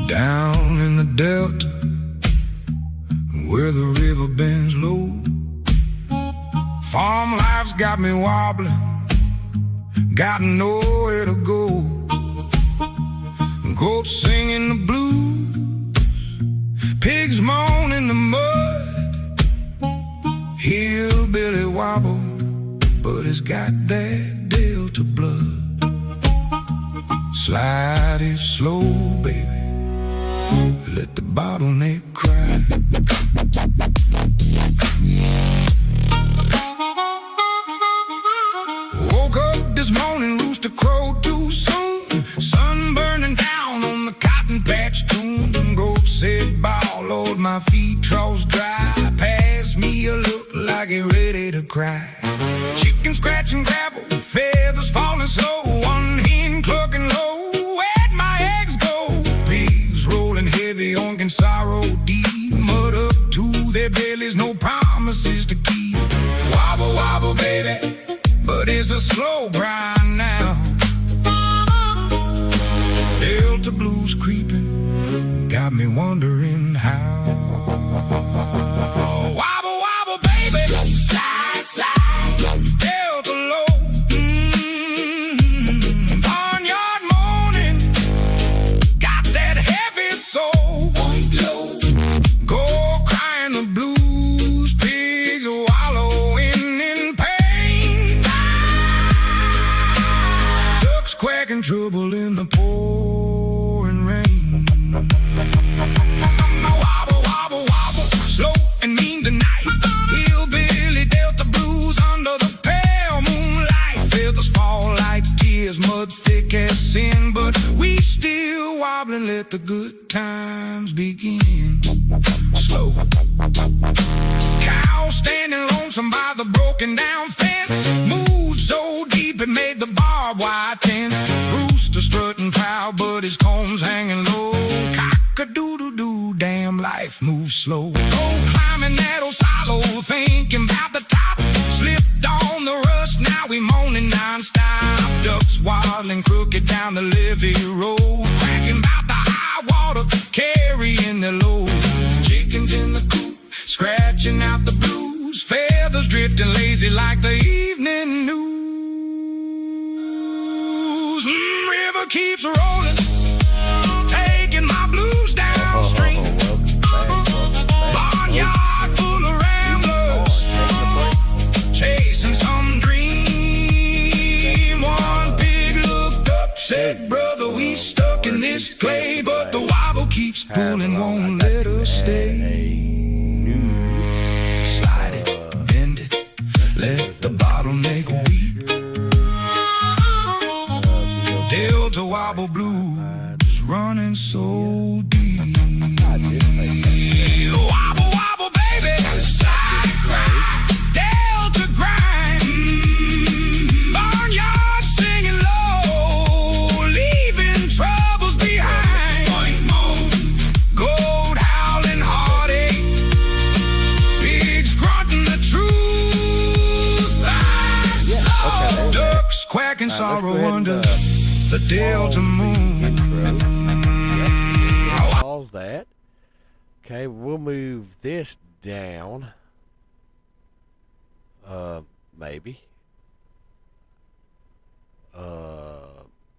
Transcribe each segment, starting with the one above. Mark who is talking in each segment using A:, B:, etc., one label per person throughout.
A: Down in the delta, where the river bends low, farm life's got me wobbling, got nowhere to go. Goats singing the blues, pigs moan in the mud. Hillbilly wobble, but it's got that delta blood. Slide it slow, baby, let the bottleneck cry. Woke up this morning, rooster crowed too soon. Sun burning down on the cotton patch tune. Goat said, bow, Lord, my feet troughs dry. Pass me a look like he ready to cry. Chicken scratching gravel, feathers falling slow. One hen clucking low, where'd my eggs go? Pigs rolling heavy on sorrow deep. Mud up to their bellies, no promises to keep. Wobble, wobble, baby, but it's a slow grind now. Delta blues creeping, got me wondering how. Wobble, wobble, baby, slide, slide, delta low. Barnyard moaning, got that heavy soul. Point low, go crying the blues. Pigs wallowing in pain. Ducks quacking trouble in the pouring rain. Wobble, wobble, wobble, slow and mean tonight. Hillbilly delta blues under the pale moonlight. Feathers fall like tears, mud thick as sin, but we still wobbling, let the good times begin. Slow. Cow standing lonesome by the broken down fence. Mood so deep it made the barbed wire tense. Rooster strutting proud, but his combs hanging low. Cock-a-doodle-doo, damn life moves slow. Go climbing that old silo, thinking about the top. Slipped on the rust, now we moaning non-stop. Ducks waddling crooked down the levee road, cracking about the high water, carrying their load. Chickens in the coop, scratching out the blues. Feathers drifting lazy like the evening news. River keeps rolling, taking my blues downstream. Barnyard full of ramblers, chasing some dream. One pig looked up, said, brother, we stuck in this clay, but the wobble keeps pulling, won't let us stay. Slide it, bend it, let the bottleneck weep. Delta wobble blues running so deep. Wobble, wobble, baby, slide, cry, delta grind. Barnyard singing low, leaving troubles behind. Point moan, goat howling heartache, pigs grunting the truth. Slow. Ducks quacking sorrow under the delta moon.
B: Pause that. Okay, we'll move this down. Maybe.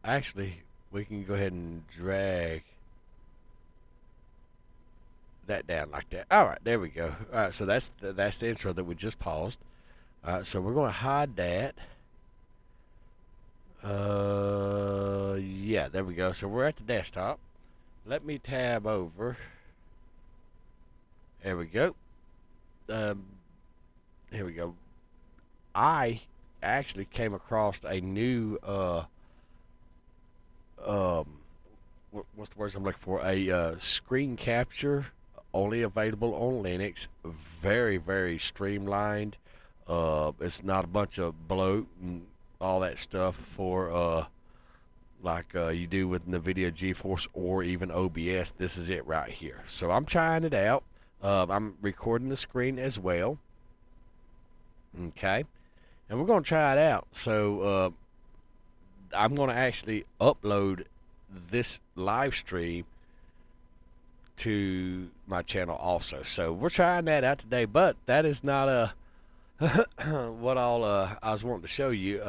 B: Actually, we can go ahead and drag that down like that. All right, there we go. All right, so that's the intro that we just paused. All right, so we're going to hide that. Yeah, there we go. So we're at the desktop. Let me tab over. There we go. Here we go. I actually came across a new what's the words I'm looking for? A screen capture, only available on Linux. Very, very streamlined. It's not a bunch of bloat and all that stuff for like you do with NVIDIA GeForce or even OBS. This is it right here. So I'm trying it out. I'm recording the screen as well. Okay, and we're going to try it out. So I'm going to actually upload this live stream to my channel also. So we're trying that out today, but that is not what all I was wanting to show you.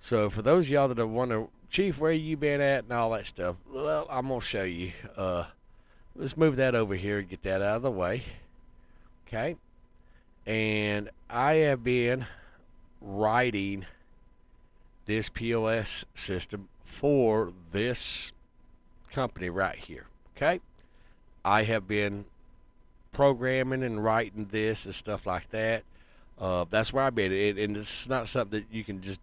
B: So for those of y'all that are wondering, Chief, where you been at and all that stuff, well, I'm gonna show you. Let's move that over here and get that out of the way. Okay. And I have been writing this POS system for this company right here. Okay. I have been programming and writing this and stuff like that. That's where I've been, and it's not something that you can just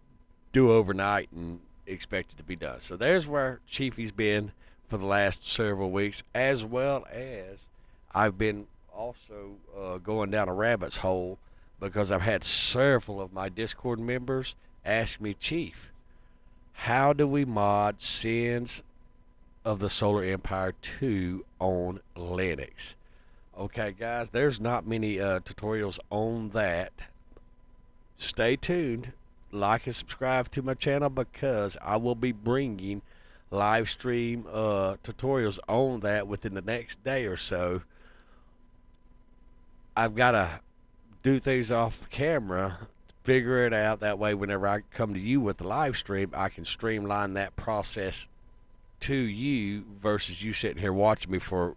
B: do overnight and expect it to be done. So there's where Chiefy's been for the last several weeks, as well as I've been also going down a rabbit's hole because I've had several of my Discord members ask me, Chief, how do we mod Sins of the Solar Empire 2 on Linux? Okay, guys, there's not many tutorials on that. Stay tuned, like and subscribe to my channel, because I will be bringing live stream tutorials on that within the next day or so. I've got to do things off camera, figure it out. That way, whenever I come to you with the live stream, I can streamline that process to you versus you sitting here watching me for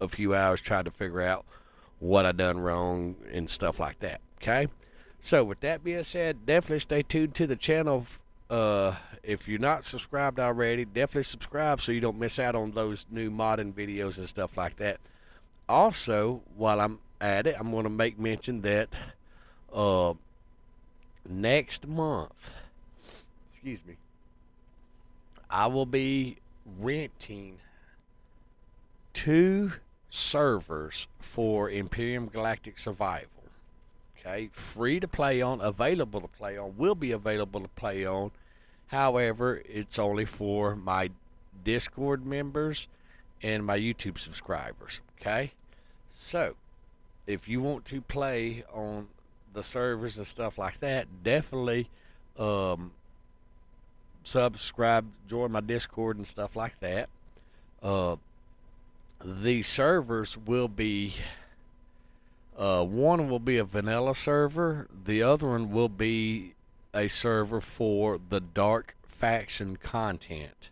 B: a few hours trying to figure out what I done wrong and stuff like that. Okay, so with that being said, definitely stay tuned to the channel. If you're not subscribed already, definitely subscribe so you don't miss out on those new modding videos and stuff like that. Also, while I'm at it, I'm going to make mention that next month, excuse me, I will be renting 2 servers for Imperium Galactic Survival. Okay, free to play on, available to play on, will be available to play on. However, it's only for my Discord members and my YouTube subscribers. Okay, so if you want to play on the servers and stuff like that, definitely subscribe, join my Discord and stuff like that. The servers will be one will be a vanilla server, the other one will be a server for the Dark Faction content,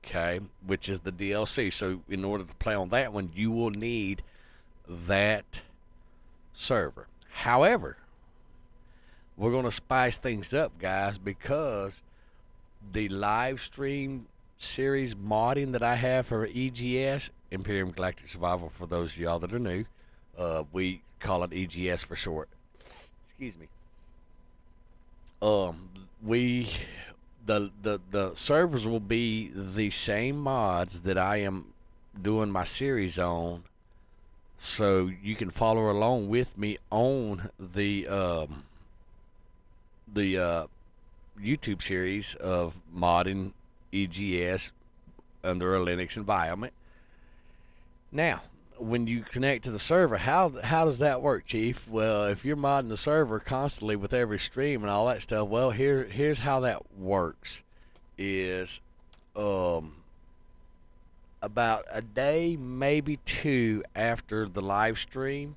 B: okay, which is the DLC. So in order to play on that one, you will need that server. However, we're going to spice things up, guys, because the live stream series modding that I have for EGS, Imperium Galactic Survival, for those of y'all that are new, we call it EGS for short. Excuse me. The servers will be the same mods that I am doing my series on, so you can follow along with me on the YouTube series of modding EGS under a Linux environment. Now, when you connect to the server, how does that work, Chief? Well, if you're modding the server constantly with every stream and all that stuff, well, here's how that works. Is about a day, maybe 2 after the live stream,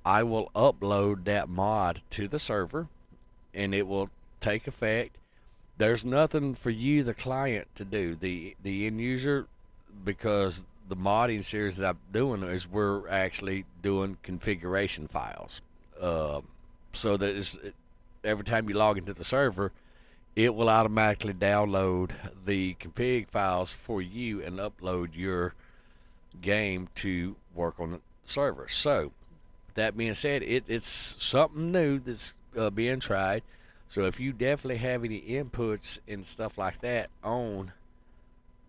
B: I will upload that mod to the server, and it will take effect. There's nothing for you, the client, to do. The end user, because the modding series that I'm doing is we're actually doing configuration files, so that every time you log into the server, it will automatically download the config files for you and upload your game to work on the server. So that being said, it's something new that's being tried. So if you definitely have any inputs and stuff like that on,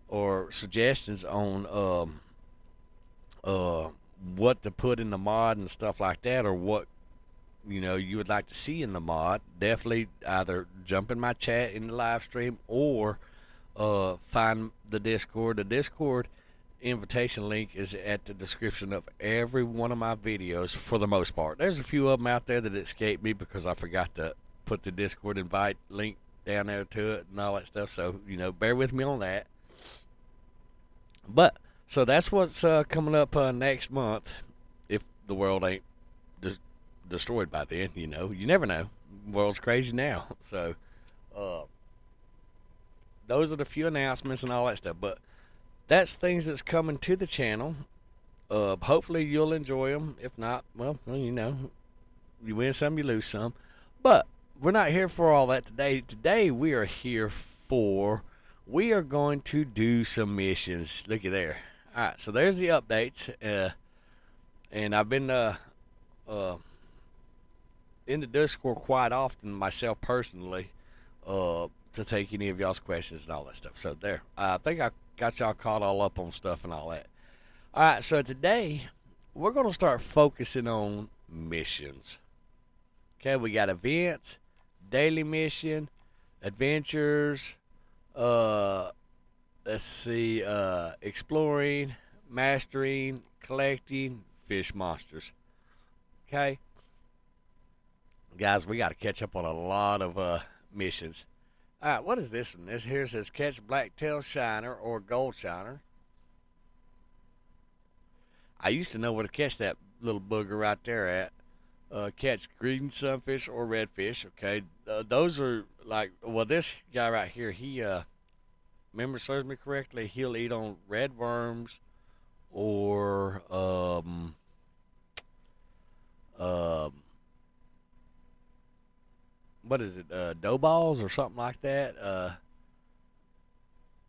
B: or suggestions on what to put in the mod and stuff like that, or what you would like to see in the mod, definitely either jump in my chat in the live stream, or find the Discord. The Discord invitation link is at the description of every one of my videos for the most part. There's a few of them out there that escaped me because I forgot to put the Discord invite link down there to it and all that stuff, so bear with me on that. But So that's what's coming up next month, if the world ain't de- destroyed by then. You know, you never know. World's crazy now. So uh, those are the few announcements and all that stuff. But that's things that's coming to the channel. Hopefully you'll enjoy them. If not, well, you know, you win some, you lose some. But we're not here for all that today. Today we are here for, we are going to do some missions. Looky there. All right, so there's the updates. And I've been in the Discord quite often myself personally to take any of y'all's questions and all that stuff. So there, I think I got y'all caught all up on stuff and all that. All right, so today we're going to start focusing on missions. Okay, we got events, daily mission, adventures, let's see, exploring, mastering, collecting, fish monsters. Okay, guys, we got to catch up on a lot of missions. All right, what is this one? This here says catch blacktail shiner or gold shiner. I used to know where to catch that little booger right there at. Catch green sunfish or redfish. Okay, those are like, well, this guy right here, he remember serves me correctly, he'll eat on red worms or what is it, dough balls or something like that.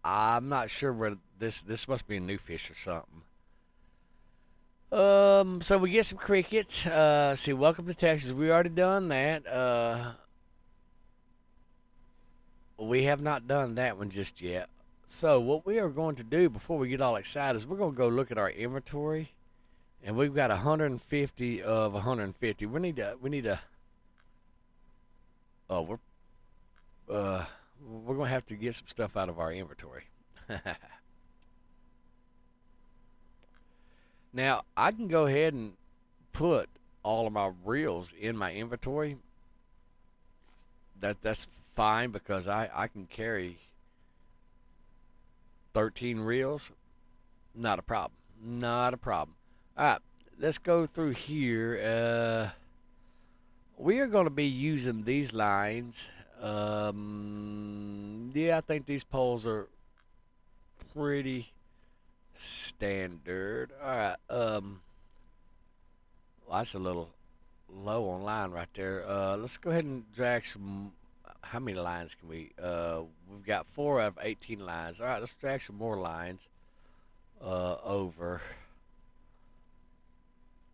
B: I'm not sure where this must be a new fish or something. So we get some crickets. See, welcome to Texas. We already done that. We have not done that one just yet. So what we are going to do before we get all excited is we're going to go look at our inventory, and we've got 150 of 150. We need to. Oh, we're going to have to get some stuff out of our inventory. Now, I can go ahead and put all of my reels in my inventory. That's fine because I can carry 13 reels. Not a problem. Not a problem. All right, let's go through here. We are going to be using these lines. Yeah, I think these poles are pretty standard. All right. Well, that's a little low on line right there. Let's go ahead and drag some. How many lines can we? We've got 4 out of 18 lines. All right, let's drag some more lines over.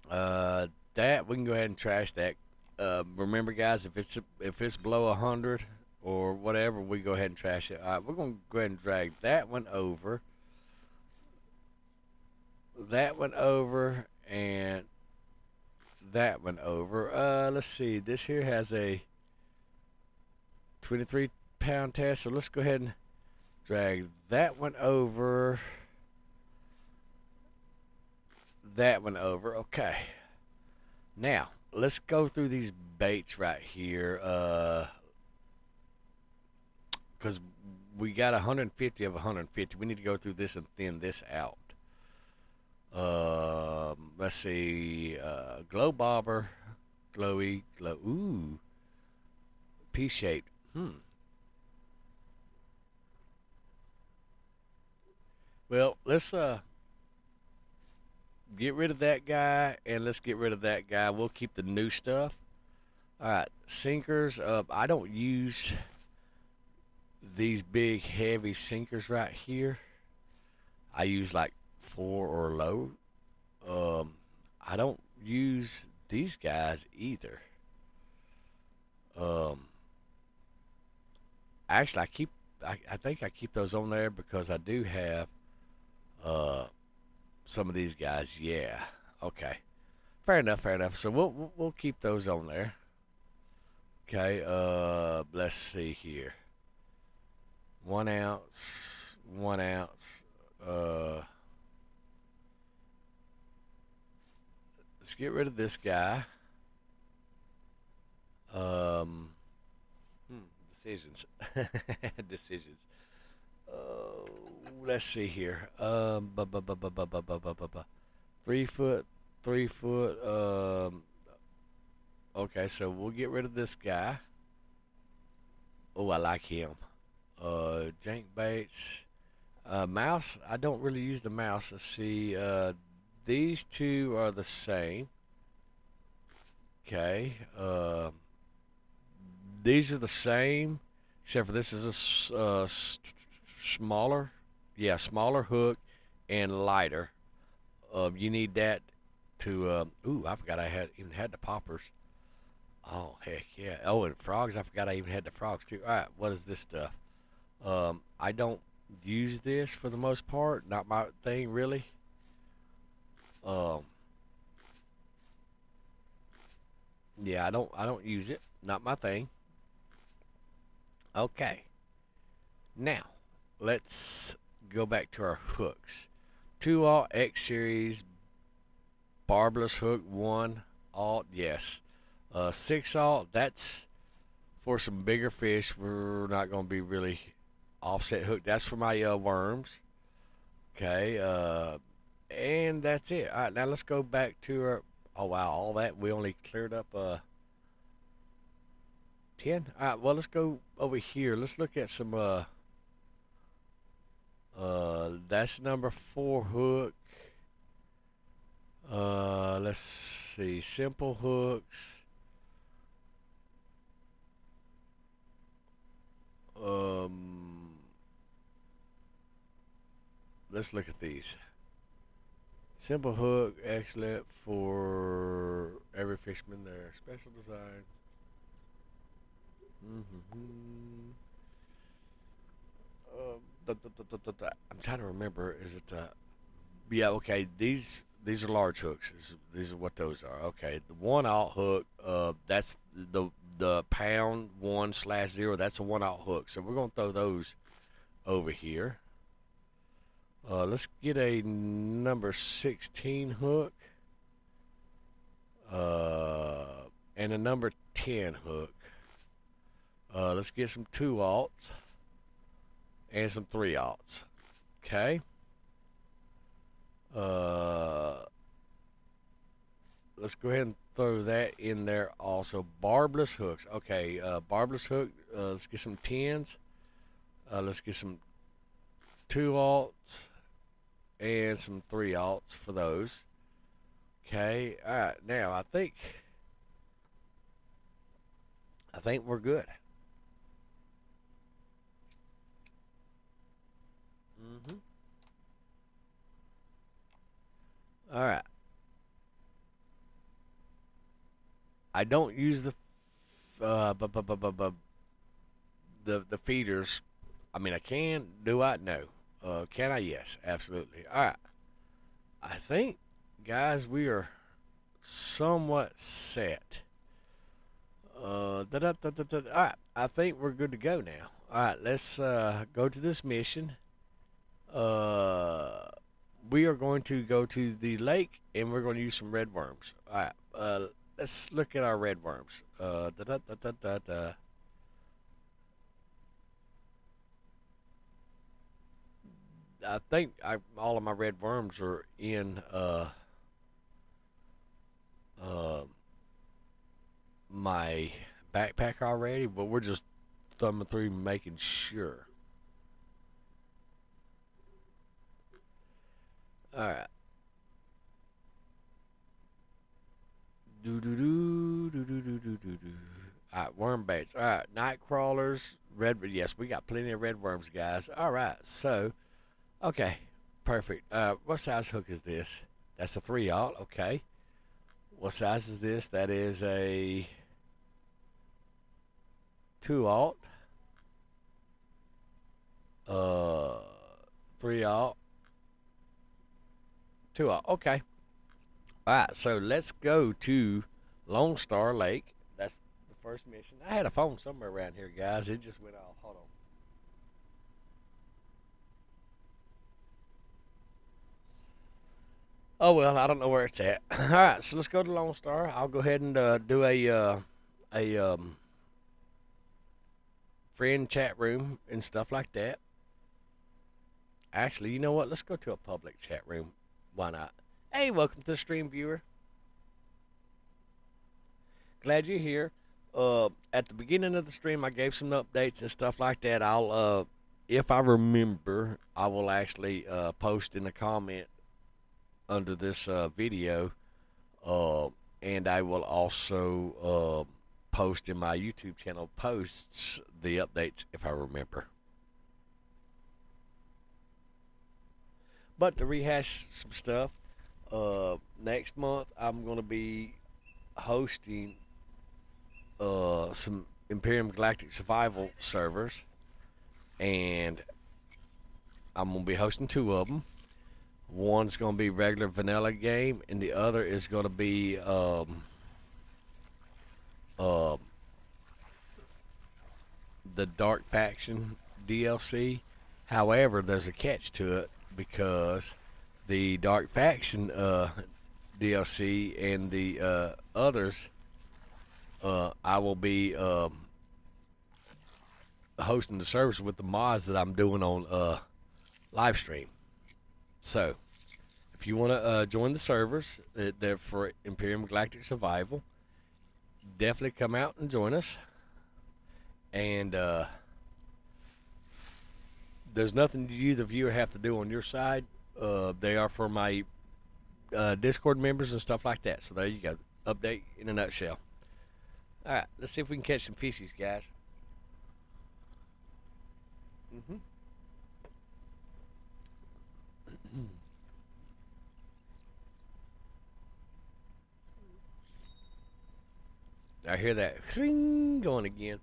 B: That we can go ahead and trash that. Remember, guys, if it's below 100 or whatever, we go ahead and trash it. All right, we're gonna go ahead and drag that one over. That one over and that one over. Let's see. This here has a 23-pound test, so let's go ahead and drag that one over. That one over. Okay. Now let's go through these baits right here. Because we got 150 of 150. We need to go through this and thin this out. Let's see, glow bobber, glowy, glow, ooh, P-shaped, Well, let's, get rid of that guy, and let's get rid of that guy. We'll keep the new stuff. All right, sinkers, I don't use these big, heavy sinkers right here. I use like 4 or low. I don't use these guys either. Actually, I think I keep those on there because I do have some of these guys. Yeah. Okay. Fair enough. Fair enough. So we'll keep those on there. Okay. Let's see here. 1 ounce. 1 ounce. Let's get rid of this guy. Decisions. Decisions. let's see here. 3 foot, 3 foot. Okay, so we'll get rid of this guy. Oh, I like him. Jank Baits. Mouse. I don't really use the mouse. Let's see. These two are the same. Okay. These are the same, except for this is a smaller, yeah, smaller hook and lighter. You need that to. Ooh, I forgot I even had the poppers. Oh heck yeah! Oh, and frogs. I forgot I even had the frogs too. All right, what is this stuff? I don't use this for the most part. Not my thing really. Um, yeah, I don't use it. Not my thing. Okay. Now, let's go back to our hooks. 2-aught X series barbless hook, 1-aught, yes. 6-aught, that's for some bigger fish. We're not going to be really offset hook. That's for my worms. Okay. And that's it. All right, now let's go back to our. Oh wow, all that we only cleared up 10. All right, well let's go over here. Let's look at some that's number 4 hook. Let's see, simple hooks. Let's look at these. Simple hook, excellent for every fisherman there. Special design. I'm trying to remember. Is it? Yeah. Okay. These are large hooks. These are what those are. Okay. The 1-aught hook. That's the pound 1/0. That's a 1-aught hook. So we're gonna throw those over here. Let's get a number 16 hook. And a number 10 hook. Let's get some 2-aughts and some 3-aughts. Okay. Let's go ahead and throw that in there also. Barbless hooks. Okay. Barbless hook. Let's get some 10s. Let's get some 2-aughts and some 3-aughts for those. Okay. All right. Now I think we're good. All right. I don't use the the feeders. I mean, I can. Do I? No. Can I? Yes, absolutely. All right. I think, guys, we are somewhat set. All right. I think we're good to go now. All right. Let's go to this mission. We are going to go to the lake and we're going to use some red worms. All right. Let's look at our red worms. I think all of my red worms are in my backpack already, but we're just thumbing through making sure. All right. Do do do do do do do do do. All right, worm baits. All right, night crawlers, red. Yes, we got plenty of red worms, guys. All right, so okay, perfect. What size hook is this? That's a 3-aught. Okay. What size is this? That is a 2-aught. 3-aught. 2-aught. Okay. All right, so let's go to Lone Star Lake. That's the first mission. I had a phone somewhere around here, guys. It just went off. Hold on. Oh well, I don't know where it's at. All right, so let's go to Lone Star. I'll go ahead and do a friend chat room and stuff like that. Actually, you know what? Let's go to a public chat room. Why not? Hey, welcome to the stream, viewer. Glad you're here. At the beginning of the stream, I gave some updates and stuff like that. I'll, if I remember, I will actually post in a comment under this video, and I will also post in my YouTube channel posts the updates if I remember. But to rehash some stuff, next month I'm going to be hosting some Imperium Galactic Survival servers, and I'm going to be hosting 2 of them. One's going to be regular vanilla game, and the other is going to be the Dark Faction DLC. However, there's a catch to it, because the Dark Faction DLC and the others, I will be hosting the service with the mods that I'm doing on live stream. So, if you want to join the servers, they're for Imperium Galactic Survival. Definitely come out and join us. And there's nothing you, the viewer, have to do on your side. They are for my Discord members and stuff like that. So there you go. Update in a nutshell. All right, let's see if we can catch some fishies, guys. I hear that ring going again.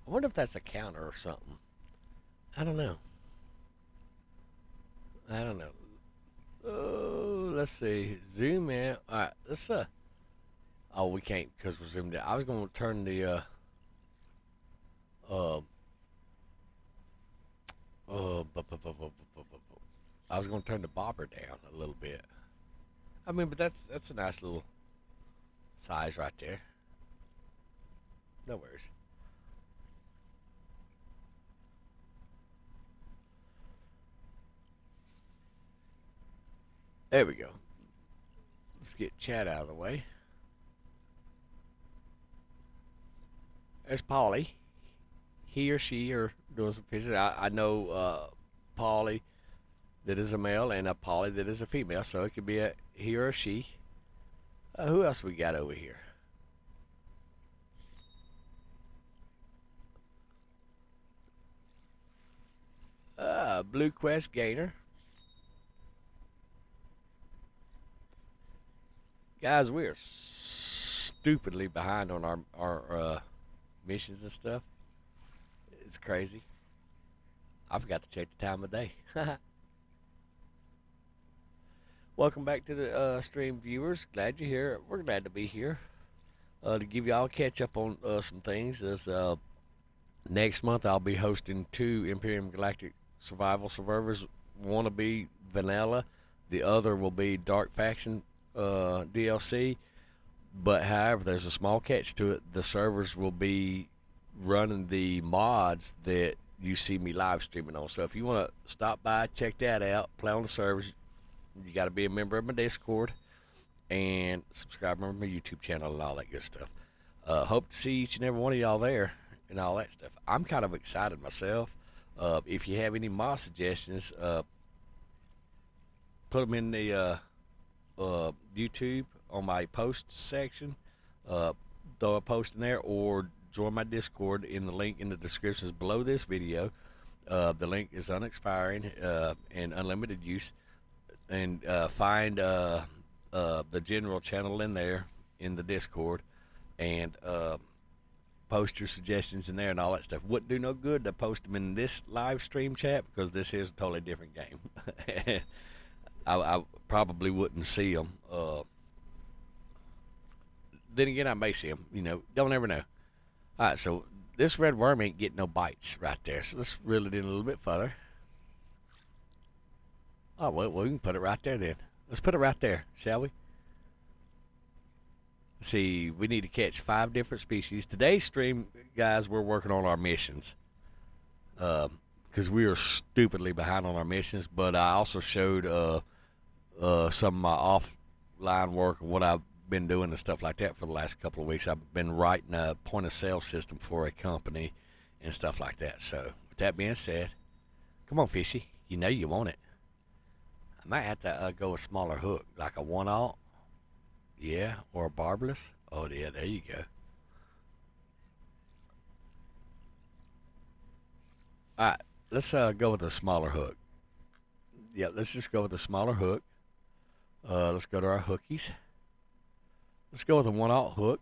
B: I wonder if that's a counter or something. I don't know. Oh, let's see. Zoom in. All right, let's oh, we can't because we're zoomed in. I was going to turn the I was going to turn the bobber down a little bit. I mean, but that's a nice little size right there. No worries. There we go. Let's get chat out of the way. There's Polly. He or she are doing some fishing. I know Polly that is a male and a Polly that is a female, so it could be a he or a she. Who else we got over here? Blue Quest Gainer. Guys, we are stupidly behind on our missions and stuff. It's crazy. I forgot to check the time of day. Welcome back to the stream, viewers. Glad you're here. We're glad to be here to give y'all a catch up on some things. As next month, I'll be hosting 2 Imperium Galactic Survival servers. One will be vanilla, the other will be Dark Faction DLC. But however, there's a small catch to it. The servers will be running the mods that you see me live streaming on. So if you want to stop by, check that out, play on the servers, you got to be a member of my Discord and subscribe to my YouTube channel and all that good stuff. Hope to see each and every one of y'all there and all that stuff. I'm kind of excited myself. If you have any mod suggestions, put them in the YouTube on my post section. Throw a post in there, or join my Discord in the link in the descriptions below this video. The link is unexpiring and unlimited use. And find the general channel in there in the Discord, and post your suggestions in there and all that stuff. Wouldn't do no good to post them in this live stream chat, because this is a totally different game. I probably wouldn't see them. Then again, I may see them. You know, don't ever know. All right, so this red worm ain't getting no bites right there. So let's reel it in a little bit further. Oh, well, we can put it right there then. Let's put it right there, shall we? Let's see, we need to catch 5 different species. Today's stream, guys, we're working on our missions. because we were stupidly behind on our missions. But I also showed some of my offline work and what I've been doing and stuff like that for the last couple of weeks. I've been writing a point of sale system for a company and stuff like that. So with that being said, come on, Fishy, you know you want it. I might have to go a smaller hook, like a 1/0, yeah, or a barbless. Oh yeah, there you go. All right, let's go with a smaller hook. Yeah, let's just go with a smaller hook. Let's go to our hookies. Let's go with a 1/0 hook.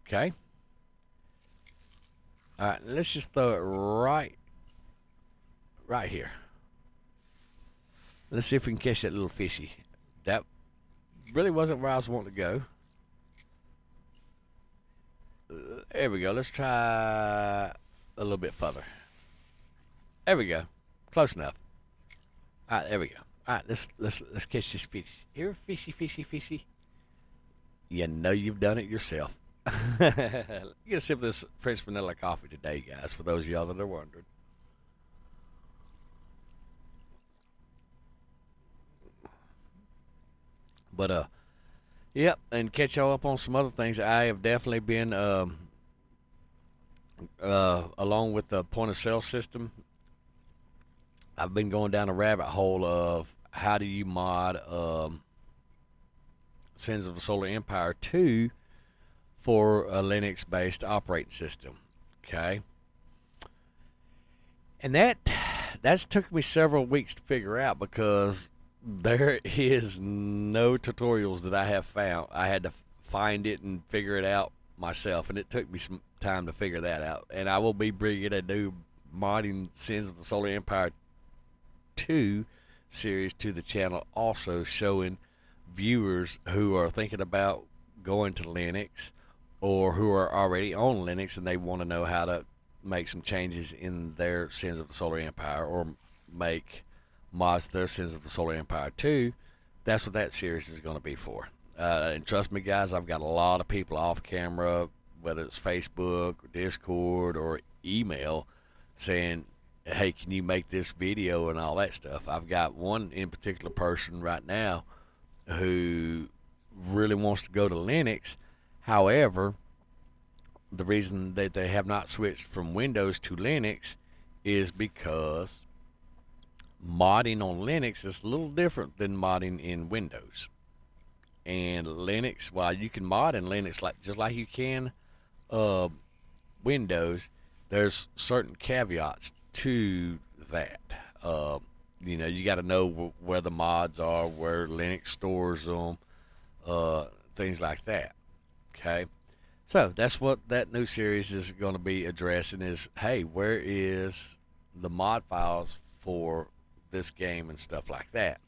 B: Okay. All right, let's just throw it right here. Let's see if we can catch that little fishy. That really wasn't where I was wanting to go. There we go. Let's try a little bit further. There we go. Close enough. All right, there we go. All right, let's catch this fish. Here, fishy, fishy, fishy. You know you've done it yourself. You get a sip of this French vanilla coffee today, guys, for those of y'all that are wondering. But yep, and catch y'all up on some other things. I have definitely been along with the point of sale system. I've been going down a rabbit hole of how do you mod Sins of the Solar Empire 2 for a Linux-based operating system. Okay, and that's took me several weeks to figure out because there is no tutorials that I have found. I had to find it and figure it out myself, and it took me some time to figure that out. And I will be bringing a new modding Sins of the Solar Empire 2 series to the channel, also showing viewers who are thinking about going to Linux or who are already on Linux and they want to know how to make some changes in their Sins of the Solar Empire or make mods to their Sins of the Solar Empire 2. That's what that series is going to be for. And trust me, guys, I've got a lot of people off camera, whether it's Facebook or Discord or email, saying, hey, can you make this video and all that stuff. I've got one in particular person right now who really wants to go to Linux. However, the reason that they have not switched from Windows to Linux is because modding on Linux is a little different than modding in Windows. And Linux, while you can mod in Linux just like you can Windows, there's certain caveats to that. You know, you got to know where the mods are, where Linux stores them, things like that. Okay, so that's what that new series is going to be addressing is, hey, where is the mod files for this game and stuff like that.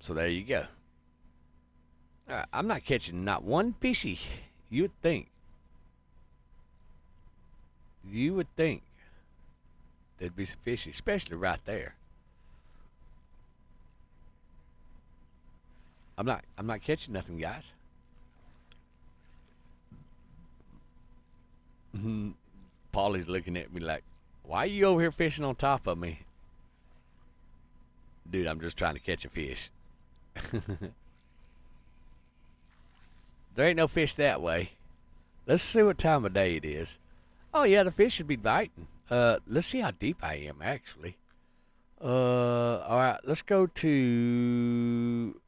B: So there you go. I'm not catching not one fishy. You would think there'd be some fishy, especially right there. I'm not catching nothing, guys. Paulie's looking at me like, why are you over here fishing on top of me? Dude, I'm just trying to catch a fish. There ain't no fish that way. Let's see what time of day it is. Oh yeah, the fish should be biting. Let's see how deep I am actually. All right, let's go to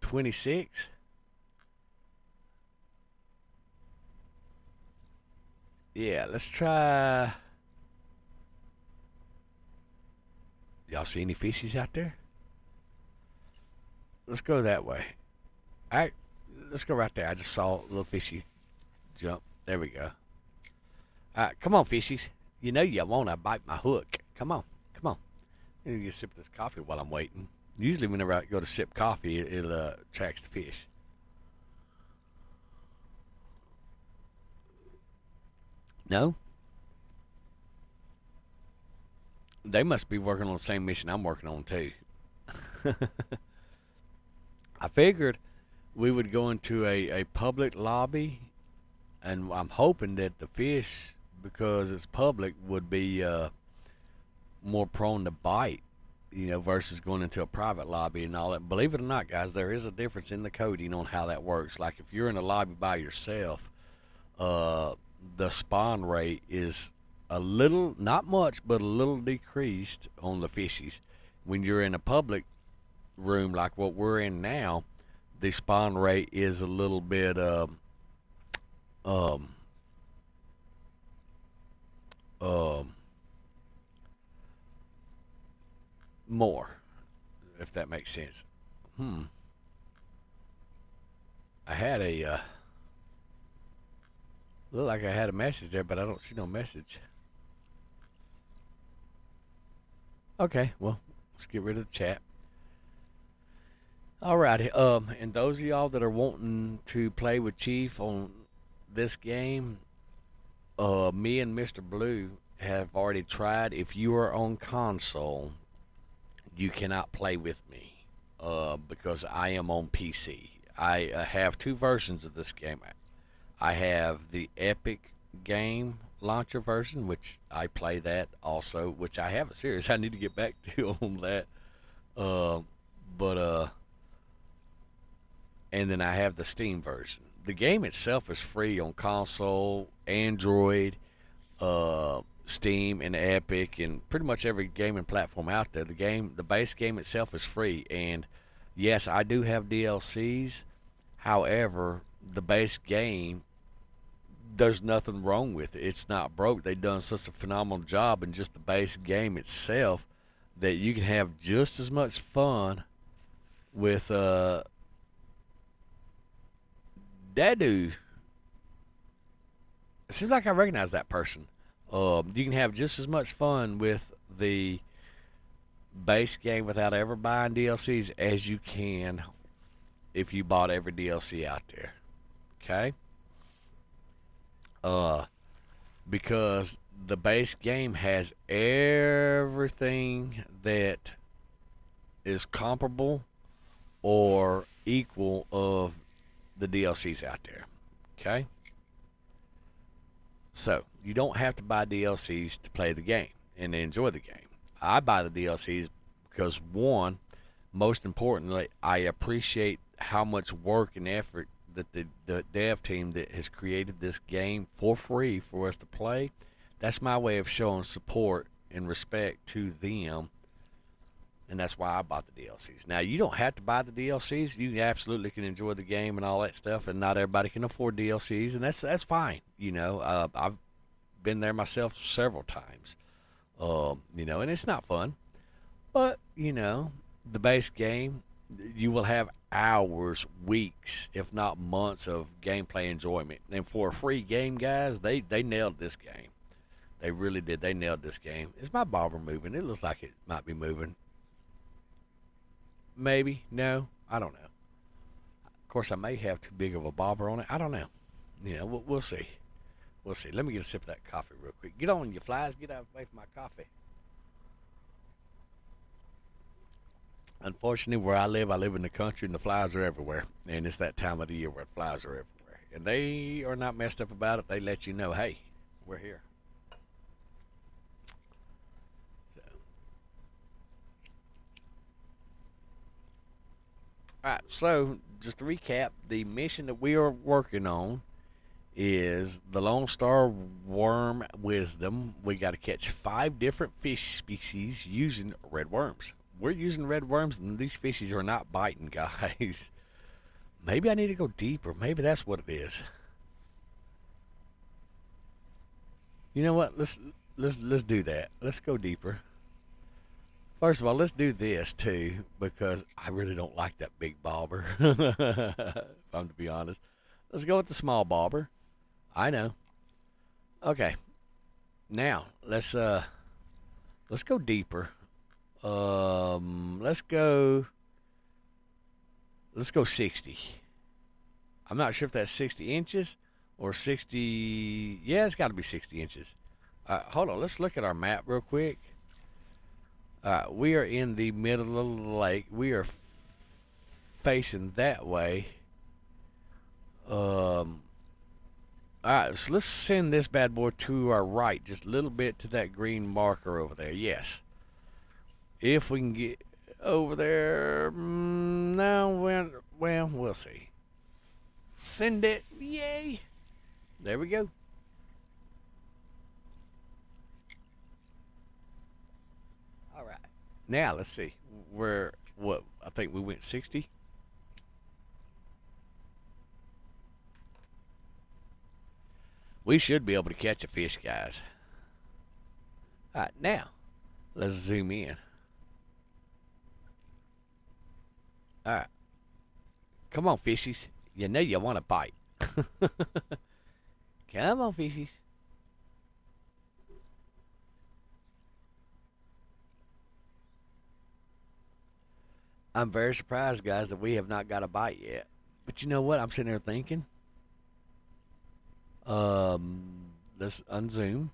B: 26. Yeah, let's try. Y'all see any fishies out there? Let's go that way. Let's go right there. I just saw a little fishy jump. There we go. All right, come on, fishies. You know you want to bite my hook. Come on, come on. Let me get a sip of this coffee while I'm waiting. Usually whenever I go to sip coffee, it attracts the fish. No? They must be working on the same mission I'm working on too. I figured we would go into a public lobby, and I'm hoping that the fish because it's public would be more prone to bite, versus going into a private lobby and all that. Believe it or not, guys, there is a difference in the coding on how that works. Like if you're in a lobby by yourself, the spawn rate is a little, not much, but a little decreased on the fishies. When you're in a public room like what we're in now, the spawn rate is a little bit um, more, if that makes sense. I had a look like I had a message there, but I don't see no message. Okay, well, let's get rid of the chat. Alrighty, and those of y'all that are wanting to play with Chief on this game, me and Mr. Blue have already tried. If you are on console, you cannot play with me because I am on PC. I have two versions of this game. I have the Epic Game Launcher version, which I play that also, which I have a series I need to get back to on that. And then I have the Steam version. The game itself is free on console, Android, Steam, and Epic, and pretty much every gaming platform out there. The base game itself is free, and yes, I do have DLCs. However, the base game, there's nothing wrong with it. It's not broke. They've done such a phenomenal job in just the base game itself that you can have just as much fun with that dude. It seems like I recognize that person. You can have just as much fun with the base game without ever buying DLCs as you can if you bought every DLC out there. Okay? Because the base game has everything that is comparable or equal of the DLCs out there. Okay? So, you don't have to buy DLCs to play the game and enjoy the game. I buy the DLCs because, one, most importantly, I appreciate how much work and effort that the dev team that has created this game for free for us to play. That's my way of showing support and respect to them, and that's why I bought the DLCs. Now, you don't have to buy the DLCs. You absolutely can enjoy the game and all that stuff, and not everybody can afford DLCs, and that's fine. I've been there myself several times, and it's not fun. But, the base game, you will have hours, weeks, if not months of gameplay enjoyment. And for a free game, guys, they nailed this game. They really did. They nailed this game. Is my bobber moving? It looks like it might be moving. Maybe. No. I don't know. Of course, I may have too big of a bobber on it. I don't know. We'll see. We'll see. Let me get a sip of that coffee real quick. Get on, you flies. Get out away from my coffee. Unfortunately, where I live in the country, and the flies are everywhere. And it's that time of the year where flies are everywhere. And they are not messed up about it. They let you know, hey, we're here. All right, so just to recap, the mission that we are working on is the Lone Star Worm Wisdom. We got to catch 5 different fish species using red worms. We're using red worms, and these fishies are not biting, guys. Maybe I need to go deeper. Maybe that's what it is. You know what? Let's do that. Let's go deeper. First of all, let's do this too, because I really don't like that big bobber. If I'm to be honest. Let's go with the small bobber. I know. Okay. Now let's go deeper. Let's go 60. I'm not sure if that's 60 inches or 60. Yeah, it's got to be 60 inches. Hold on. Let's look at our map real quick. We are in the middle of the lake. We are facing that way. All right, so let's send this bad boy to our right, just a little bit to that green marker over there. Yes. If we can get over there, no, well, we'll see. Send it. Yay. There we go. All right. Now, let's see. What, I think we went 60. We should be able to catch a fish, guys. All right, now, let's zoom in. All right. Come on, fishies. You know you want to bite. Come on, fishies. I'm very surprised, guys, that we have not got a bite yet. But you know what? I'm sitting there thinking. Let's unzoom.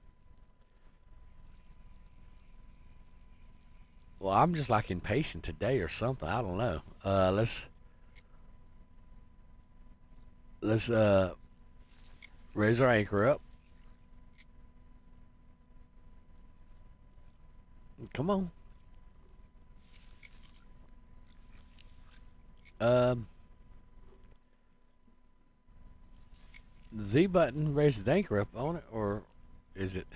B: Well, I'm just like impatient today or something. I don't know. Let's raise our anchor up. Come on. Um, the Z button raises the anchor up on it, or is it?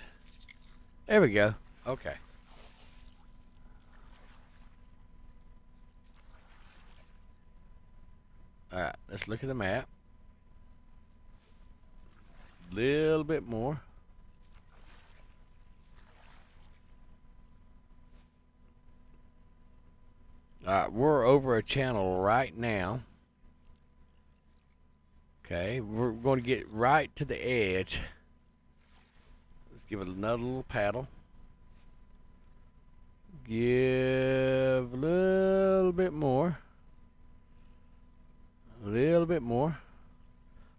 B: There we go. Okay. All right. Let's look at the map. Little bit more. All right, we're over a channel right now. Okay, we're going to get right to the edge. Let's give it another little paddle. Give a little bit more. A little bit more.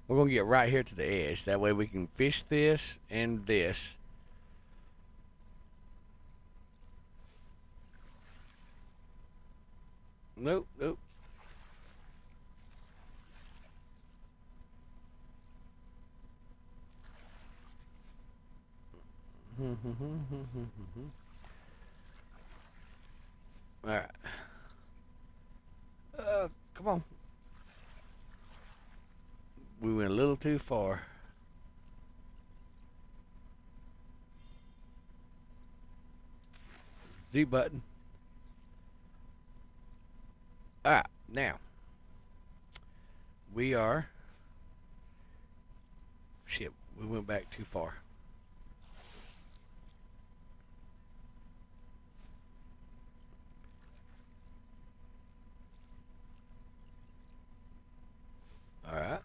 B: We're going to get right here to the edge. That way we can fish this and this. Nope, nope. All right. Come on. We went a little too far. Z button. All right, now we are. Shit, we went back too far. All right.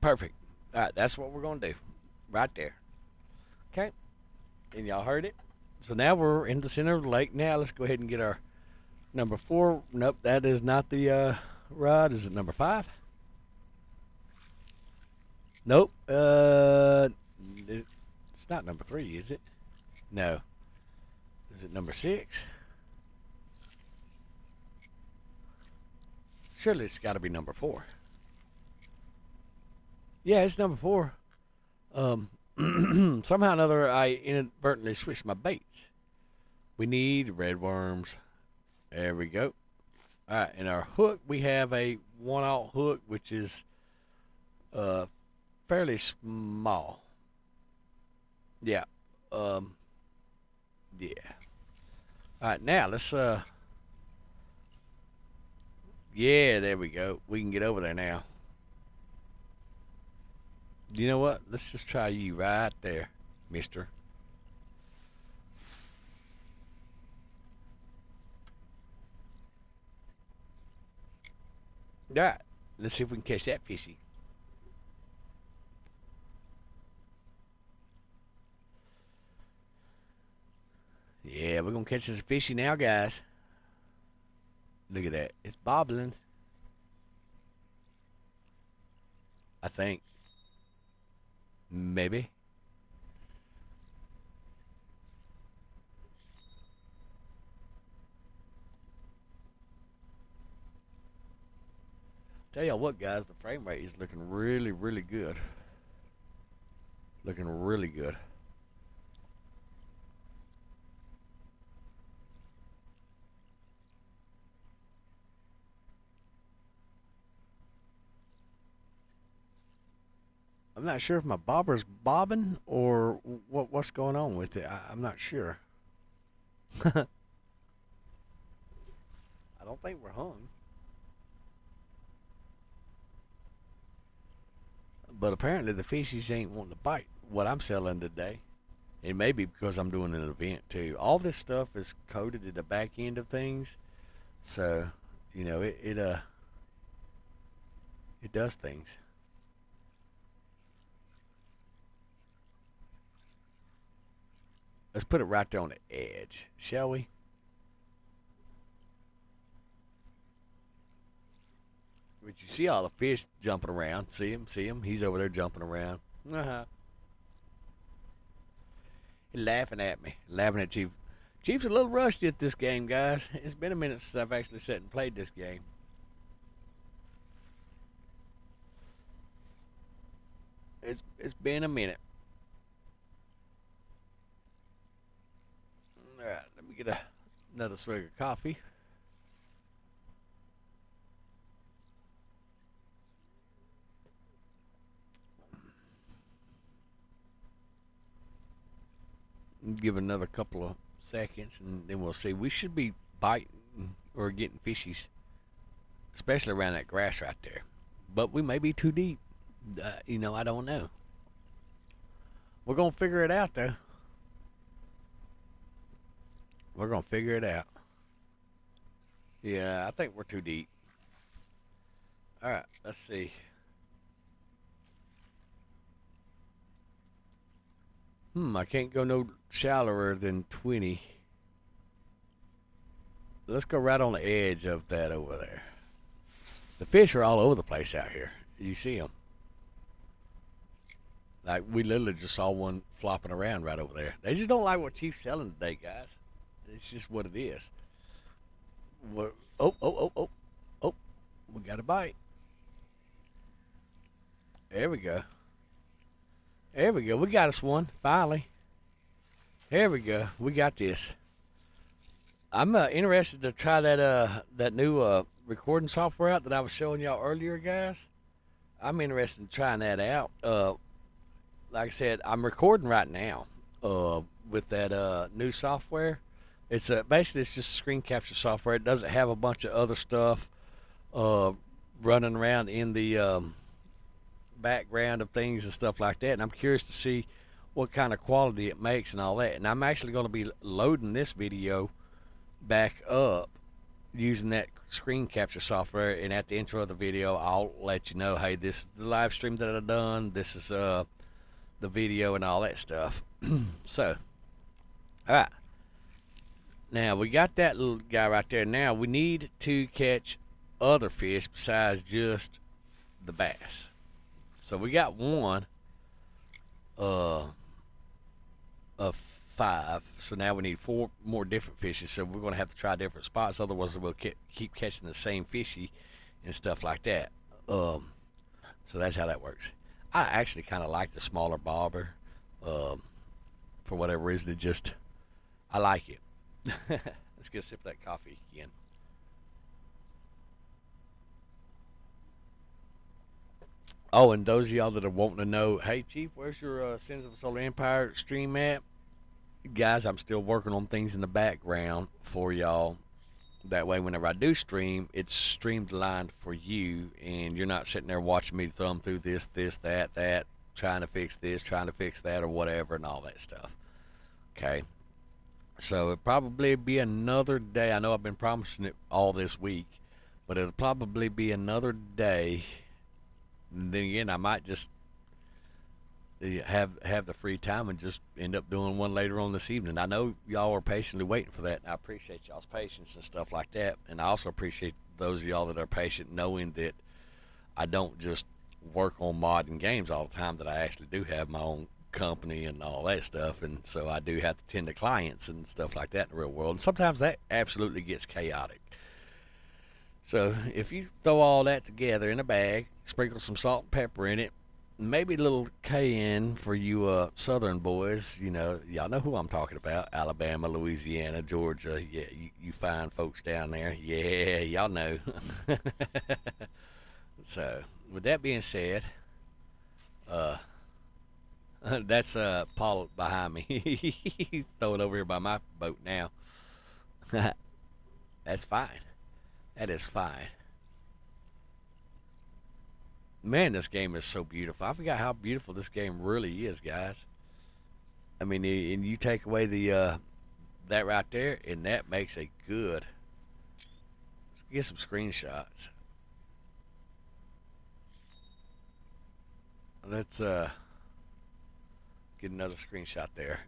B: Perfect. All right, that's what we're going to do. Right there. Okay. And y'all heard it. So now we're in the center of the lake. Now let's go ahead and get our number 4. Nope, that is not the rod. Is it number 5? Nope. It's not number 3, is it? No. Is it number 6? Surely it's got to be number 4. Yeah, it's number 4. Somehow or another, I inadvertently switched my baits. We need red worms. There we go. All right, and our hook, we have a 1/0 hook, which is fairly small. Yeah. Yeah. All right, now let's yeah, there we go. We can get over there now. You know what? Let's just try you right there, mister. All right. Let's see if we can catch that fishy. Yeah, we're going to catch this fishy now, guys. Look at that. It's bobbling. I think. Maybe. Tell y'all what, guys, the frame rate is looking really, really good. Looking really good. I'm not sure if my bobber's bobbing or what's going on with it. I'm not sure. I don't think we're hung. But apparently the fishies ain't wanting to bite what I'm selling today. It may be because I'm doing an event too. All this stuff is coated at the back end of things. So, you know, it does things. Let's put it right there on the edge, shall we? But you see all the fish jumping around. See him? See him? He's over there jumping around. Uh-huh. He's laughing at me. Laughing at Chief. Chief's a little rusty at this game, guys. It's been a minute since I've actually sat and played this game. It's been a minute. Alright, let me get another swig of coffee. Give another couple of seconds and then we'll see. We should be biting or getting fishies, especially around that grass right there. But we may be too deep. You know, I don't know. We're going to figure it out, though. We're going to figure it out. Yeah, I think we're too deep. All right, let's see. I can't go no shallower than 20. Let's go right on the edge of that over there. The fish are all over the place out here. You see them. Like, we literally just saw one flopping around right over there. They just don't like what Chief's selling today, guys. It's just what it is. Oh. We got a bite. There we go. There we go. We got us one, finally. There we go. We got this. I'm interested to try that new recording software out that I was showing y'all earlier, guys. I'm interested in trying that out. Like I said, I'm recording right now with that new software. It's basically it's just screen capture software. It doesn't have a bunch of other stuff running around in the background of things and stuff like that. And I'm curious to see what kind of quality it makes and all that. And I'm actually going to be loading this video back up using that screen capture software. And at the intro of the video, I'll let you know, hey, this is the live stream that I've done. This is the video and all that stuff. So, all right. Now, we got that little guy right there. Now, we need to catch other fish besides just the bass. So, we got one of 5. So, now we need 4 more different fishes. So, we're going to have to try different spots. Otherwise, we'll keep catching the same fishy and stuff like that. So, that's how that works. I actually kind of like the smaller bobber. For whatever reason, I like it. Let's get a sip of that coffee again. Oh, and those of y'all that are wanting to know, hey, Chief, where's your Sins of the Solar Empire stream at? Guys, I'm still working on things in the background for y'all. That way, whenever I do stream, it's streamlined for you, and you're not sitting there watching me thumb through this, that, trying to fix this, trying to fix that, or whatever, and all that stuff. Okay? So it'll probably be another day. I know I've been promising it all this week, but it'll probably be another day. And then again, I might just have the free time and just end up doing one later on this evening. I know y'all are patiently waiting for that, and I appreciate y'all's patience and stuff like that. And I also appreciate those of y'all that are patient, knowing that I don't just work on modding games all the time, that I actually do have my own company and all that stuff, and so I do have to tend to clients and stuff like that in the real world, and sometimes that absolutely gets chaotic. So if you throw all that together in a bag, sprinkle some salt and pepper in it, maybe a little cayenne for you southern boys. You know, y'all know who I'm talking about. Alabama, Louisiana, Georgia. Yeah, you fine folks down there. Yeah, y'all know. So with that being said, uh, that's Paul behind me. He's throwing over here by my boat now. That's fine. That is fine. Man, this game is so beautiful. I forgot how beautiful this game really is, guys. I mean, and you take away the that right there, and that makes a good. Let's get some screenshots. Let's get another screenshot there.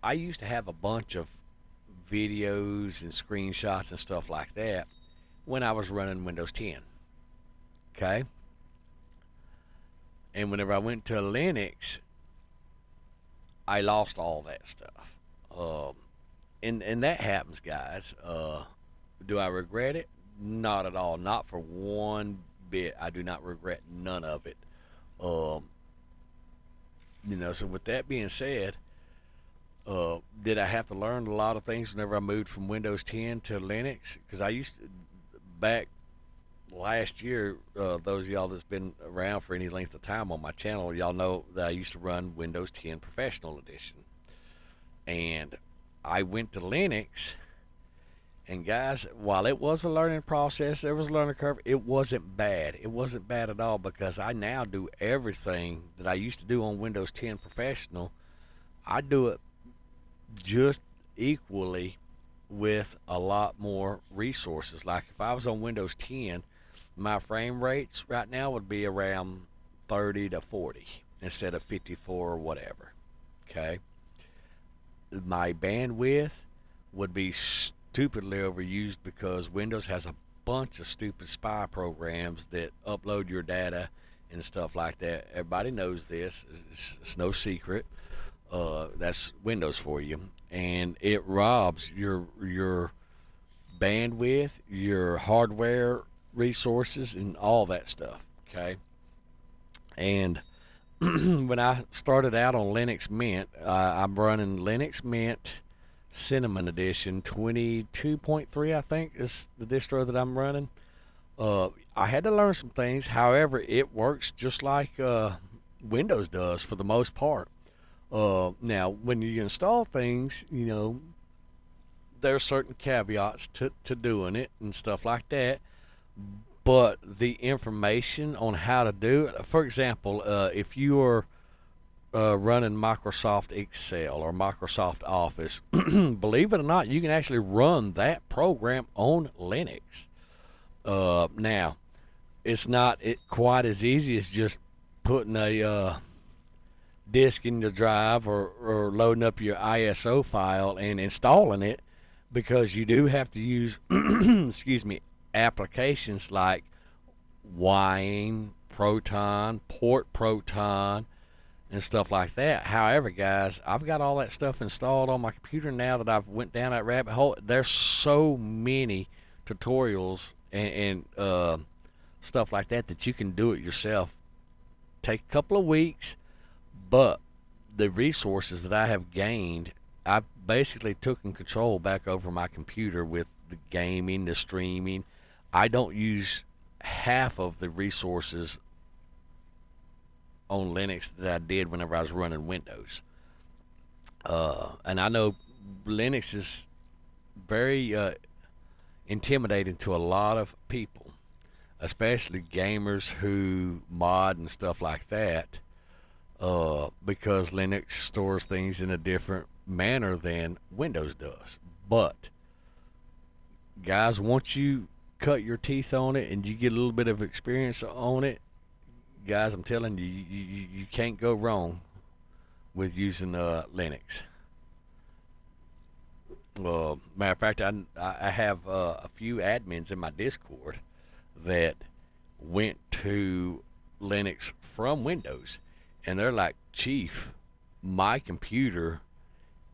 B: I used to have a bunch of videos and screenshots and stuff like that when I was running Windows 10. Okay? And whenever I went to Linux, I lost all that stuff. And that happens, guys. Do I regret it? Not at all. Not for one bit. I do not regret none of it. You know, so with that being said, did I have to learn a lot of things whenever I moved from Windows 10 to Linux? Because I used to, back last year, those of y'all that's been around for any length of time on my channel, y'all know that I used to run Windows 10 Professional Edition. And I went to Linux, and guys, while it was a learning process, there was a learning curve, it wasn't bad. It wasn't bad at all, because I now do everything that I used to do on Windows 10 Professional. I do it just equally with a lot more resources. Like if I was on Windows 10, my frame rates right now would be around 30 to 40 instead of 54 or whatever. Okay, my bandwidth would be stupidly overused because Windows has a bunch of stupid spy programs that upload your data and stuff like that. Everybody knows this. It's no secret. That's Windows for you, and it robs your bandwidth, your hardware resources, and all that stuff. Okay, and when I started out on Linux Mint, I'm running Linux Mint Cinnamon Edition 22.3, I think is the distro that I'm running. I had to learn some things. However, it works just like Windows does for the most part. Now, when you install things, you know, there's certain caveats to doing it and stuff like that. But the information on how to do it, for example, if you are running Microsoft Excel or Microsoft Office, believe it or not, you can actually run that program on Linux. Now, it's not quite as easy as just putting a disk in your drive or loading up your ISO file and installing it, because you do have to use excuse me, applications like Wine, Proton, Port Proton, and stuff like that. However, guys, I've got all that stuff installed on my computer now that I've went down that rabbit hole. There's so many tutorials and stuff like that you can do it yourself. Take a couple of weeks, but the resources that I have gained, I basically took in control back over my computer with the gaming, the streaming. I don't use half of the resources on Linux that I did whenever I was running Windows. And I know Linux is very intimidating to a lot of people, especially gamers who mod and stuff like that, because Linux stores things in a different manner than Windows does. But guys, once you cut your teeth on it and you get a little bit of experience on it, guys, I'm telling you, you can't go wrong with using Linux. Matter of fact, I have a few admins in my Discord that went to Linux from Windows, and they're like, Chief, my computer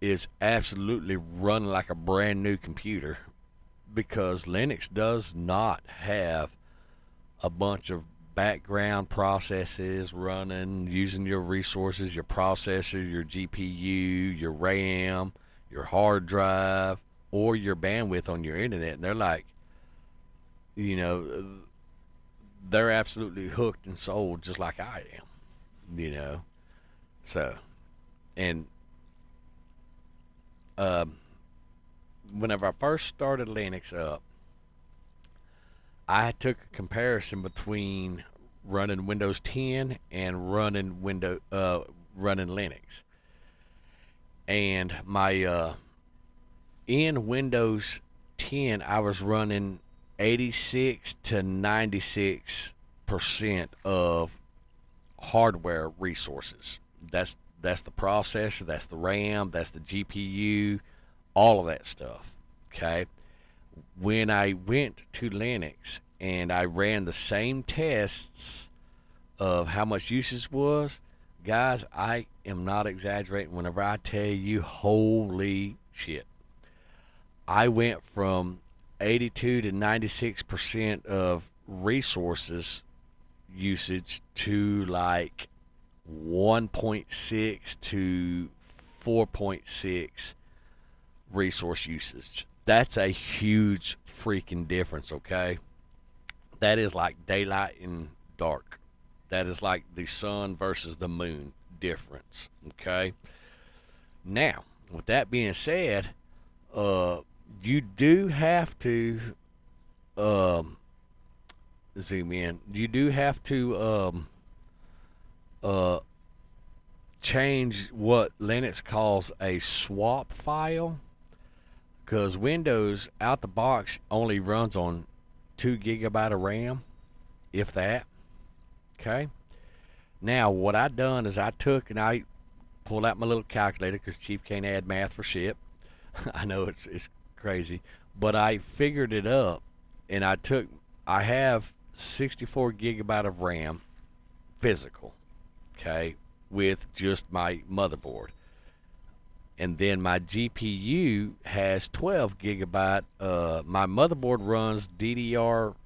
B: is absolutely running like a brand new computer because Linux does not have a bunch of background processes running using your resources, your processor, your GPU, your RAM, your hard drive, or your bandwidth on your internet. And they're like, you know, they're absolutely hooked and sold just like I am, you know. So, and whenever I first started Linux up, I took a comparison between running Windows 10 and running Linux. And my in Windows 10, I was running 86 to 96% of hardware resources. That's the processor, that's the RAM, that's the GPU, all of that stuff. Okay. When I went to Linux and I ran the same tests of how much usage was, guys, I am not exaggerating whenever I tell you, holy shit. I went from 82 to 96% of resources usage to like 1.6 to 4.6 resource usage. That's a huge freaking difference, okay? That is like daylight and dark. That is like the sun versus the moon difference, okay? Now, with that being said, you do have to zoom in. You do have to change what Linux calls a swap file, because Windows out the box only runs on 2 gigabyte of RAM, if that. Okay. Now what I done is I took and I pulled out my little calculator, because Chief can't add math for shit. I know it's crazy, but I figured it up, and I have 64 gigabyte of RAM physical, okay, with just my motherboard. And then my GPU has 12 gigabyte. My motherboard runs DDR5,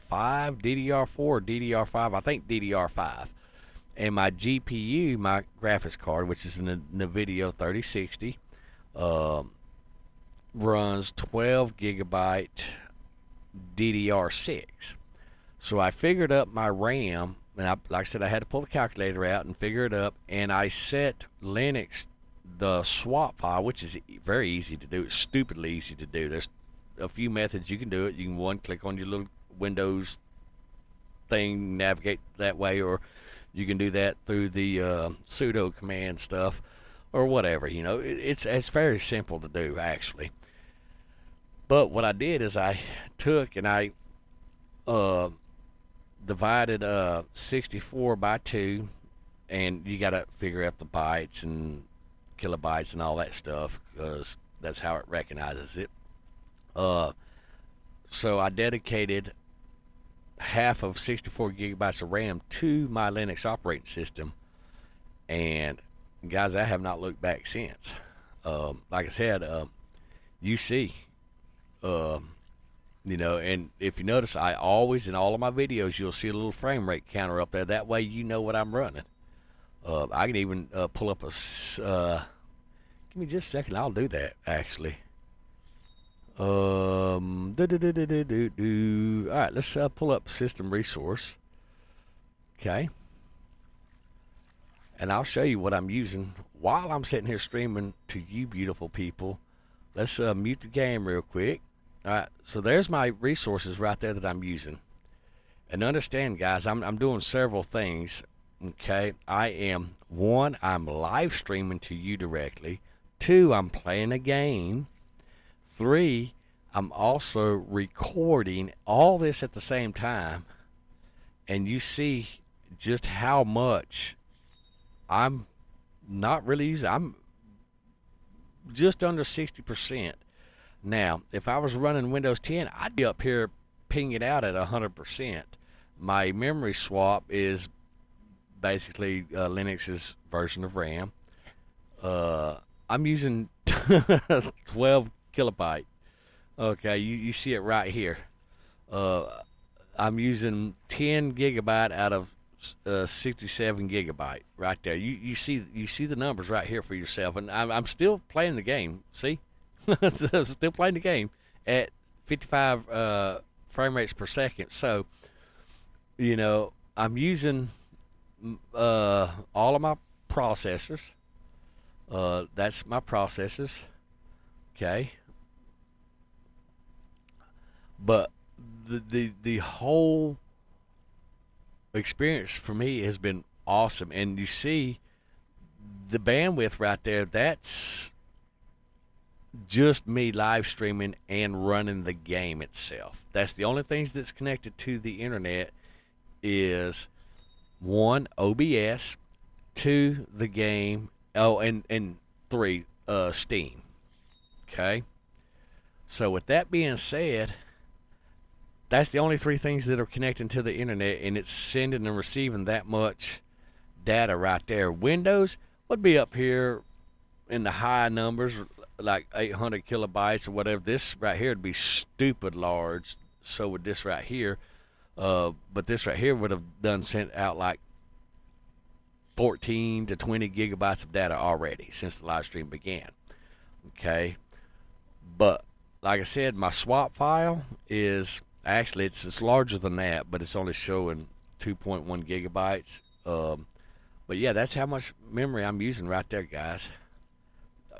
B: DDR4, DDR5. I think DDR5. And my GPU, my graphics card, which is an NVIDIA 3060, runs 12 gigabyte DDR6. So I figured up my RAM, and like I said, I had to pull the calculator out and figure it up, and I set Linux the swap file, which is very easy to do. It's stupidly easy to do. There's a few methods you can do it. You can, one, click on your little Windows thing, navigate that way, or you can do that through the sudo command stuff, or whatever. You know, it's very simple to do, actually. But what I did is I took and I divided 64 by 2, and you got to figure out the bytes and kilobytes and all that stuff, because that's how it recognizes it. So I dedicated half of 64 gigabytes of RAM to my Linux operating system, and guys, I have not looked back since. Like I said, you see, you know, and if you notice, I always, in all of my videos, you'll see a little frame rate counter up there. That way you know what I'm running. I can even pull up a give me just a second, I'll do that, actually. All right, let's pull up system resource. Okay. And I'll show you what I'm using while I'm sitting here streaming to you beautiful people. Let's mute the game real quick. All right, so there's my resources right there that I'm using. And understand, guys, I'm doing several things. Okay, I'm live streaming to you directly. 2, I'm playing a game. 3, I'm also recording all this at the same time. And you see just how much I'm not really using. I'm just under 60%. Now, if I was running Windows 10, I'd be up here pinging it out at 100%. My memory swap is basically Linux's version of RAM. I'm using 12 kilobyte Okay, you see it right here. I'm using 10 gigabyte out of 67 gigabyte right there. You see the numbers right here for yourself, and I'm still playing the game. See, still playing the game at 55 frame rates per second. So I'm using all of my processors. That's my processors. Okay, but the whole experience for me has been awesome. And you see the bandwidth right there, that's just me live streaming and running the game itself. That's the only things that's connected to the internet is one, OBS, two, the game, and three, Steam. Okay, so with that being said, that's the only three things that are connecting to the internet, and it's sending and receiving that much data right there. Windows would be up here in the high numbers, like 800 kilobytes or whatever. This right here would be stupid large. So would this right here. But this right here would have sent out like 14 to 20 gigabytes of data already since the live stream began. Okay. But like I said, my swap file is actually it's larger than that, but it's only showing 2.1 gigabytes. But yeah, that's how much memory I'm using right there, guys.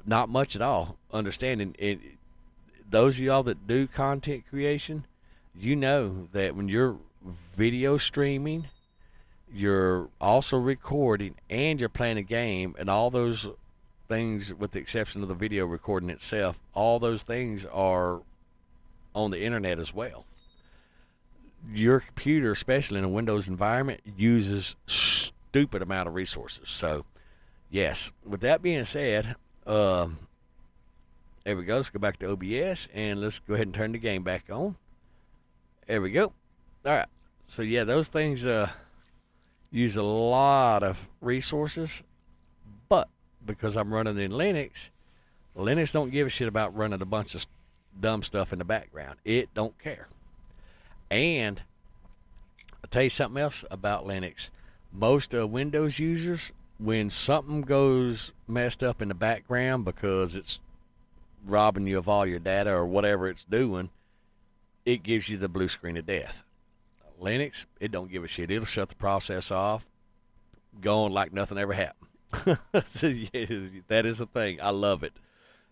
B: Not much at all. Understanding it, those of y'all that do content creation, you know that when you're video streaming, you're also recording and you're playing a game, and all those things, with the exception of the video recording itself, all those things are on the internet as well. Your computer, especially in a Windows environment, uses stupid amount of resources. So yes, with that being said, there we go. Let's go back to OBS and let's go ahead and turn the game back on. There we go. All right. So yeah, those things use a lot of resources, but because I'm running in Linux, Linux don't give a shit about running a bunch of dumb stuff in the background. It don't care. And I'll tell you something else about Linux. Most Windows users, when something goes messed up in the background because it's robbing you of all your data or whatever it's doing, it gives you the blue screen of death. Linux, it don't give a shit. It'll shut the process off, going like nothing ever happened. So yeah, that is a thing. I love it.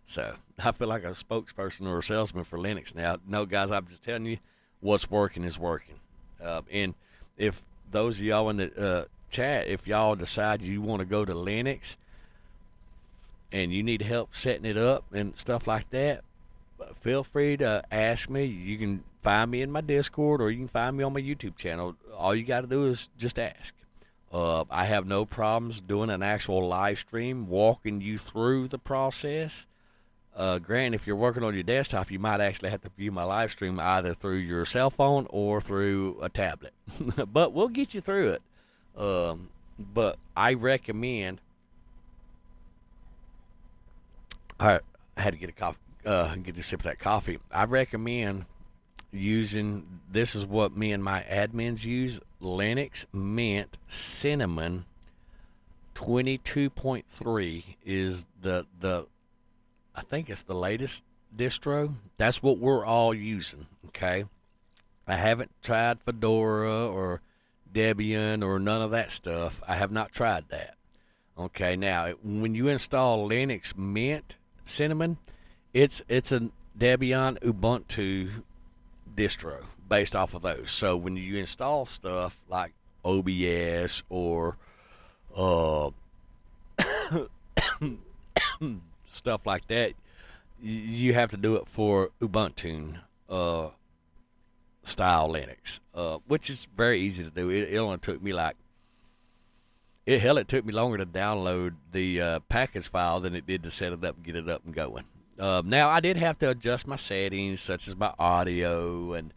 B: So I feel like a spokesperson or a salesman for Linux now. No, guys, I'm just telling you, what's working is working. And if those of y'all in the chat, if y'all decide you want to go to Linux and you need help setting it up and stuff like that, feel free to ask me. You can find me in my Discord or you can find me on my YouTube channel. All you got to do is just ask. I have no problems doing an actual live stream, walking you through the process. Granted, if you're working on your desktop, you might actually have to view my live stream either through your cell phone or through a tablet. But we'll get you through it. But I recommend. All right, I had to get a coffee, get a sip of that coffee. I recommend using. This is what me and my admins use: Linux Mint Cinnamon 22.3 is the I think it's the latest distro. That's what we're all using, okay? I haven't tried Fedora or Debian or none of that stuff. I have not tried that. Okay, now, when you install Linux Mint Cinnamon, it's a Debian Ubuntu distro based off of those. So when you install stuff like OBS or stuff like that, you have to do it for Ubuntu style Linux, which is very easy to do. It only took me it took me longer to download the package file than it did to set it up and get it up and going. Now I did have to adjust my settings, such as my audio and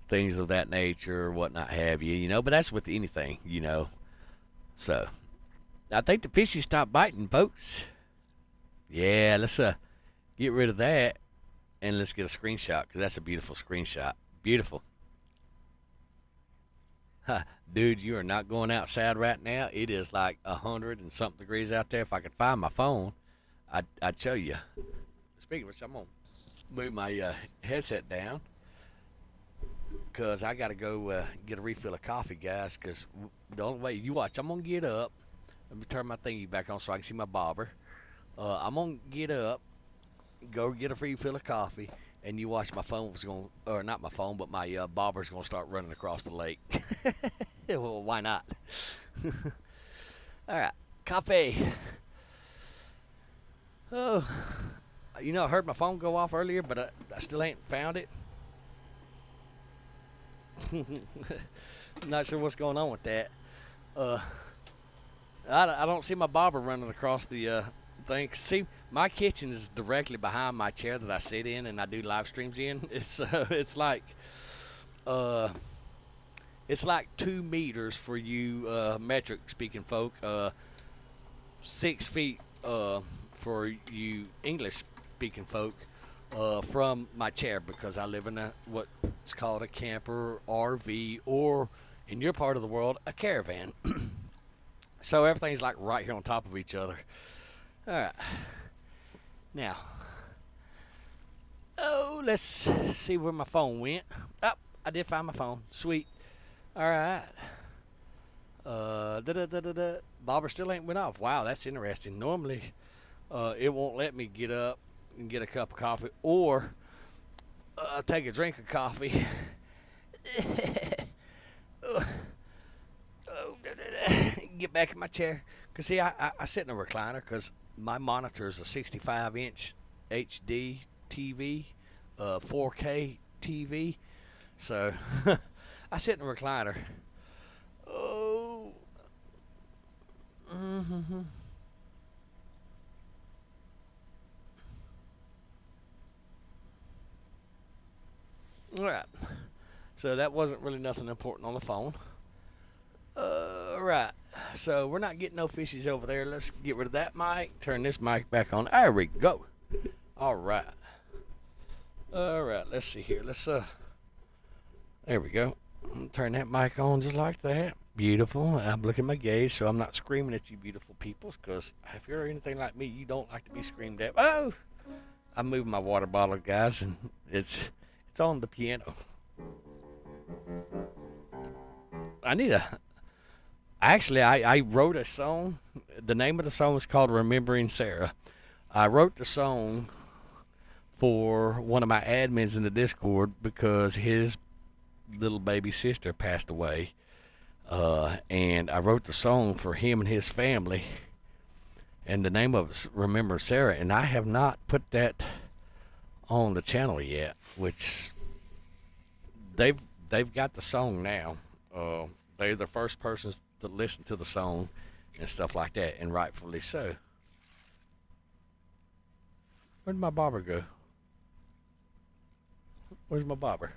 B: things of that nature, whatnot have you, but that's with anything, So I think the PC stopped biting, folks. Yeah, let's get rid of that, and let's get a screenshot because that's a beautiful screenshot. Beautiful. Dude, you are not going outside right now. It is like 100 and something degrees out there. If I could find my phone, I'd show you. Speaking of which, I'm going to move my headset down because I got to go get a refill of coffee, guys, because the only way, you watch, I'm going to get up. Let me turn my thingy back on so I can see my bobber. I'm going to get up, go get a refill of coffee, and you watch my phone was going, or not my phone, but my bobber's going to start running across the lake. Well, why not? All right, coffee. Oh, you know, I heard my phone go off earlier, but I still ain't found it. I'm not sure what's going on with that. I don't see my bobber running across the thing. See, my kitchen is directly behind my chair that I sit in and I do live streams in. It's like 2 meters for you metric speaking folk, 6 feet for you English speaking folk from my chair, because I live in what's called a camper, RV, or in your part of the world, a caravan. So everything's like right here on top of each other. All right. Now, let's see where my phone went. Oh, I did find my phone. Sweet. All right. Bobber still ain't went off. Wow, that's interesting. Normally, it won't let me get up and get a cup of coffee or take a drink of coffee. Get back in my chair. Cause see, I sit in a recliner because my monitor is a 65-inch HD TV, 4K TV. So I sit in a recliner. Oh. Mm-hmm. All right. So that wasn't really nothing important on the phone. Right. So we're not getting no fishies over there. Let's get rid of that mic. Turn this mic back on. There we go. All right. All right. Let's see here. There we go. Turn that mic on just like that. Beautiful. I'm looking at my gaze, so I'm not screaming at you beautiful people, because if you're anything like me, you don't like to be screamed at. Oh! I'm moving my water bottle, guys, and it's on the piano. Actually, I wrote a song. The name of the song is called Remembering Sarah. I wrote the song for one of my admins in the Discord because his little baby sister passed away. And I wrote the song for him and his family. And the name of it's Remember Sarah. And I have not put that on the channel yet, which they've got the song now. They're the first persons to listen to the song and stuff like that, and rightfully so. Where'd my bobber go? Where's my bobber?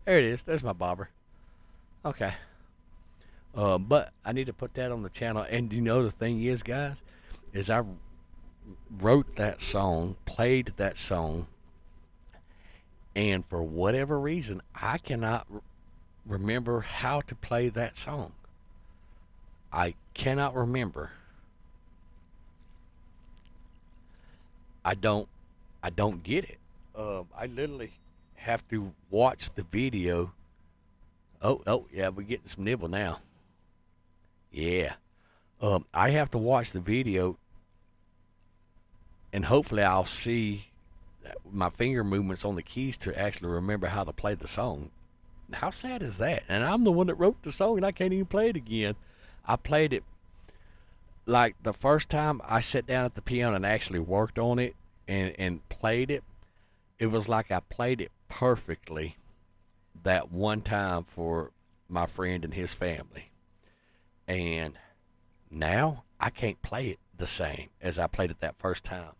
B: There it is. There's my bobber. Okay. But I need to put that on the channel. And you know the thing is, guys, is I wrote that song, played that song, and for whatever reason, I cannot remember how to play that song. I cannot remember. I don't get it. I literally have to watch the video. Oh yeah, we're getting some nibble now. Yeah. I have to watch the video, and hopefully I'll see my finger movements on the keys to actually remember how to play the song. How sad is that? And I'm the one that wrote the song, and I can't even play it again. I played it like the first time I sat down at the piano and actually worked on it and played it. It was like I played it perfectly that one time for my friend and his family. And now I can't play it the same as I played it that first time.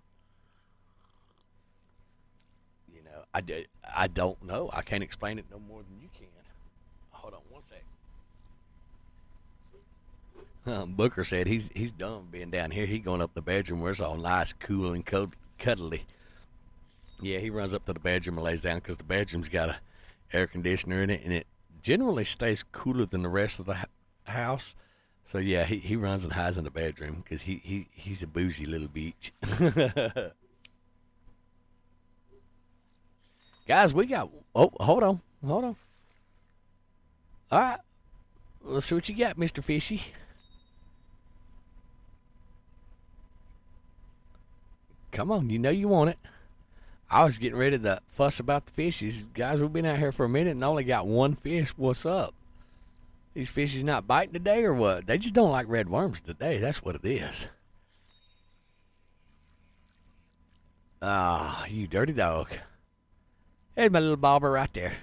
B: You know, I don't know. I can't explain it no more than you can. Hold on one sec. Booker said he's done being down here. He's going up the bedroom where it's all nice, cool, and cuddly. Yeah, he runs up to the bedroom and lays down because the bedroom's got a air conditioner in it, and it generally stays cooler than the rest of the house. So yeah, he runs and hides in the bedroom because he's a bougie little beach. Guys, we got. Oh, hold on, hold on. All right, let's see what you got, Mister Fishy. Come on, you know you want it. I was getting ready to fuss about the fishies. Guys, we've been out here for a minute and only got one fish. What's up? These fishies not biting today or what? They just don't like red worms today. That's what it is. Ah, you dirty dog. There's my little bobber right there.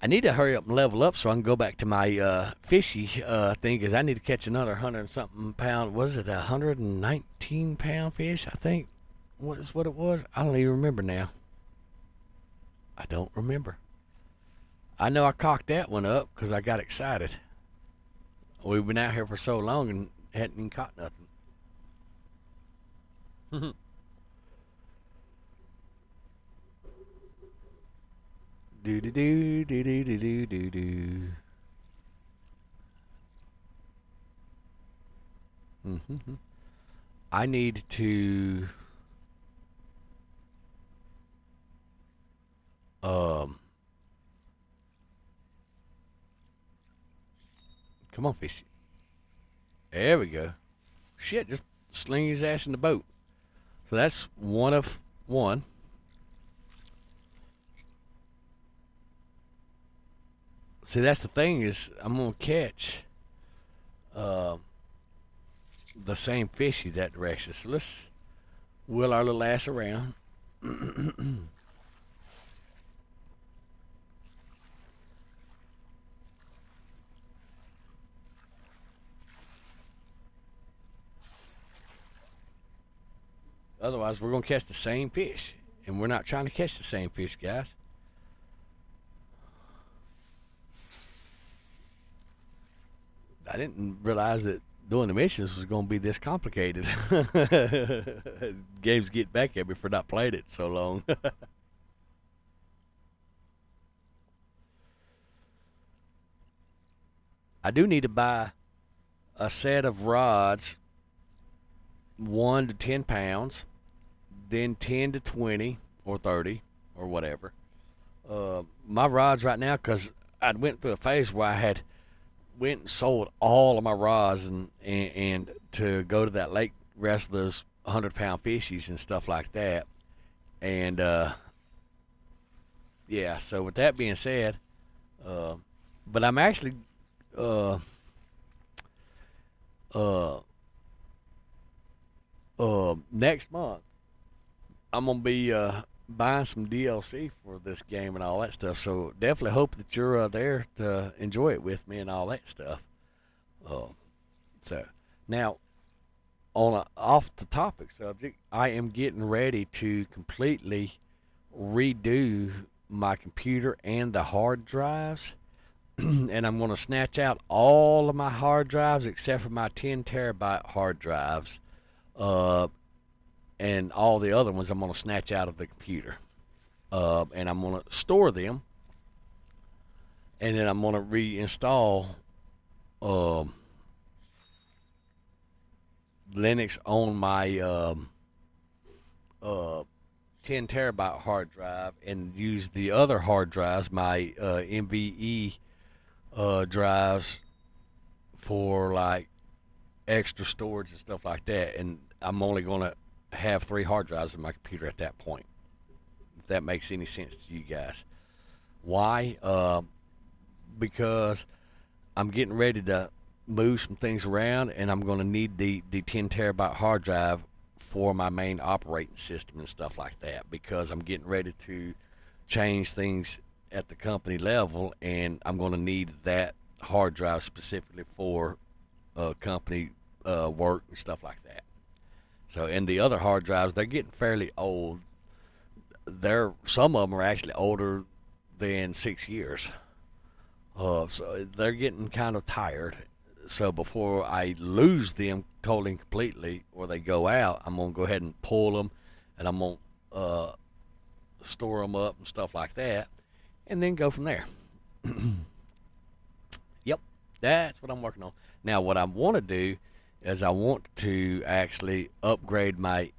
B: I need to hurry up and level up so I can go back to my fishy thing because I need to catch another 100 and something pound. Was it 119 pound fish? I think was what it was. I don't even remember now. I don't remember. I know I cocked that one up because I got excited. We've been out here for so long and hadn't even caught nothing. Do do do do do do do do do. Mm-hmm. I need to come on, fish. There we go. Shit, just sling his ass in the boat. So that's one of one. See, that's the thing is I'm gonna catch the same fishy that direction. So let's wheel our little ass around. Otherwise, we're gonna catch the same fish, and we're not trying to catch the same fish, guys. I didn't realize that doing the missions was going to be this complicated. Games get back at me for not playing it so long. I do need to buy a set of rods, 1 to 10 pounds, then 10 to 20 or 30 or whatever. My rods right now, because I went through a phase where I had went and sold all of my rods and to go to that lake rest those 100-pound fishies and stuff like that. And yeah, so with that being said, but I'm actually next month I'm gonna be buying some DLC for this game and all that stuff. So definitely hope that you're there to enjoy it with me and all that stuff. So now on a off the topic subject, I am getting ready to completely redo my computer and the hard drives. And I'm going to snatch out all of my hard drives except for my 10 terabyte hard drives. And all the other ones I'm going to snatch out of the computer. And I'm going to store them. And then I'm going to reinstall Linux on my 10 terabyte hard drive and use the other hard drives, my NVE drives, for like extra storage and stuff like that. And I'm only going to have 3 hard drives in my computer at that point, if that makes any sense to you guys. Why? Because I'm getting ready to move some things around, and I'm going to need the 10 terabyte hard drive for my main operating system and stuff like that, because I'm getting ready to change things at the company level, and I'm going to need that hard drive specifically for company work and stuff like that. So, and the other hard drives, they're getting fairly old. Some of them are actually older than 6 years. So they're getting kind of tired. So before I lose them totally and completely, or they go out, I'm gonna go ahead and pull them, and I'm gonna store them up and stuff like that, and then go from there. Yep, that's what I'm working on. Now, what I want to do is I want to actually upgrade my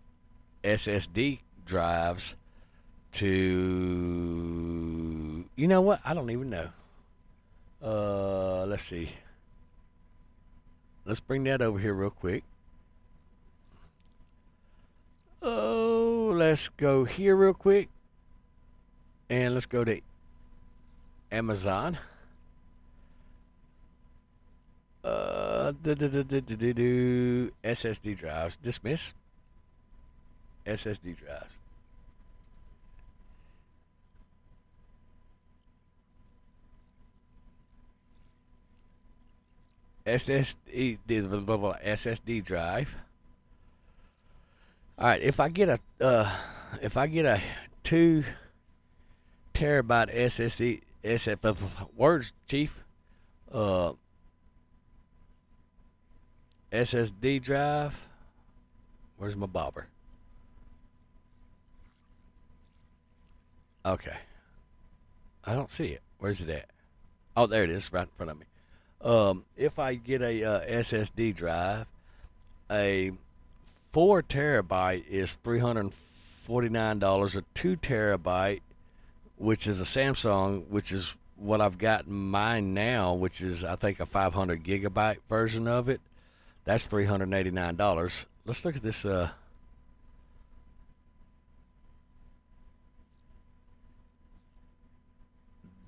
B: SSD drives to, you know what? I don't even know. Let's see. Let's bring that over here real quick. Oh, let's go here real quick. And let's go to Amazon. SSD drives. Dismiss. SSD drives. SSD drive. All right, if I get a 2 terabyte SSD, words, Chief, SSD drive. Where's my bobber? Okay, I don't see it. Where's it at? Oh, there it is, right in front of me. If I get a SSD drive, a 4 terabyte is $349. A 2 terabyte, which is a Samsung, which is what I've got in mine now, which is I think a 500 gigabyte version of it. That's $389. Let's look at this.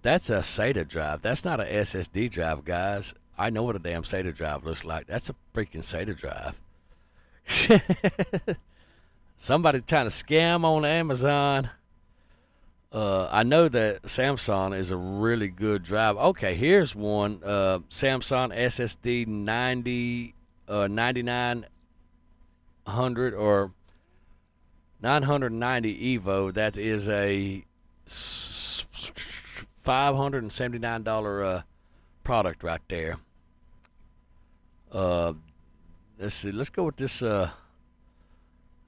B: That's a SATA drive. That's not a SSD drive, guys. I know what a damn SATA drive looks like. That's a freaking SATA drive. Somebody trying to scam on Amazon. I know that Samsung is a really good drive. Okay, here's one. Samsung SSD 9900 or 990 Evo. That is a $579 product right there. Let's see. Let's go with this.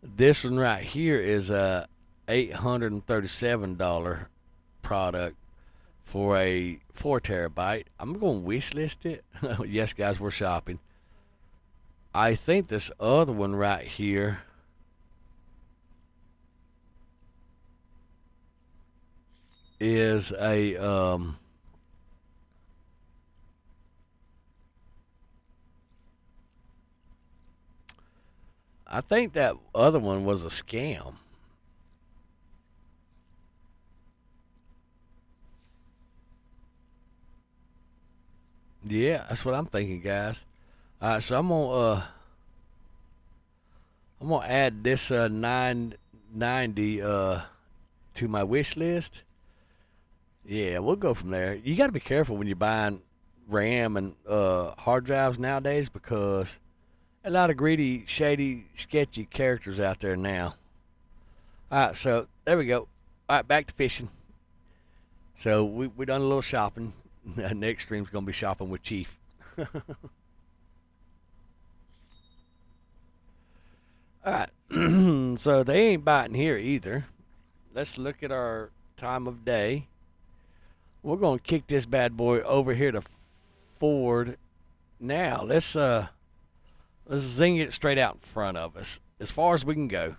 B: This one right here is a $837 product for a 4 terabyte. I'm going to wish list it. Yes, guys, we're shopping. I think this other one right here is a I think that other one was a scam. Yeah, that's what I'm thinking, guys. All right, so I'm gonna add this 990 to my wish list. Yeah, we'll go from there. You got to be careful when you're buying RAM and hard drives nowadays, because a lot of greedy, shady, sketchy characters out there now. All right, so there we go. All right, back to fishing. So we done a little shopping. Next stream's gonna be shopping with Chief. All right, so they ain't biting here either. Let's look at our time of day. We're gonna kick this bad boy over here to Ford. Now let's zing it straight out in front of us, as far as we can go.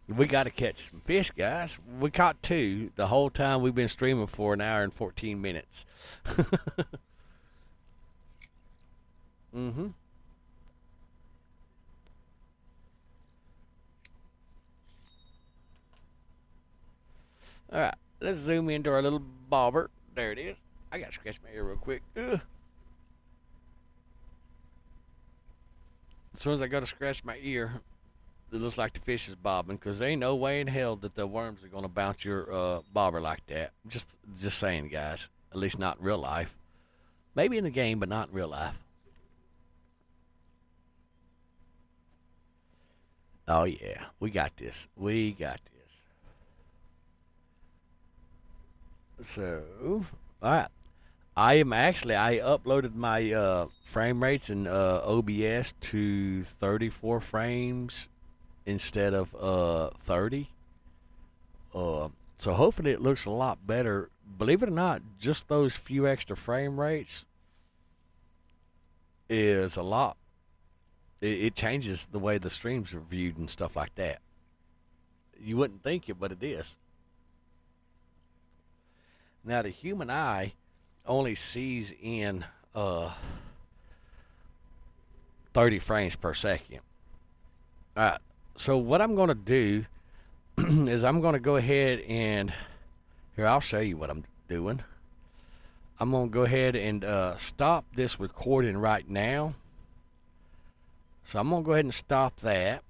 B: We got to catch some fish, guys. We caught 2 the whole time we've been streaming for an hour and 14 minutes. Mm-hmm. All right, let's zoom into our little bobber. There it is. I got to scratch my ear real quick. Ugh. As soon as I go to scratch my ear, it looks like the fish is bobbing, because there ain't no way in hell that the worms are going to bounce your bobber like that. Just saying, guys. At least not in real life. Maybe in the game, but not in real life. Oh, yeah. We got this. We got this. So, all right. I uploaded my frame rates in OBS to 34 frames instead of 30. So hopefully it looks a lot better. Believe it or not, just those few extra frame rates is a lot. It changes the way the streams are viewed and stuff like that. You wouldn't think it, but it is. Now the human eye only sees in 30 frames per second. All right. So what I'm going to do is I'm going to go ahead and here I'll show you what I'm doing. I'm going to go ahead and stop this recording right now. So I'm going to go ahead and stop that.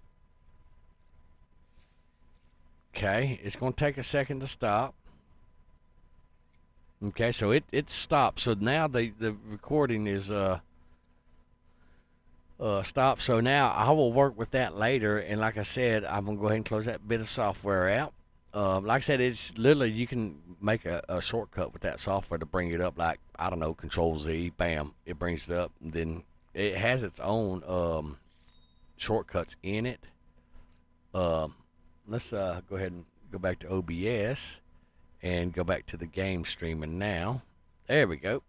B: Okay, it's going to take a second to stop. Okay, so it stopped. So now the recording is stopped. So now I will work with that later. And like I said, I'm going to go ahead and close that bit of software out. Like I said, it's literally you can make a shortcut with that software to bring it up. Like, I don't know, Control Z, bam, it brings it up. And then it has its own shortcuts in it. Let's go ahead and go back to OBS and go back to the game streaming now. There we go.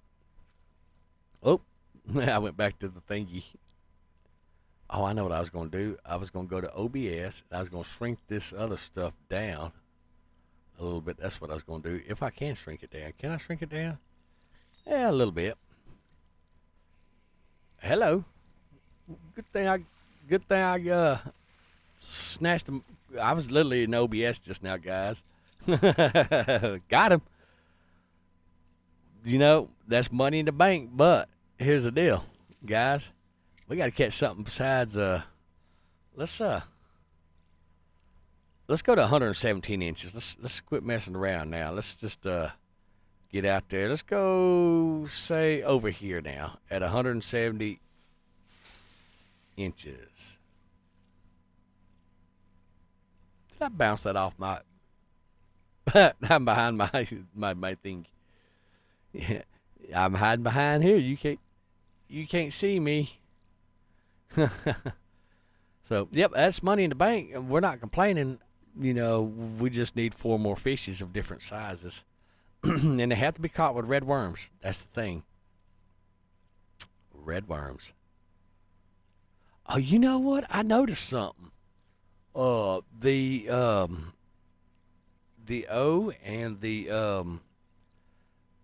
B: Oh, I went back to the thingy. Oh, I know what I was going to do. I was going to go to OBS. And I was going to shrink this other stuff down a little bit. That's what I was going to do. If I can shrink it down. Can I shrink it down? Yeah, a little bit. Hello. Good thing I snatched them. I was literally in OBS just now, guys. Got him. You know, that's money in the bank, but here's the deal, guys. We got to catch something besides let's go to 117 inches. Let's quit messing around now. Let's just get out there. Let's go say over here now at 170 inches. Did I bounce that off my I'm behind my thing. Yeah, I'm hiding behind here. You can't see me. So, yep, that's money in the bank. We're not complaining. You know, we just need 4 more fishes of different sizes. And they have to be caught with red worms. That's the thing. Red worms. Oh, you know what? I noticed something. The O and the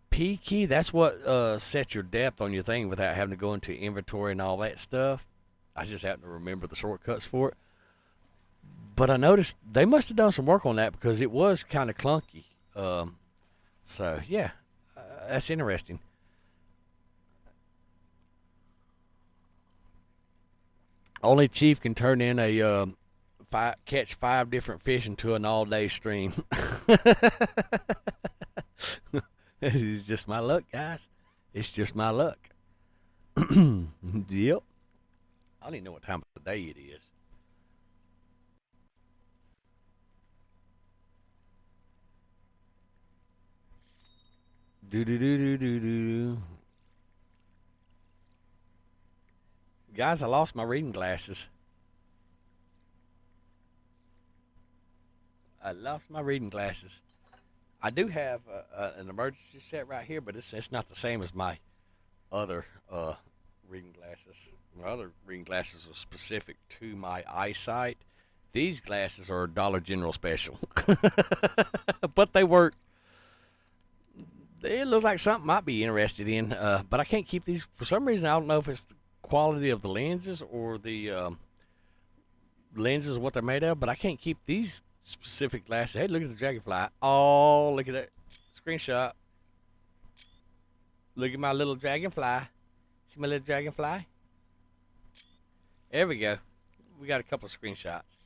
B: P key, that's what sets your depth on your thing without having to go into inventory and all that stuff. I just happen to remember the shortcuts for it. But I noticed they must have done some work on that because it was kind of clunky. So, yeah, that's interesting. Only Chief can turn in a catch 5 different fish into an all-day stream. It's just my luck, guys. It's just my luck. Yep. I don't even know what time of the day it is. Do. Guys, I lost my reading glasses. I lost my reading glasses. I do have an emergency set right here, but it's not the same as my other reading glasses. My other reading glasses are specific to my eyesight. These glasses are a Dollar General special. But they work. It looks like something I might be interested in, but I can't keep these. For some reason, I don't know if it's the quality of the lenses or the lenses, what they're made of, but I can't keep these specific glasses. Hey, look at the dragonfly. Oh, look at that screenshot. Look at my little dragonfly. See my little dragonfly? There we go. We got a couple of screenshots.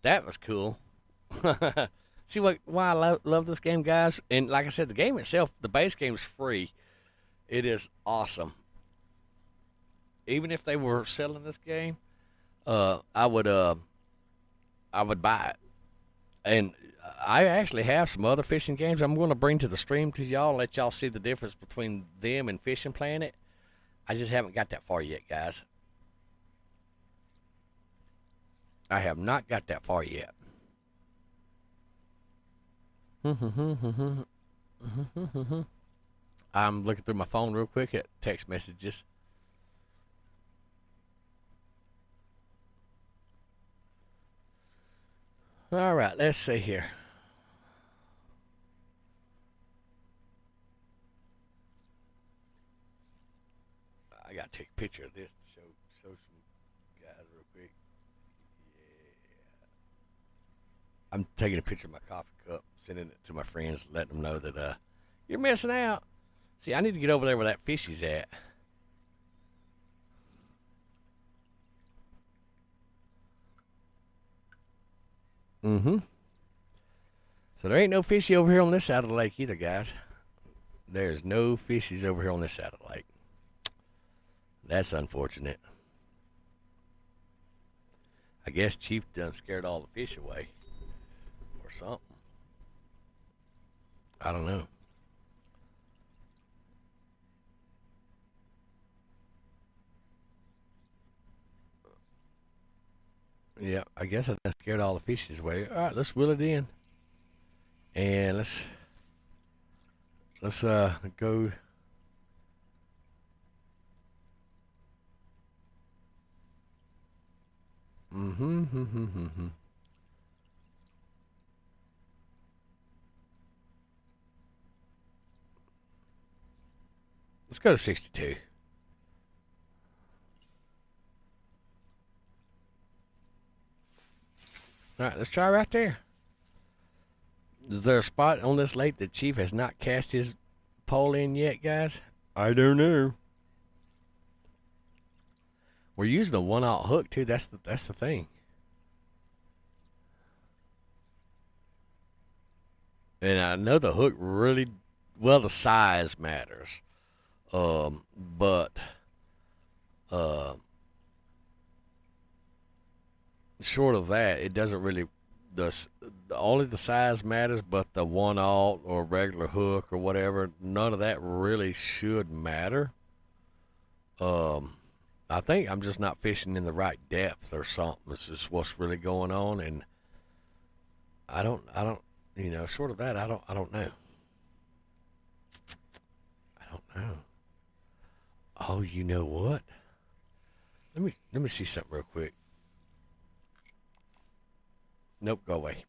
B: That was cool. See why I love this game, guys? And like I said, the game itself, the base game is free. It is awesome. Even if they were selling this game, I would buy it. And I actually have some other fishing games I'm going to bring to the stream to y'all and let y'all see the difference between them and Fishing Planet. I just haven't got that far yet, guys. I have not got that far yet. I'm looking through my phone real quick at text messages. All right, let's see here. I gotta take a picture of this to show some guys real quick. Yeah. I'm taking a picture of my coffee cup, sending it to my friends, letting them know that you're missing out. See, I need to get over there where that fishy's at. So there ain't no fishy over here on this side of the lake either, guys. There's no fishies over here on this side of the lake. That's unfortunate. I guess Chief done scared all the fish away. Or something. I don't know. Yeah, I guess I done scared all the fishes away. All right, let's wheel it in. And let's go. Let's go to 62. All right, let's try right there. Is there a spot on this lake that Chief has not cast his pole in yet, guys? I don't know. We're using a 1/0 hook too. That's the thing. And I know the hook really well. The size matters, but short of that, it doesn't really. Only the size matters, but the 1/0 or regular hook or whatever, none of that really should matter. I think I'm just not fishing in the right depth or something. It's just what's really going on, and I don't, short of that, I don't know. I don't know. Oh, you know what? Let me see something real quick. Nope, go away.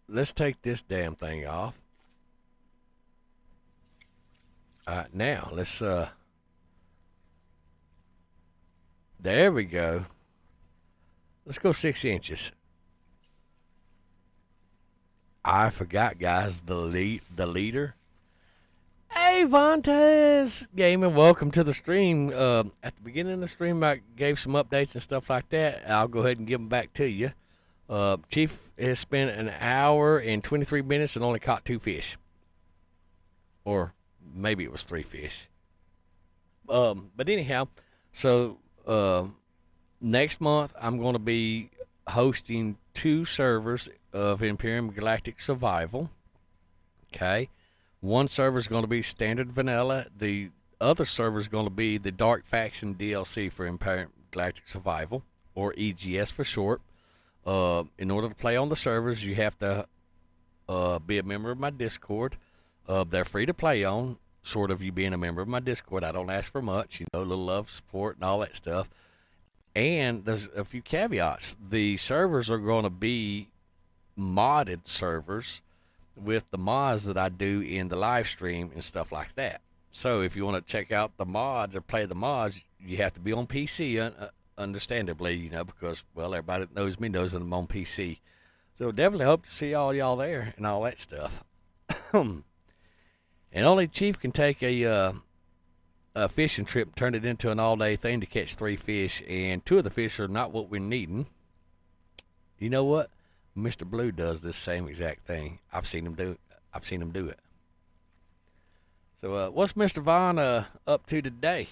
B: Let's take this damn thing off. All right, now let's there we go. Let's go 6 inches. I forgot, guys, the leader. Hey, Vontaze Gaming, welcome to the stream. At the beginning of the stream, I gave some updates and stuff like that. I'll go ahead and give them back to you. Chief has spent an hour and 23 minutes and only caught 2 fish. Or maybe it was 3 fish. But anyhow, so next month I'm going to be hosting 2 servers of Imperium Galactic Survival. Okay. One server is going to be standard vanilla. The other server is going to be the Dark Faction DLC for Imperium Galactic Survival, or EGS for short. In order to play on the servers, you have to be a member of my Discord. They're free to play on, short of you being a member of my Discord. I don't ask for much, a little love, support, and all that stuff. And there's a few caveats. The servers are going to be modded servers with the mods that I do in the live stream and stuff like that. So if you want to check out the mods or play the mods, you have to be on PC, understandably, because, well, everybody that knows me knows that I'm on PC. So definitely hope to see all y'all there and all that stuff. And only Chief can take a fishing trip and turn it into an all-day thing to catch 3 fish, and 2 of the fish are not what we're needing. You know what? Mr. Blue does this same exact thing. I've seen him do it. So what's Mr. Vaughn up to today?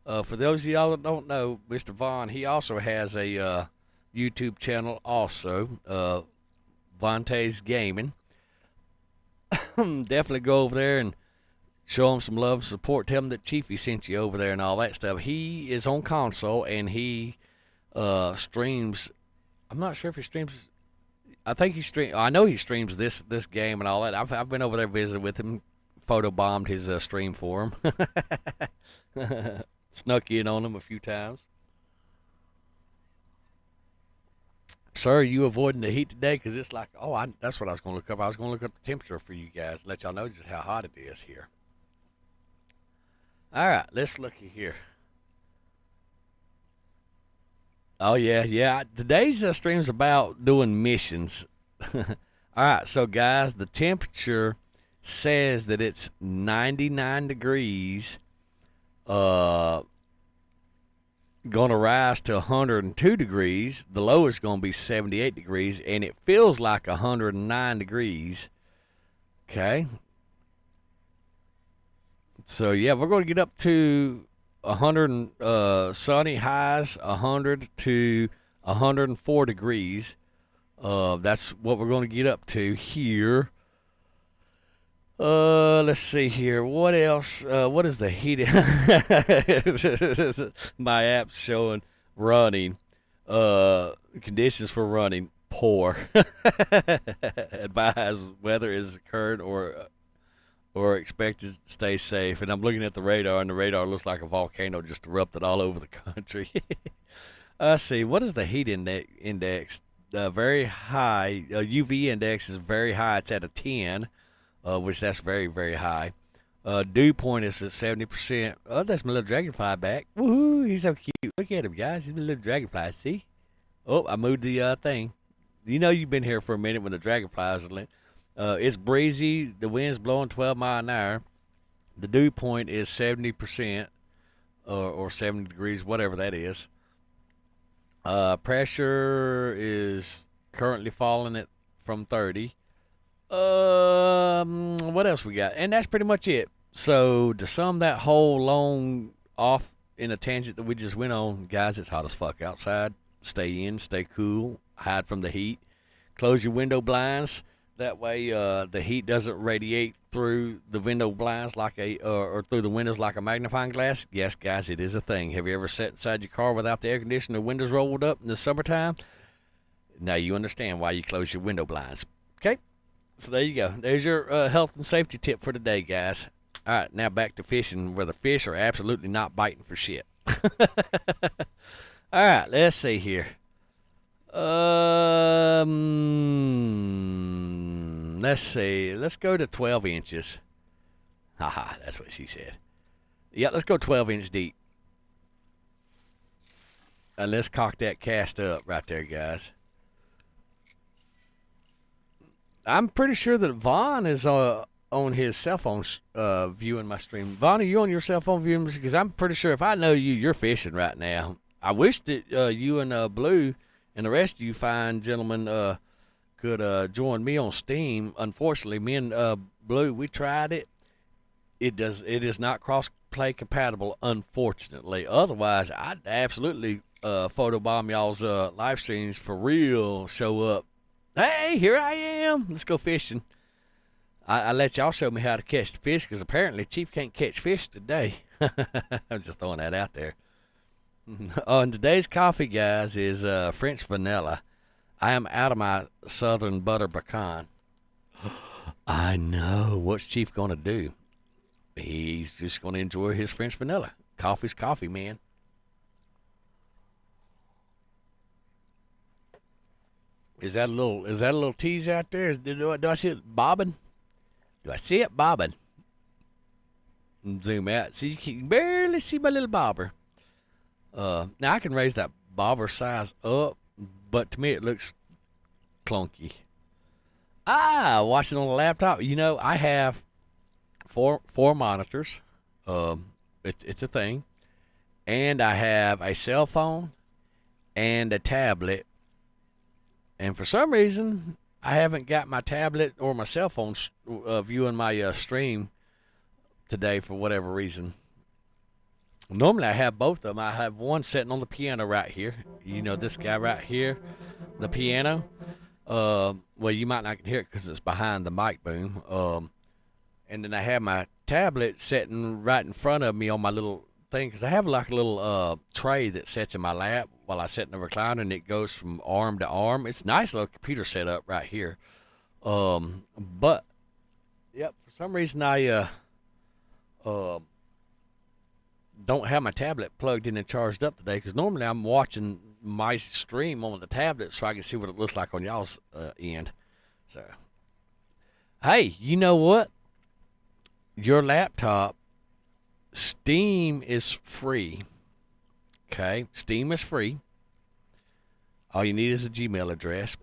B: For those of y'all that don't know, Mr. Vaughn, he also has a YouTube channel also.
C: Vontae's Gaming. Definitely go over there and show him some love and support. Tell him that Chiefy sent you over there and all that stuff. He is on console and he streams. I'm not sure if he streams. I think he streams. I know he streams this game and all that. I've been over there visiting with him. Photobombed his stream for him. Snuck in on him a few times. Sir, are you avoiding the heat today? Because it's like, that's what I was going to look up. I was going to look up the temperature for you guys, let y'all know just how hot it is here. All right, let's looky here. Oh, yeah. Today's stream's about doing missions. All right, so, guys, the temperature says that it's 99 degrees. Going to rise to 102 degrees. The low is going to be 78 degrees, and it feels like 109 degrees. Okay. So, yeah, we're going to get up to 100 sunny highs, 100 to 104 degrees. That's what we're going to get up to here. Let's see here. What else? What is the heat? My app's showing running. Conditions for running poor. Advise weather is occurred or expected to stay safe. And I'm looking at the radar, and the radar looks like a volcano just erupted all over the country. Let's see. What is the heat index? Very high. UV index is very high. It's at a 10. Which that's very, very high. Dew point is at 70%. Oh, that's my little dragonfly back. Woohoo, he's so cute. Look at him, guys. He's a little dragonfly, see? Oh, I moved the thing. You know you've been here for a minute when the dragonflies are lit. It's breezy. The wind's blowing 12 miles an hour. The dew point is 70% or 70 degrees, whatever that is. Pressure is currently falling from 30. What else we got? And that's pretty much it. So to sum that whole long off in a tangent that we just went on, guys, it's hot as fuck outside. Stay in, stay cool, hide from the heat. Close your window blinds. That way, the heat doesn't radiate through the window blinds or through the windows like a magnifying glass. Yes, guys, it is a thing. Have you ever sat inside your car without the air conditioner, windows rolled up in the summertime? Now you understand why you close your window blinds. Okay? So there you go. There's your health and safety tip for today, guys. All right, now back to fishing, where the fish are absolutely not biting for shit. All right, let's see here. Let's see. Let's go to 12 inches. Haha, that's what she said. Yeah, let's go 12 inch deep. And let's cock that cast up right there, guys. I'm pretty sure that Vaughn is on his cell phone viewing my stream. Vaughn, are you on your cell phone viewing? Because I'm pretty sure if I know you, you're fishing right now. I wish that you and Blue and the rest of you fine gentlemen could join me on Steam. Unfortunately, me and Blue, we tried it. It is not cross-play compatible, unfortunately. Otherwise, I'd absolutely photobomb y'all's live streams for real, show up. Hey, here I am. Let's go fishing. I let y'all show me how to catch the fish because apparently Chief can't catch fish today. I'm just throwing that out there. And today's coffee, guys, is French vanilla. I am out of my Southern butter pecan. I know. What's Chief going to do? He's just going to enjoy his French vanilla. Coffee's coffee, man. Is that a little tease out there? Do I see it bobbing? Do I see it bobbing? Zoom out. See, you can barely see my little bobber. Now I can raise that bobber size up, but to me it looks clunky. Watching on the laptop. You know, I have four monitors. It's a thing, and I have a cell phone and a tablet. And for some reason, I haven't got my tablet or my cell phone viewing my stream today for whatever reason. Normally, I have both of them. I have one sitting on the piano right here. You know, this guy right here, the piano. Well, you might not can hear it because it's behind the mic boom. And then I have my tablet sitting right in front of me on my little thing because I have like a little tray that sits in my lap while I sit in the recliner, and it goes from arm to arm. It's a nice little computer setup right here. But yep, for some reason I don't have my tablet plugged in and charged up today because normally I'm watching my stream on the tablet so I can see what it looks like on y'all's end. So, hey, you know what? Your laptop, Steam is free. Okay, Steam is free. All you need is a Gmail address,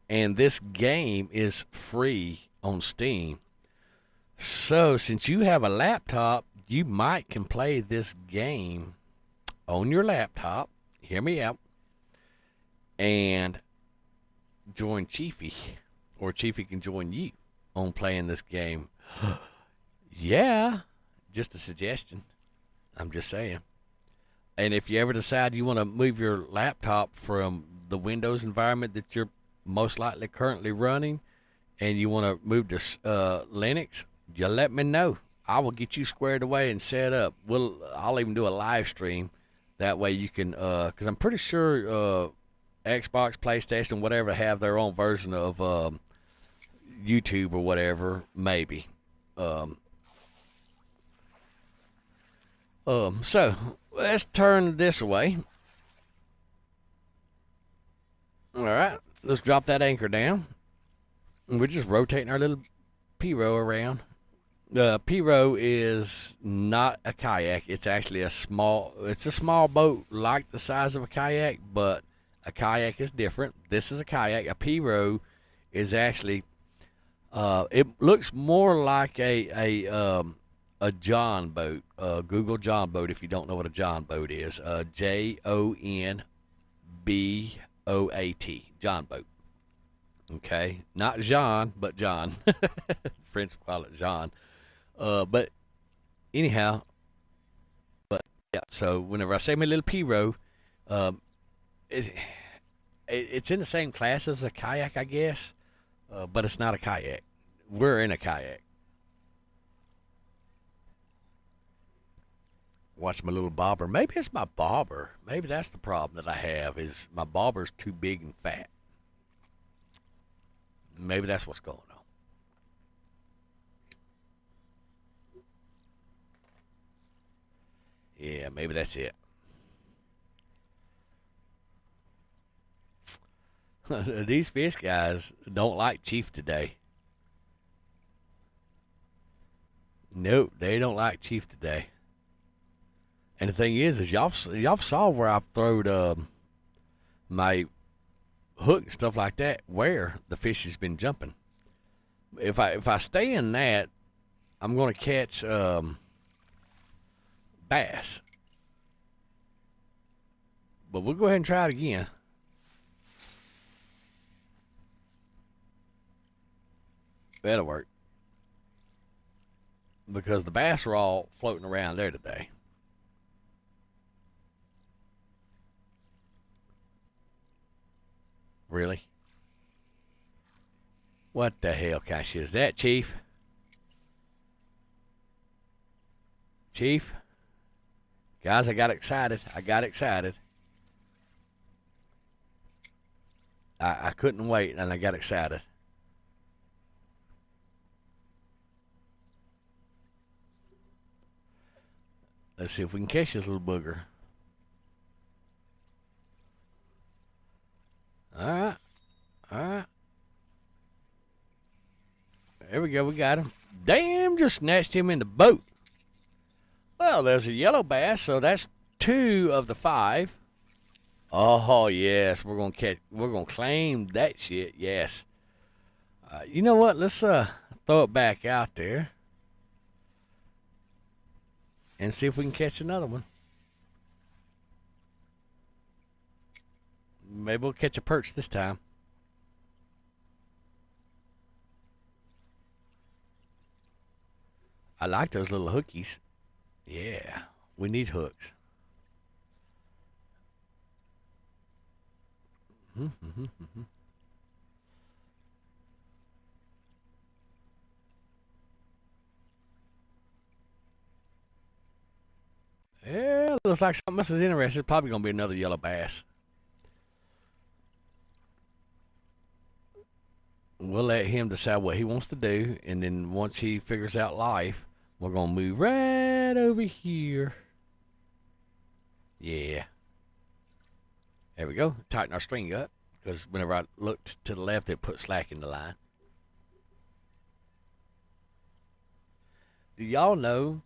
C: and this game is free on Steam. So, since you have a laptop, you might can play this game on your laptop. Hear me out. And join Chiefy, or Chiefy can join you on playing this game. Yeah, just a suggestion. I'm just saying. And if you ever decide you want to move your laptop from the Windows environment that you're most likely currently running, and you want to move to Linux, you let me know. I will get you squared away and set up. I'll even do a live stream. That way you can, because I'm pretty sure Xbox, PlayStation, whatever have their own version of YouTube or whatever, maybe. So let's turn this away. All right, let's drop that anchor down. We're just rotating our little P-row around. P-row is not a kayak. It's actually a small boat like the size of a kayak, but a kayak is different. This is a kayak. A P-row is actually, it looks more like a John boat. Google John boat if you don't know what a John boat is. JONBOAT. John boat. Okay, not Jean, but John. French call it Jean. But anyhow, but yeah. So whenever I say my little P-row, it's in the same class as a kayak, I guess, but it's not a kayak. We're in a kayak. Watch my little bobber. Maybe it's my bobber. Maybe that's the problem that I have is my bobber's too big and fat. Maybe that's what's going on. Yeah, maybe that's it. These fish guys don't like Chief today. Nope, they don't like Chief today. And the thing is y'all saw where I've thrown my hook and stuff like that, where the fish has been jumping. If I stay in that, I'm going to catch bass. But we'll go ahead and try it again. That'll work. Because the bass are all floating around there today. Really? What the hell kind of shit is that, Chief? Chief? Guys, I got excited. I couldn't wait, and I got excited. Let's see if we can catch this little booger. All right. There we go. We got him. Damn, just snatched him in the boat. Well, there's a yellow bass, so that's 2 of the 5. Oh yes, we're gonna claim that shit. Yes. You know what? Let's throw it back out there and see if we can catch another one. Maybe we'll catch a perch this time. I like those little hookies. Yeah, we need hooks. looks like something else is interesting. It's probably gonna be another yellow bass. We'll let him decide what he wants to do, and then once he figures out life, we're gonna move right over here. Yeah. There we go. Tighten our string up, because whenever I looked to the left, it put slack in the line. Do y'all know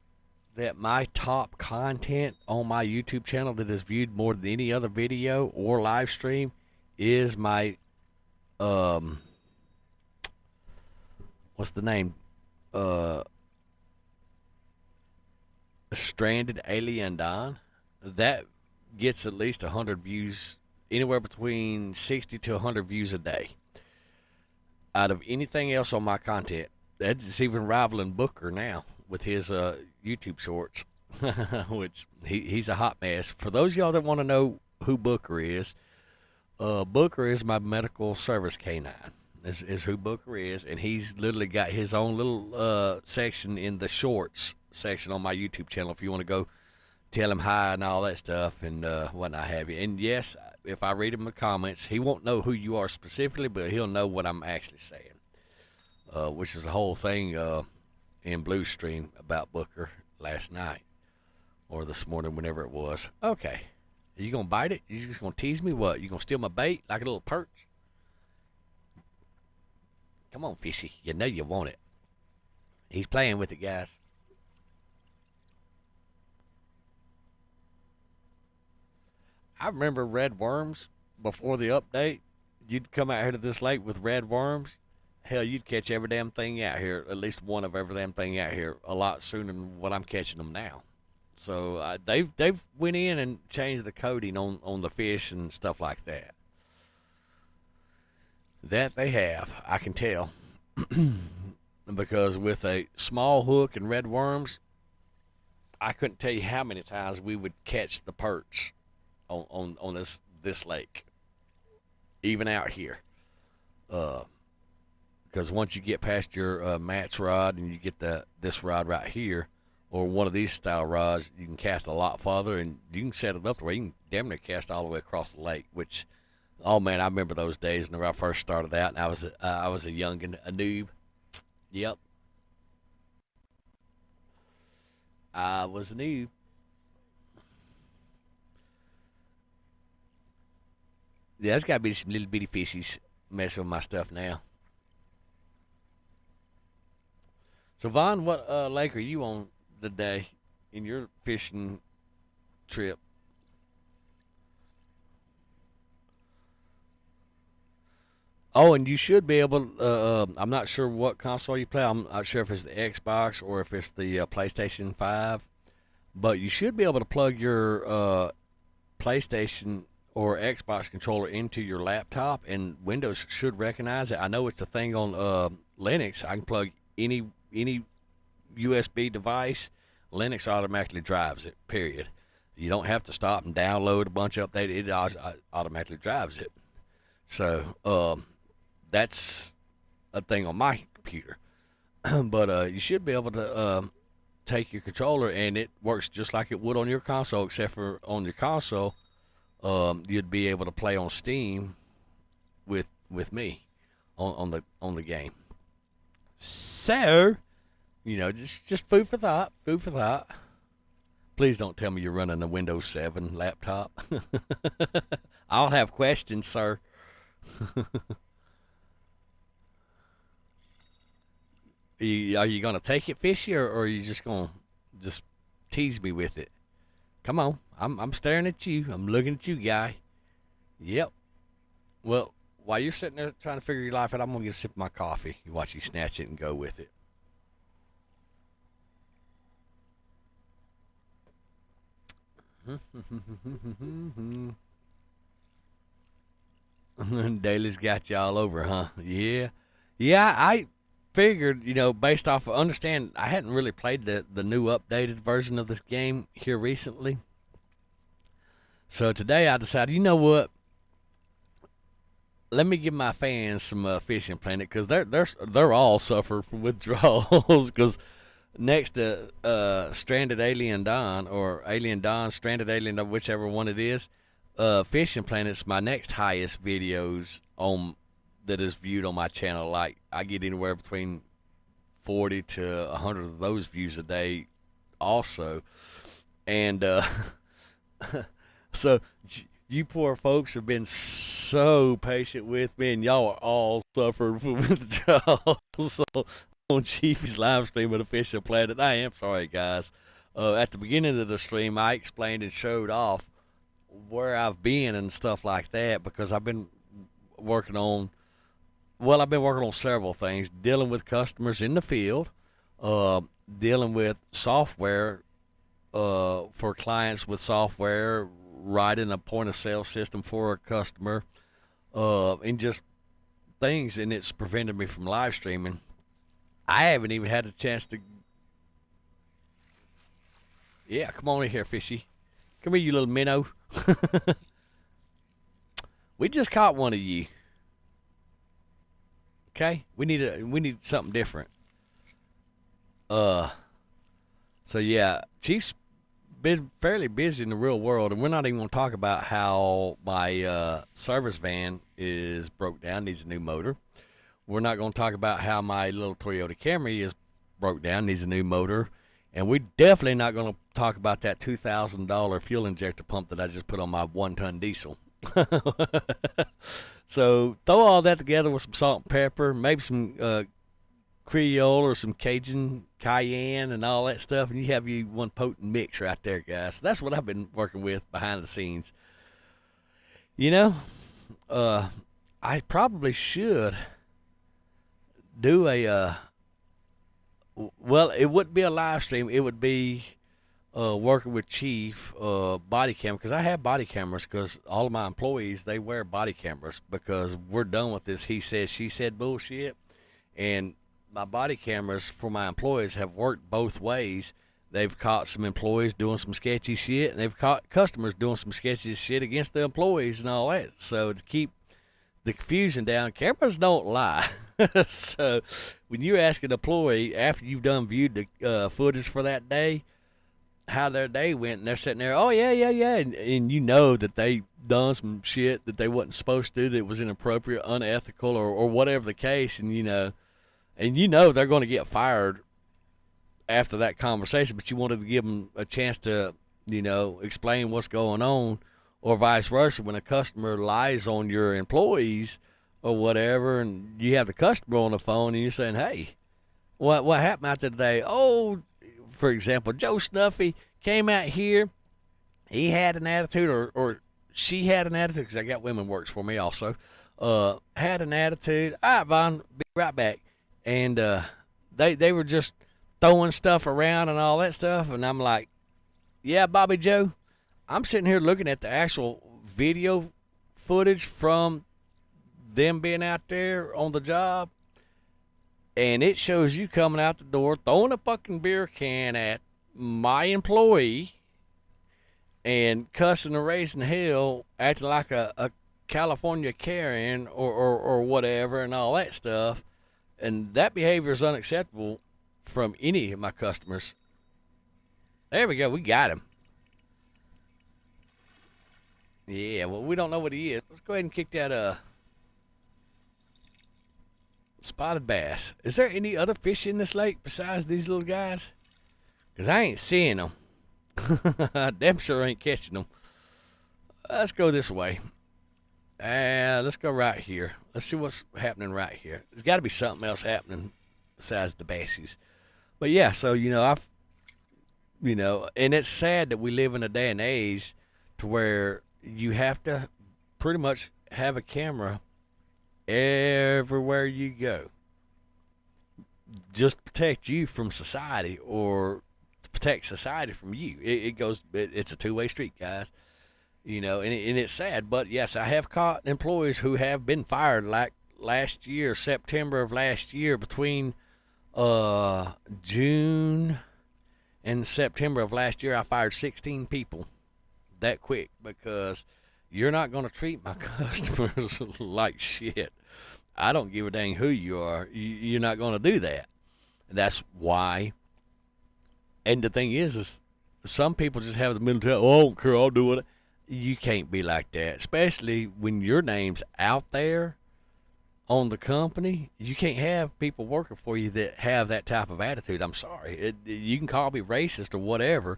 C: that my top content on my YouTube channel that is viewed more than any other video or live stream is my what's the name? Stranded Alien Dawn. That gets at least 100 views, anywhere between 60 to 100 views a day. Out of anything else on my content, that's even rivaling Booker now with his YouTube shorts, which he's a hot mess. For those of y'all that want to know who Booker is my medical service canine. Is who Booker is, and he's literally got his own little section in the shorts section on my YouTube channel. If you want to go tell him hi and all that stuff and whatnot have you. And yes, if I read him the comments, he won't know who you are specifically, but he'll know what I'm actually saying. Which is the whole thing in Blue Stream about Booker last night or this morning, whenever it was. Okay, are you gonna bite it? You just gonna tease me? What? You gonna steal my bait like a little perch? Come on, fishy. You know you want it. He's playing with it, guys. I remember red worms before the update. You'd come out here to this lake with red worms. Hell, you'd catch every damn thing out here, at least one of every damn thing out here, a lot sooner than what I'm catching them now. So they've went in and changed the coding on the fish and stuff like that. That they have, I can tell. Because with a small hook and red worms, I couldn't tell you how many times we would catch the perch on this lake, even out here. Because once you get past your match rod and you get this rod right here, or one of these style rods, you can cast a lot farther, and you can set it up to where you can damn near cast all the way across the lake. Which, oh man, I remember those days whenever I first started out, and I was a youngin', a noob. Yep, I was a noob. Yeah, there's got to be some little bitty fishies messing with my stuff now. So, Vaughn, what lake are you on today in your fishing trip? Oh, and you should be able. I'm not sure what console you play. I'm not sure if it's the Xbox or if it's the PlayStation 5, but you should be able to plug your PlayStation or Xbox controller into your laptop, and Windows should recognize it. I know it's a thing on Linux. I can plug any USB device. Linux automatically drives it. Period. You don't have to stop and download a bunch of updates. It automatically drives it. So that's a thing on my computer. But you should be able to take your controller, and it works just like it would on your console, except for on your console, you'd be able to play on Steam with me on the game. So, you know, just food for thought. Food for thought. Please don't tell me you're running a Windows 7 laptop. I'll have questions, sir. Are you going to take it, Fishy, or are you just going to just tease me with it? Come on. I'm staring at you. I'm looking at you, guy. Yep. Well, while you're sitting there trying to figure your life out, I'm going to get a sip of my coffee. You watch you snatch it and go with it. Daly's got you all over, huh? Yeah. Yeah, I figured, you know, based off of understand, I hadn't really played the new updated version of this game here recently. So today I decided, you know what? Let me give my fans some Fishing Planet, because they're all suffer from withdrawals, because next to Stranded Alien Dawn or Alien Dawn, Stranded Alien Dawn, whichever one it is. Fishing Planet's my next highest videos on that is viewed on my channel. Like I get anywhere between 40 to 100 of those views a day, also, and so you poor folks have been so patient with me, and y'all are all suffering from withdrawal. So on Chief's live stream of the Fishing Planet, I am sorry, guys. At the beginning of the stream, I explained and showed off where I've been and stuff like that because I've been working on. Well, I've been working on several things, dealing with customers in the field, dealing with software for clients with software, writing a point-of-sale system for a customer, and just things, and it's prevented me from live streaming. I haven't even had a chance to... Yeah, come on in here, Fishy. Come here, you little minnow. We just caught one of you. Okay, we need something different. So yeah, Chief's been fairly busy in the real world, and we're not even gonna talk about how my service van is broke down, needs a new motor. We're not gonna talk about how my little Toyota Camry is broke down, needs a new motor, and we're definitely not gonna talk about that $2,000 fuel injector pump that I just put on my 1-ton diesel. So throw all that together with some salt and pepper, maybe some Creole or some Cajun cayenne and all that stuff, and you have you one potent mix right there, guys. That's what I've been working with behind the scenes. You know, I probably should do a well, it wouldn't be a live stream. It would be working with Chief body cam, because I have body cameras because all of my employees, they wear body cameras because we're done with this he said, she said bullshit. And my body cameras for my employees have worked both ways. They've caught some employees doing some sketchy shit, and they've caught customers doing some sketchy shit against the employees and all that. So to keep the confusion down, cameras don't lie. So when you ask an employee after you've done viewed the footage for that day, how their day went, and they're sitting there, oh yeah, and you know that they done some shit that they wasn't supposed to do, that was inappropriate, unethical, or whatever the case, and you know they're going to get fired after that conversation, but you wanted to give them a chance to, explain what's going on, or vice versa. When a customer lies on your employees or whatever, and you have the customer on the phone and you're saying, hey, what happened out there today? Oh, for example, Joe Snuffy came out here. He had an attitude, or she had an attitude, because I got women works for me also. Had an attitude. All right, Vaughn, be right back. And they were just throwing stuff around and all that stuff. And I'm like, yeah, Bobby Joe, I'm sitting here looking at the actual video footage from them being out there on the job. And it shows you coming out the door, throwing a fucking beer can at my employee and cussing and raising hell, acting like a California Karen or whatever and all that stuff. And that behavior is unacceptable from any of my customers. There we go. We got him. Yeah, well, we don't know what he is. Let's go ahead and kick that spotted bass. Is there any other fish in this lake besides these little guys? Because I ain't seeing them. I damn sure ain't catching them. Let's go this way. Let's go right here. Let's see what's happening right here. There's got to be something else happening besides the bassies. But yeah, so, and it's sad that we live in a day and age to where you have to pretty much have a camera everywhere you go, just to protect you from society, or to protect society from you. It's a two-way street, guys. And it's sad, but yes, I have caught employees who have been fired, like last year, September of last year, between June and September of last year, I fired 16 people that quick, because you're not going to treat my customers like shit. I don't give a dang who you are. You're not going to do that. And that's why And the thing is some people just have the mentality, oh, I don't care, I'll do it. You can't be like that, especially when your name's out there on the company. You can't have people working for you that have that type of attitude. I'm sorry. You can call me racist or whatever,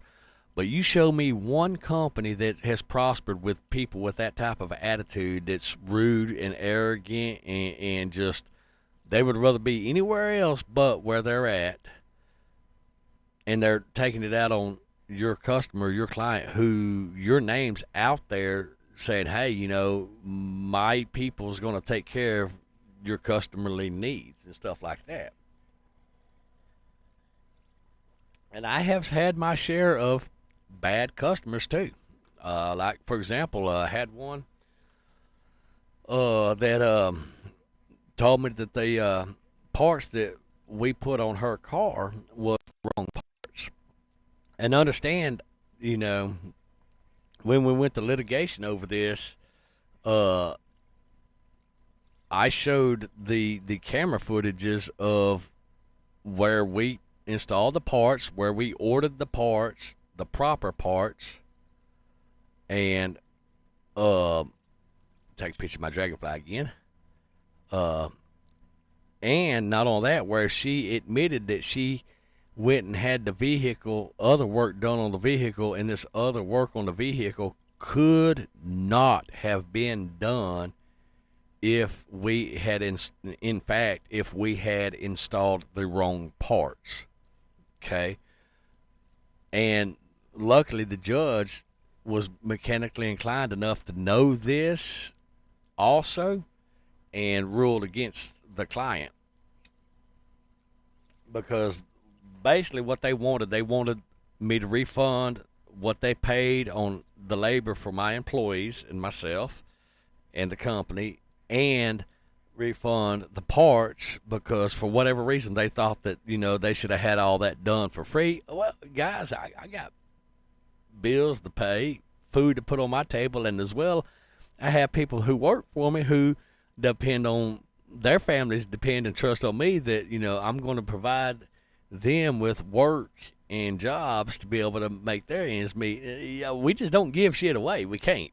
C: but you show me one company that has prospered with people with that type of attitude that's rude and arrogant and just they would rather be anywhere else but where they're at. And they're taking it out on your customer, your client, who your name's out there saying, hey, you know, my people's going to take care of your customerly needs and stuff like that. And I have had my share of bad customers too. Like, for example, I had one that told me that the parts that we put on her car was the wrong parts. And understand, you know, when we went to litigation over this, I showed the camera footages of where we installed the parts, where we ordered the parts, the proper parts, and take a picture of my Dragonfly again. And not only that, where she admitted that she went and had the vehicle, other work done on the vehicle, and this other work on the vehicle could not have been done if we had, in fact, if we had installed the wrong parts. Okay? And luckily the judge was mechanically inclined enough to know this also and ruled against the client. Because basically what they wanted me to refund what they paid on the labor for my employees and myself and the company, and refund the parts, because for whatever reason they thought that, you know, they should have had all that done for free. Well, guys, I got bills to pay, food to put on my table, and as well, I have people who work for me who depend on, their families depend and trust on me that, you know, I'm going to provide them with work and jobs to be able to make their ends meet. We just don't give shit away. We can't.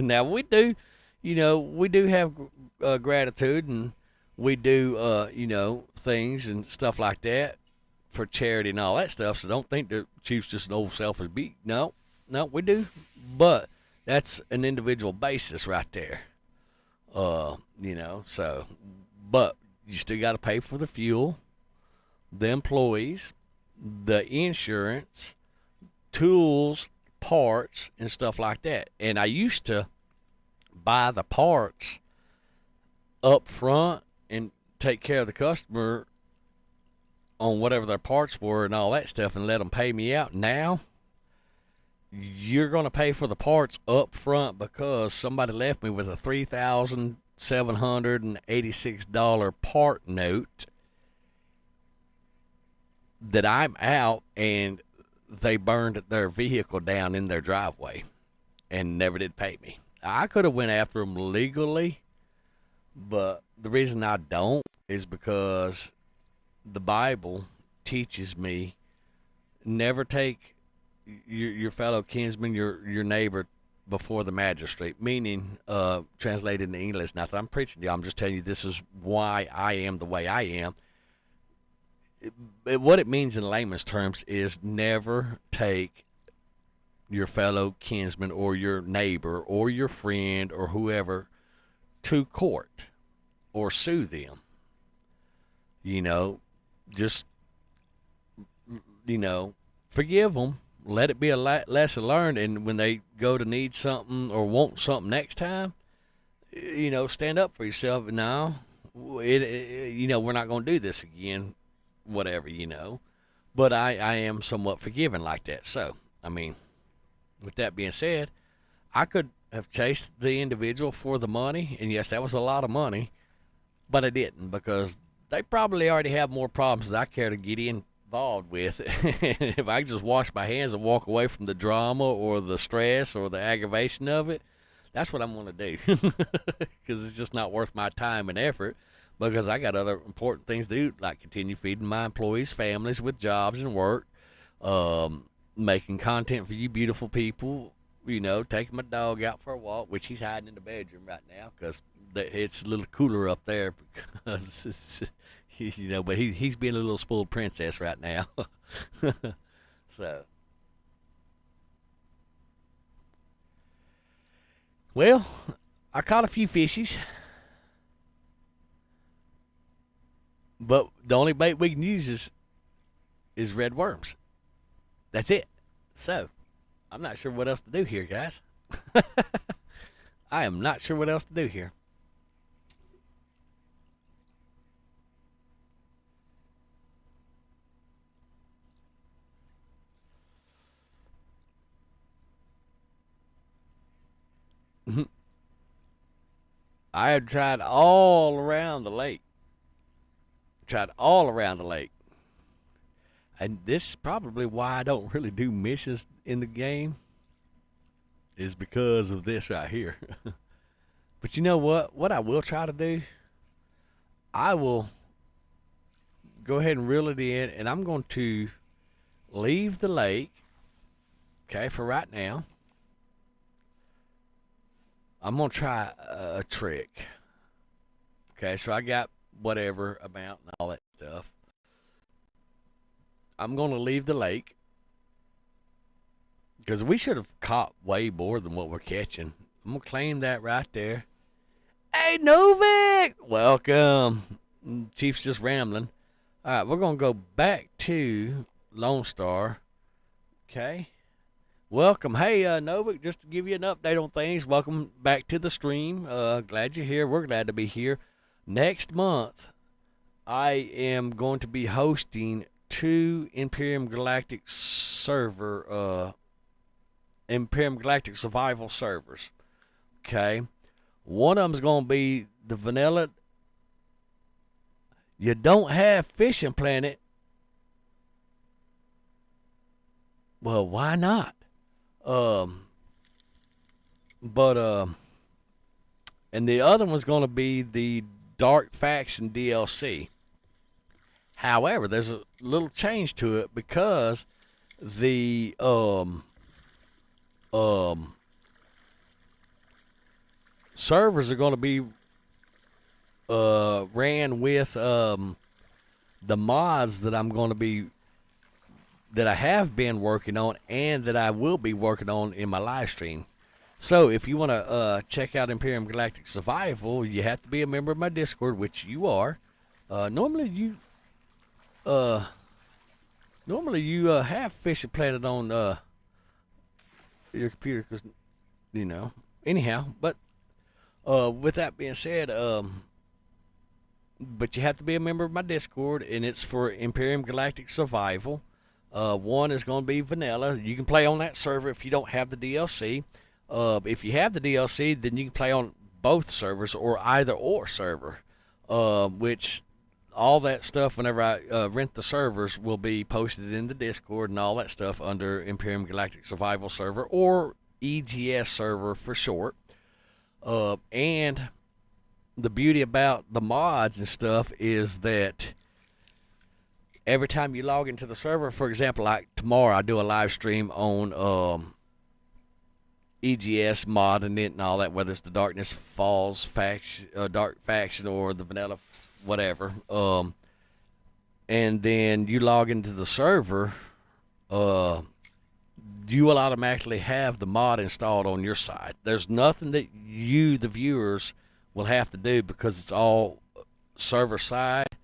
C: Now we do, you know, we do have gratitude, and we do, you know, things and stuff like that for charity and all that stuff. So don't think the Chief's just an old selfish beat. No, we do. But that's an individual basis right there. You know, so, but you still got to pay for the fuel, the employees, the insurance, tools, parts, and stuff like that. And I used to buy the parts up front and take care of the customer on whatever their parts were and all that stuff and let them pay me out. Now, you're going to pay for the parts up front because somebody left me with a $3,786 part note that I'm out, and they burned their vehicle down in their driveway and never did pay me. I could have went after them legally, but the reason I don't is because the Bible teaches me never take your fellow kinsman, your neighbor, before the magistrate, meaning, translated into English, not that I'm preaching to you, I'm just telling you this is why I am the way I am. What it means in layman's terms is never take your fellow kinsman or your neighbor or your friend or whoever to court or sue them. You know, just, you know, forgive them. Let it be a lesson learned, and when they go to need something or want something next time, you know, stand up for yourself. No, you know, we're not going to do this again. Whatever, you know, but I am somewhat forgiving like that. So, I mean, with that being said, I could have chased the individual for the money, and yes, that was a lot of money, but I didn't, because they probably already have more problems that I care to get involved with. If I could just wash my hands and walk away from the drama or the stress or the aggravation of it, that's what I'm going to do, because it's just not worth my time and effort. Because I got other important things to do, like continue feeding my employees' families with jobs and work, making content for you beautiful people. You know, taking my dog out for a walk, which he's hiding in the bedroom right now because it's a little cooler up there because it's, you know, but he's being a little spoiled princess right now. So, well, I caught a few fishies, but the only bait we can use is red worms. That's it. So, I'm not sure what else to do here, guys. I am not sure what else to do here. I have tried all around the lake. Tried all around the lake. And this is probably why I don't really do missions in the game, is because of this right here. But you know what? What I will try to do, I will go ahead and reel it in, and I'm going to leave the lake, okay, for right now. I'm going to try a trick. Okay, so I got whatever amount and all that stuff. I'm going to leave the lake because we should have caught way more than what we're catching. I'm going to claim that right there. Hey, Novik! Welcome. Chief's just rambling. All right, we're going to go back to Lone Star. Okay. Welcome. Hey, Novik, just to give you an update on things, welcome back to the stream. Glad you're here. We're glad to be here. Next month, I am going to be hosting 2 Imperium Galactic Survival servers. Okay. One of them's going to be the vanilla. You don't have Fishing Planet. Well, why not? And the other one's going to be the Dark Faction DLC. However, there's a little change to it because the servers are going to be ran with the mods that I have been working on and that I will be working on in my live stream. So if you want to check out Imperium Galactic Survival, you have to be a member of my Discord, which you are. Normally you have Fishing Planet on your computer, because you know. Anyhow, but with that being said, but you have to be a member of my Discord, and it's for Imperium Galactic Survival. One is going to be vanilla. You can play on that server if you don't have the DLC. If you have the DLC, then you can play on both servers or either or server, which all that stuff, whenever I rent the servers, will be posted in the Discord and all that stuff under Imperium Galactic Survival server, or EGS server for short. And the beauty about the mods and stuff is that every time you log into the server, for example, like tomorrow I do a live stream on EGS modding it and all that, whether it's the Darkness Falls faction, Dark Faction, or the vanilla whatever. And then you log into the server, you will automatically have the mod installed on your side. There's nothing that you, the viewers, will have to do because it's all server side.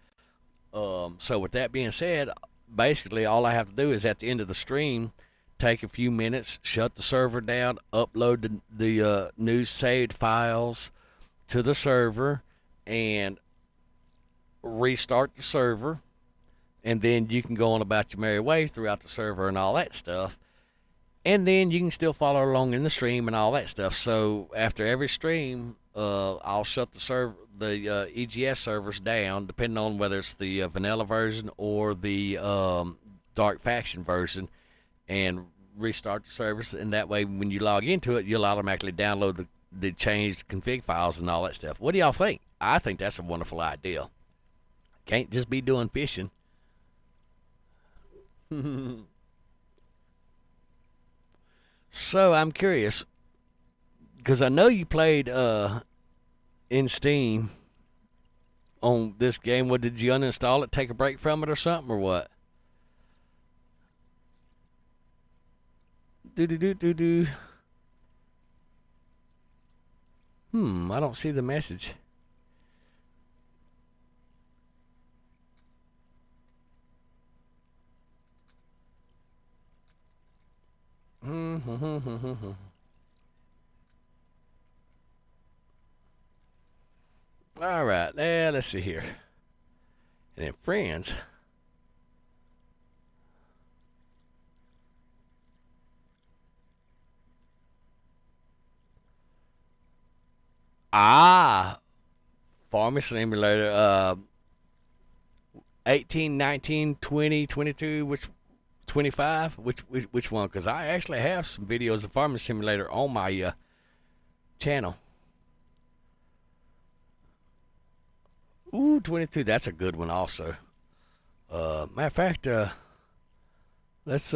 C: So with that being said, basically all I have to do is at the end of the stream, take a few minutes, shut the server down, upload the new saved files to the server, and restart the server. And then you can go on about your merry way throughout the server and all that stuff. And then you can still follow along in the stream and all that stuff. So after every stream, I'll shut the EGS servers down, depending on whether it's the vanilla version or the Dark Faction version, and restart the servers. And that way, when you log into it, you'll automatically download the changed config files and all that stuff. What do y'all think? I think that's a wonderful idea. Can't just be doing fishing. So I'm curious because I know you played in Steam on this game. What, did you uninstall it, take a break from it, or something, or what? Do. I don't see the message. All right, let's see here. And then friends. Farming Simulator. 18, 19, 20, 22, which 25? Which one? Because I actually have some videos of Farming Simulator on my channel. Ooh, 22. That's a good one also. Matter of fact, let's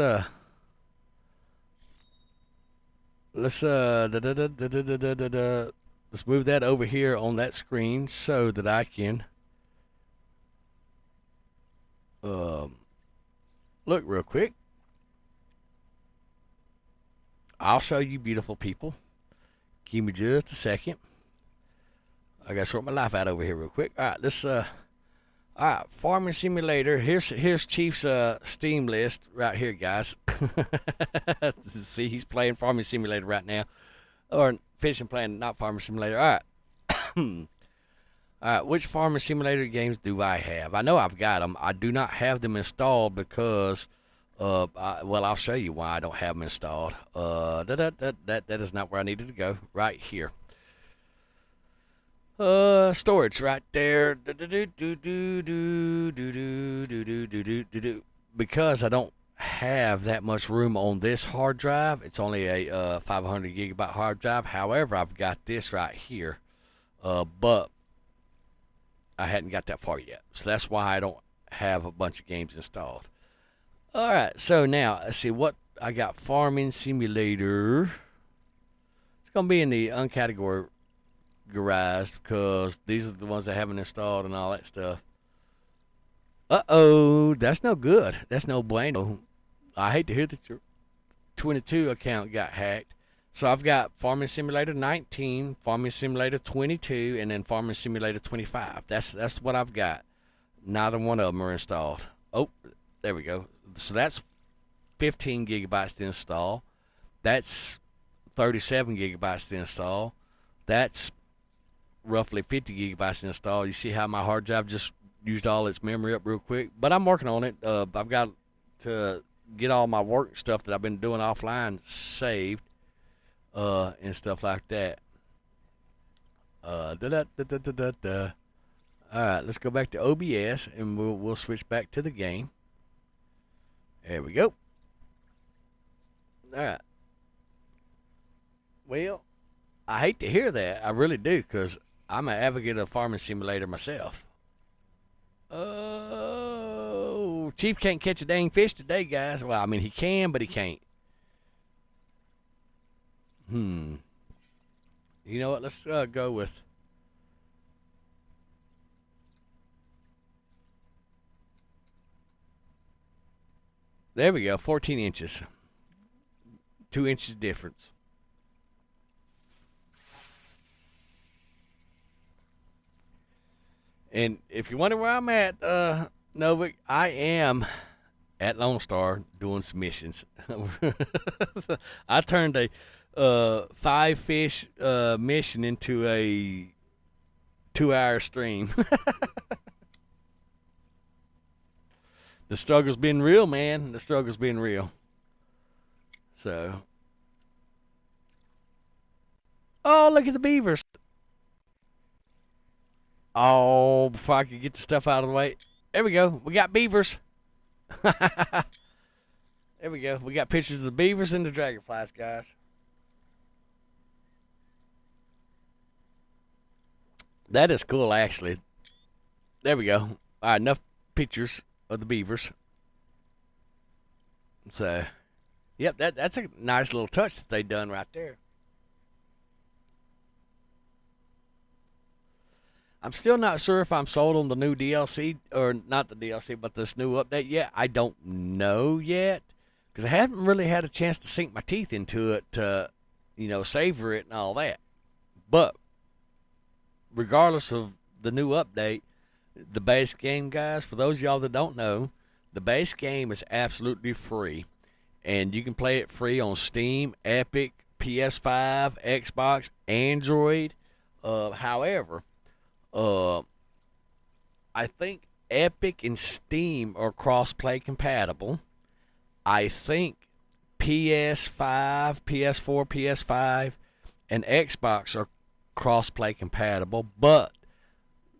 C: move that over here on that screen so that I can look real quick. I'll show you beautiful people. Give me just a second. I gotta sort my life out over here real quick. All right, let's all right, Farming Simulator. Here's Chief's Steam list right here, guys. See, he's playing Farming Simulator right now, or Fishing Planet, not Farming Simulator. All right. All right, which Farming Simulator games do I have? I know I've got them. I do not have them installed because, well, I'll show you why I don't have them installed. That is not where I needed to go. Right here. Storage right there. Because I don't have that much room on this hard drive. It's only a 500 gigabyte hard drive. However, I've got this right here. But I hadn't got that far yet. So that's why I don't have a bunch of games installed. All right, so now let's see what I got. Farming Simulator. It's gonna be in the uncategorized because these are the ones I haven't installed and all that stuff. That's no good. That's no bueno. I hate to hear that your 22 account got hacked. So I've got Farming Simulator 19, Farming Simulator 22, and then Farming Simulator 25. That's what I've got. Neither one of them are installed. Oh, there we go. So that's 15 gigabytes to install. That's 37 gigabytes to install. That's roughly 50 gigabytes to install. You see how my hard drive just used all its memory up real quick? But I'm working on it. I've got to get all my work stuff that I've been doing offline saved. And stuff like that. All right, let's go back to OBS and we'll switch back to the game. There we go. All right. Well, I hate to hear that. I really do, because I'm an advocate of Farming Simulator myself. Oh, Chief can't catch a dang fish today, guys. Well, I mean, he can, but he can't. You know what? Let's go with. There we go. 14 inches. 2 inches difference. And if you wonder where I'm at, Novik, I am at Lone Star doing some missions. I turned a 5 fish mission into a 2-hour stream. The struggle's been real, man. The struggle's been real. So, oh, look at the beavers. Oh, before I could get the stuff out of the way. There we go. We got beavers. There we go. We got pictures of the beavers and the dragonflies, guys. That is cool, actually. There we go. All right, enough pictures of the beavers. So, Yep, that's a nice little touch that they done right there. I'm still not sure if I'm sold on the new DLC or not the DLC, but this new update yet. I don't know yet because I haven't really had a chance to sink my teeth into it to, savor it and all that. But regardless of the new update, the base game, guys, for those of y'all that don't know, the base game is absolutely free. And you can play it free on Steam, Epic, PS5, Xbox, Android. However, I think Epic and Steam are cross-play compatible. I think PS5, PS4, PS5, and Xbox are cross-play compatible, but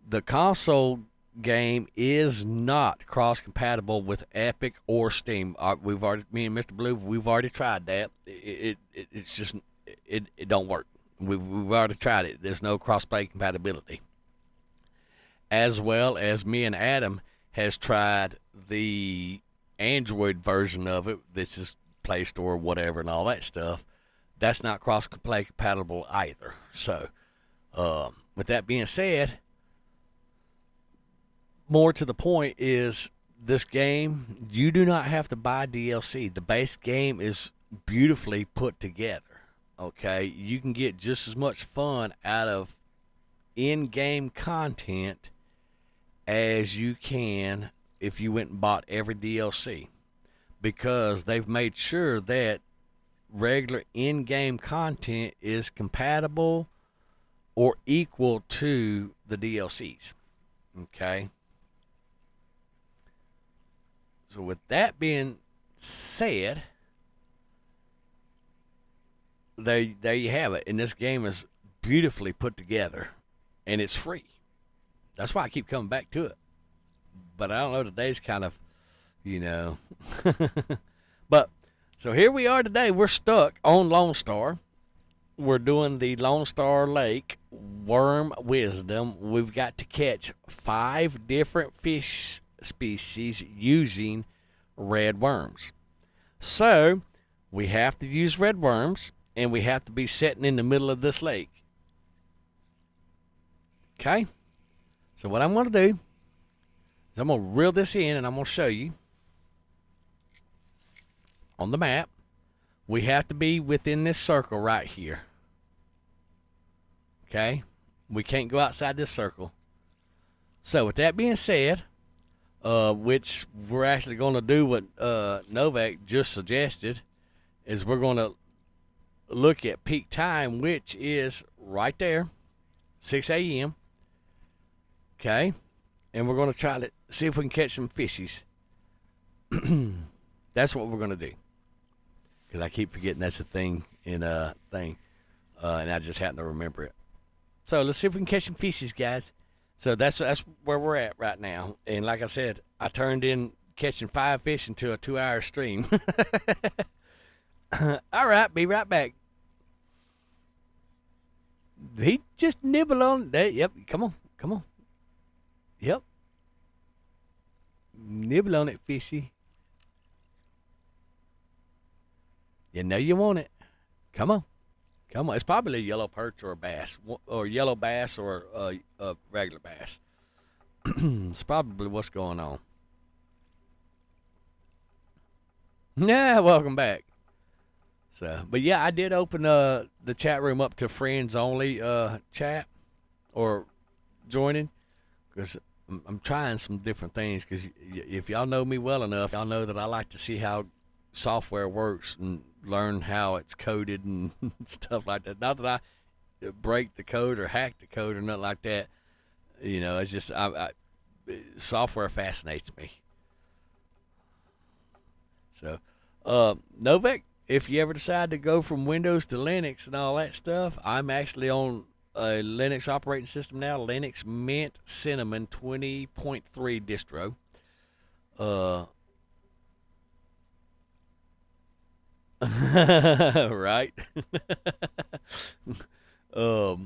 C: the console game is not cross-compatible with Epic or Steam. Me and Mr. Blue, we've already tried that. It's just it don't work. We've already tried it. There's no cross-play compatibility. As well as me and Adam has tried the Android version of it. This is Play Store, whatever, and all that stuff. That's not cross-play compatible either. So, with that being said, more to the point is this game, you do not have to buy DLC. The base game is beautifully put together. Okay, you can get just as much fun out of in-game content as you can if you went and bought every DLC, because they've made sure that regular in-game content is compatible or equal to the DLCs. Okay. So with that being said, there you have it. And this game is beautifully put together, and it's free. That's why I keep coming back to it. But I don't know, today's kind of, But, so here we are today. We're stuck on Lone Star. We're doing the Lone Star Lake Worm Wisdom. We've got to catch 5 different fish species using red worms. So, we have to use red worms, and we have to be sitting in the middle of this lake. Okay? So what I'm going to do is I'm going to reel this in, and I'm going to show you on the map. We have to be within this circle right here. Okay? We can't go outside this circle. So with that being said, which we're actually going to do what Novak just suggested, is we're going to look at peak time, which is right there, 6 a.m. Okay, and we're going to try to see if we can catch some fishies. That's what we're going to do, because I keep forgetting that's a thing in a thing, and I just happen to remember it. So let's see if we can catch some fishies, guys. So that's where we're at right now. And like I said, I turned in catching 5 fish into a 2-hour stream. All right, be right back. He just nibble on that. Yep, come on. Yep. Nibble on it, fishy. You know you want it. Come on. It's probably a yellow perch or a bass, or yellow bass or a regular bass. It's probably what's going on. Yeah, welcome back. So, but yeah, I did open the chat room up to friends only chat or joining, because I'm trying some different things. Because if y'all know me well enough, y'all know that I like to see how software works and learn how it's coded and stuff like that. Not that I break the code or hack the code or nothing like that. It's just software fascinates me. So, Novak, if you ever decide to go from Windows to Linux and all that stuff, I'm actually on a Linux operating system now, Linux Mint Cinnamon 20.3 distro. Right. So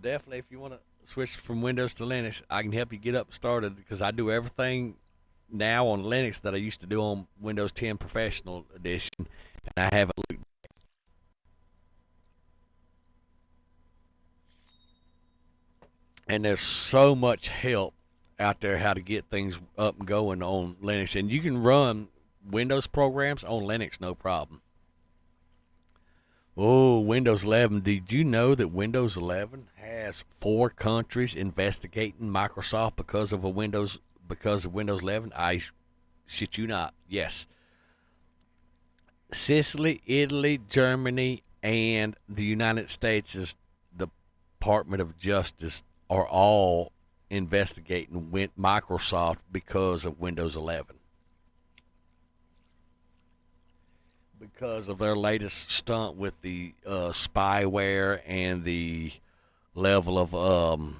C: definitely if you want to switch from Windows to Linux, I can help you get up started, because I do everything now on Linux that I used to do on Windows 10 Professional Edition, and I haven't looked. And there's so much help out there how to get things up and going on Linux, and you can run Windows programs on Linux no problem. Oh, Windows 11. Did you know that Windows 11 has 4 countries investigating Microsoft because of Windows 11? I shit you not. Yes. Sicily, Italy, Germany, and the United States' Department of Justice are all investigating Microsoft because of Windows 11. Because of their latest stunt with the spyware and the level of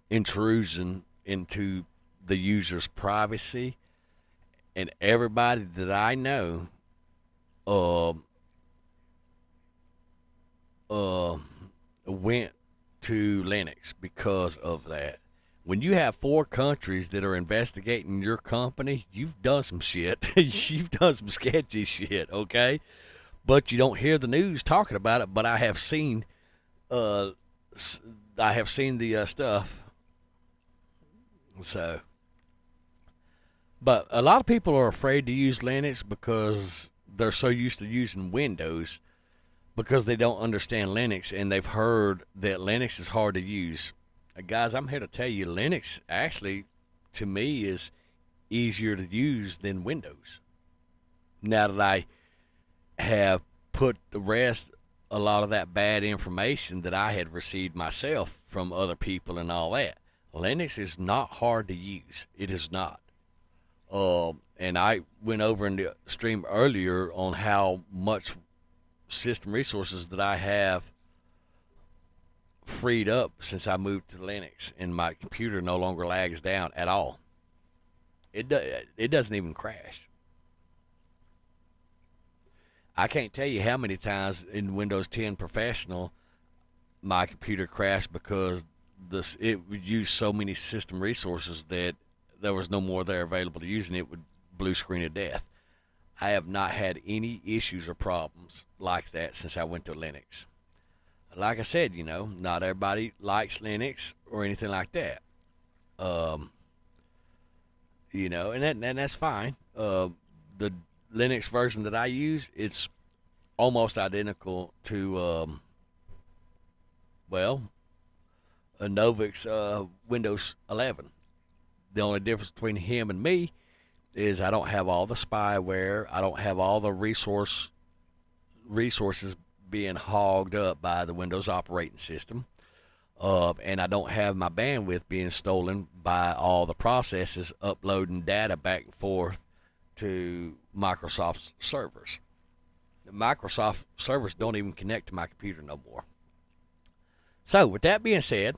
C: intrusion into the user's privacy. And everybody that I know went to Linux because of that. When you have 4 countries that are investigating your company, you've done some shit. You've done some sketchy shit, okay? But you don't hear the news talking about it. But I have seen, the stuff. So, but a lot of people are afraid to use Linux because they're so used to using Windows because they don't understand Linux, and they've heard that Linux is hard to use. Guys, I'm here to tell you, Linux actually, to me, is easier to use than Windows. Now that I have put a lot of that bad information that I had received myself from other people and all that, Linux is not hard to use. It is not. And I went over in the stream earlier on how much system resources that I have freed up since I moved to Linux, and my computer no longer lags down at all. It doesn't even crash. I can't tell you how many times in Windows 10 Professional my computer crashed because it would use so many system resources that there was no more there available to use, and it would blue screen of death. I have not had any issues or problems like that since I went to Linux. Like I said, not everybody likes Linux or anything like that. And that's fine. The Linux version that I use, it's almost identical to, a Novix Windows 11. The only difference between him and me is I don't have all the spyware. I don't have all the resources being hogged up by the Windows operating system. And I don't have my bandwidth being stolen by all the processes uploading data back and forth to Microsoft's servers. The Microsoft servers don't even connect to my computer no more. So, with that being said,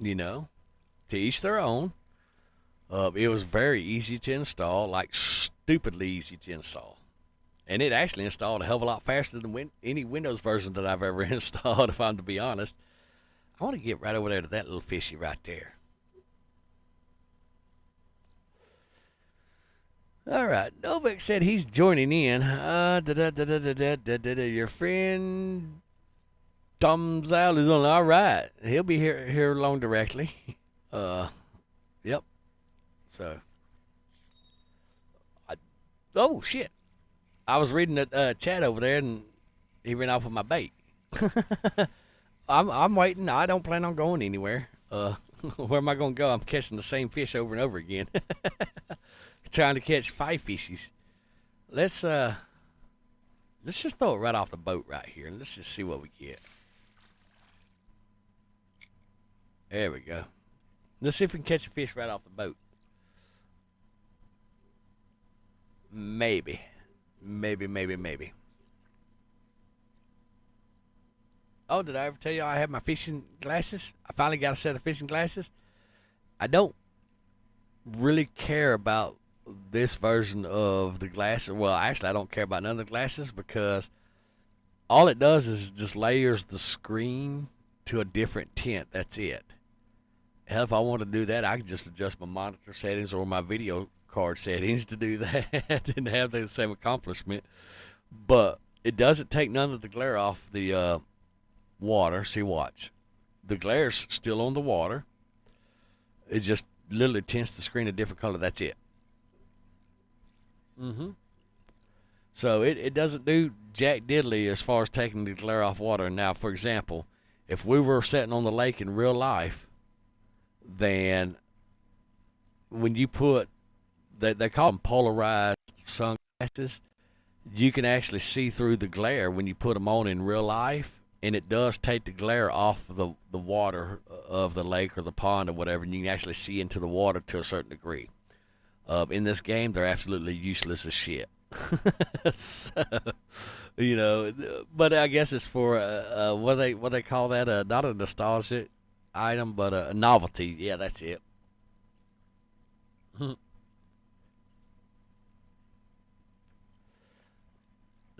C: to each their own. It was very easy to install, like stupidly easy to install. And it actually installed a hell of a lot faster than any Windows version that I've ever installed, if I'm to be honest. I want to get right over there to that little fishy right there. All right, Novak said he's joining in. Your friend Tom Zal is on. All right, he'll be here along directly. Yep. So, oh shit! I was reading the chat over there, and he ran off with my bait. I'm waiting. I don't plan on going anywhere. Where am I going to go? I'm catching the same fish over and over again. Trying to catch 5 fishes. Let's just throw it right off the boat right here, and let's just see what we get. There we go. Let's see if we can catch a fish right off the boat. Maybe. Oh, did I ever tell you I have my fishing glasses? I finally got a set of fishing glasses. I don't really care about this version of the glasses. Well, actually, I don't care about none of the glasses because all it does is just layers the screen to a different tint. That's it. Hell, if I want to do that, I can just adjust my monitor settings or my video card settings to do that and have the same accomplishment. But it doesn't take none of the glare off the water. See, watch. The glare's still on the water. It just literally tints the screen a different color. That's it. So it doesn't do jack diddly as far as taking the glare off water. Now, for example, if we were sitting on the lake in real life, then when you put, they call them polarized sunglasses, you can actually see through the glare when you put them on in real life, and it does take the glare off the water of the lake or the pond or whatever, and you can actually see into the water to a certain degree. In this game, they're absolutely useless as shit. So, you know, but I guess it's for what they call that, not a nostalgic item, but a novelty. Yeah, that's it.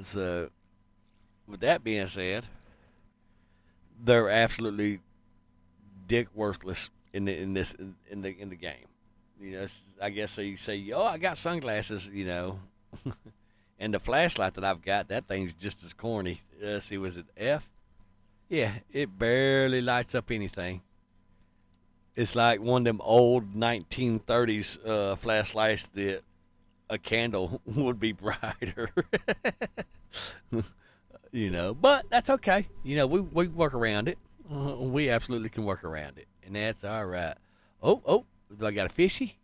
C: So, with that being said, they're absolutely dick worthless in the game. You know, I guess so. You say, "Oh, I got sunglasses," you know, and the flashlight that I've got, that thing's just as corny. See, was it F? Yeah, it barely lights up anything. It's like one of them old 1930s flashlights that a candle would be brighter. You know, but that's okay. You know, we work around it. We absolutely can work around it, and that's all right. Oh, do I got a fishy?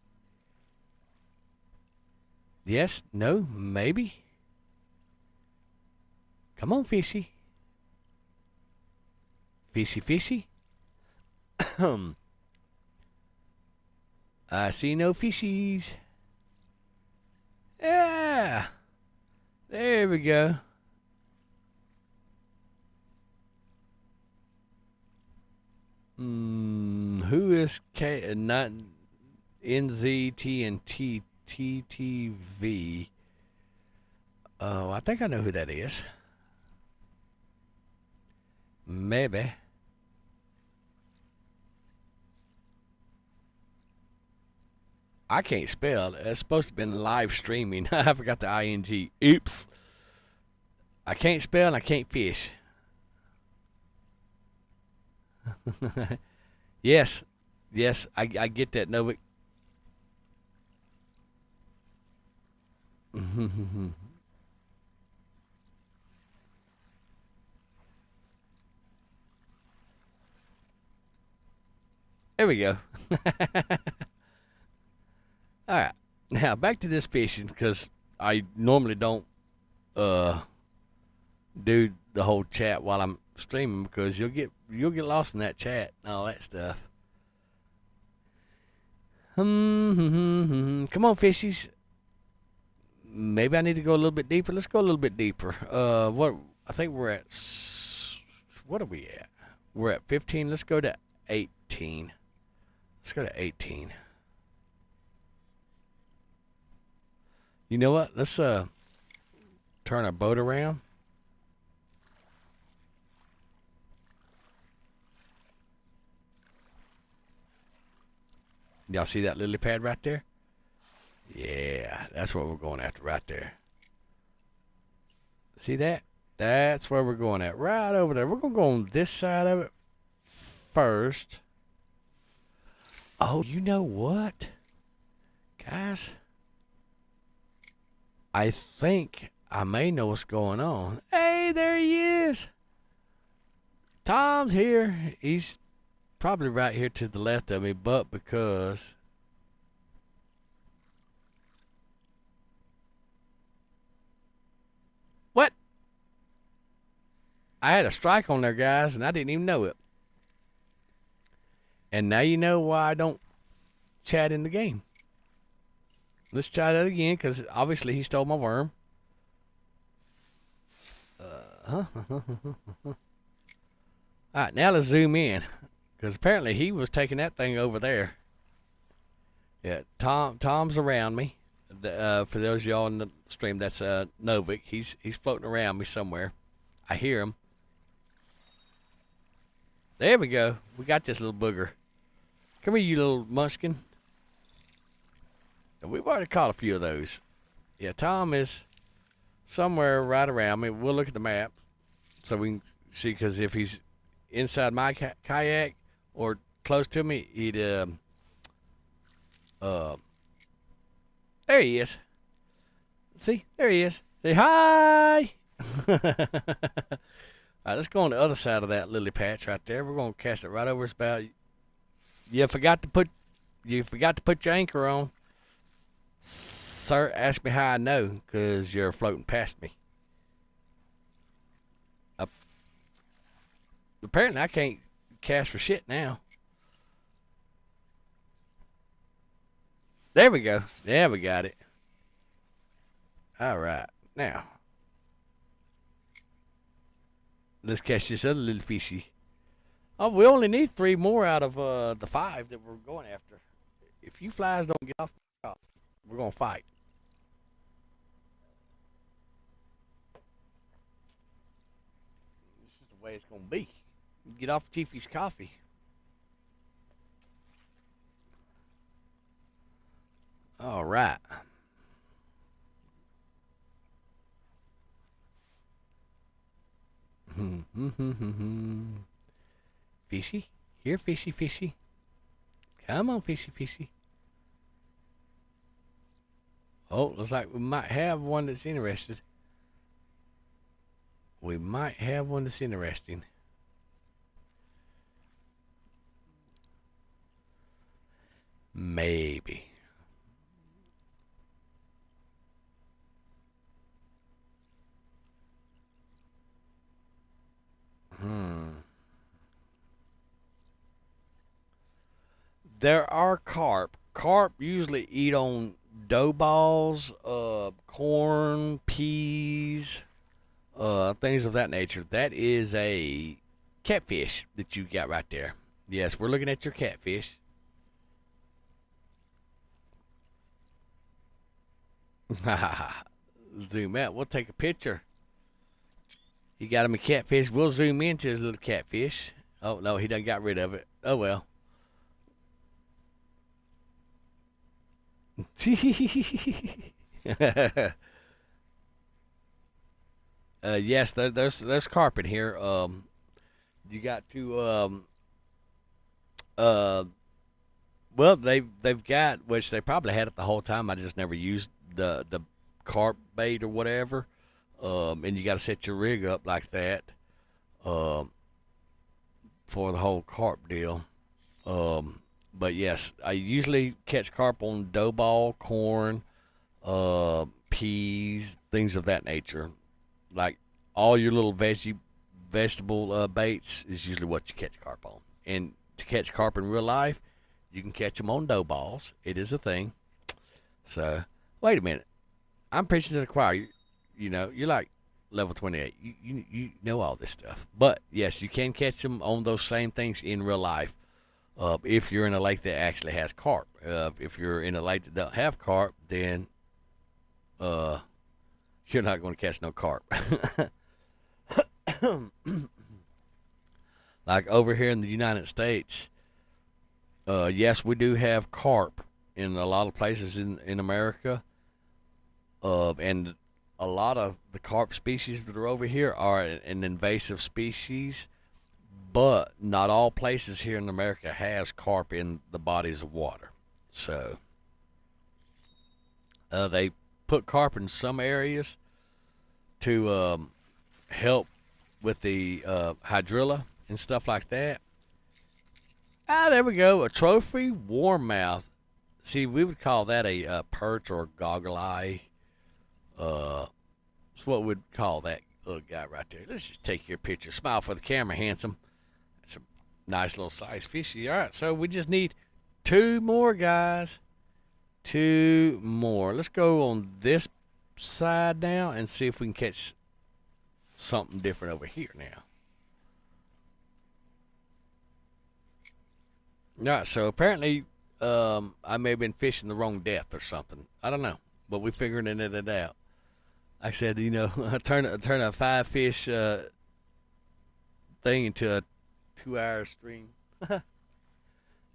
C: Yes, no, maybe. Come on, fishy. Fishy. I see no fishies. Yeah. There we go. Who is not NZT and TTV? Oh, I think I know who that is. Maybe. I can't spell. It's supposed to have been live streaming. I forgot the ing. Oops. I can't spell and I can't fish. Yes, I get that, Novik. There we go. All right, now back to this fishing, because I normally don't do the whole chat while I'm streaming, because you'll get lost in that chat and all that stuff. Come on, fishies. Maybe I need to go a little bit deeper. Let's go a little bit deeper. What I think we're at. What are we at? We're at 15. Let's go to 18. Let's go to 18. You know what? Let's turn our boat around. Y'all see that lily pad right there? Yeah, that's what we're going after right there. See that? That's where we're going at, right over there. We're going to go on this side of it first. Oh, you know what? Guys, I think I may know what's going on. Hey, there he is. Tom's here. He's probably right here to the left of me, but because what? I had a strike on there, guys, and I didn't even know it. And now you know why I don't chat in the game. Let's try that again, because obviously he stole my worm. All right, now let's zoom in, because apparently he was taking that thing over there. Yeah, Tom's around me. For those of y'all in the stream, that's Novik. He's floating around me somewhere. I hear him. There we go. We got this little booger. Come here, you little munchkin. We've already caught a few of those. Yeah, Tom is somewhere right around. I mean, we'll look at the map so we can see, because if he's inside my kayak or close to me, he'd, there he is. See, there he is. Say hi. All right, let's go on the other side of that lily patch right there. We're gonna cast it right over his bow. You forgot to put your anchor on. Sir, ask me how I know, because you're floating past me. Apparently, I can't cast for shit now. There we go. Yeah, we got it. All right. Now, let's catch this other little fishy. Oh, we only need 3 more out of the 5 that we're going after. If you flies don't get off, we're going to fight. This is the way it's going to be. You get off Chiefy's coffee. All right. Fishy? Here, fishy, fishy. Come on, fishy, fishy. Oh, looks like we might have one that's interested. We might have one that's interesting. Maybe. There are carp. Carp usually eat on dough balls, corn, peas, things of that nature. That is a catfish that you got right there. Yes, we're looking at your catfish. Zoom out. We'll take a picture. He got him a catfish. We'll zoom into his little catfish. Oh, no, he done got rid of it. Oh, well. Yes, there's carp in here. You got to well, they've got, which they probably had it the whole time. I just never used the carp bait or whatever. And you got to set your rig up like that for the whole carp deal. But yes, I usually catch carp on dough ball, corn, peas, things of that nature. Like all your little vegetable baits is usually what you catch carp on. And to catch carp in real life, you can catch them on dough balls. It is a thing. So, wait a minute. I'm preaching to the choir. You know, you're like level 28. You know all this stuff. But, yes, you can catch them on those same things in real life if you're in a lake that actually has carp. If you're in a lake that don't have carp, then you're not going to catch no carp. Like over here in the United States, yes, we do have carp in a lot of places in America. And a lot of the carp species that are over here are an invasive species, but not all places here in America has carp in the bodies of water. So they put carp in some areas to help with the hydrilla and stuff like that. There we go, a trophy warmouth. See, we would call that a perch or goggle eye. That's what we'd call that little guy right there. Let's just take your picture. Smile for the camera, handsome. That's a nice little size fishy. All right, so we just need 2 more, guys. 2 more. Let's go on this side now and see if we can catch something different over here now. All right, so apparently I may have been fishing the wrong depth or something. I don't know, but we figured it out. Like I said, you know, I turn a 5-fish thing into a 2-hour stream.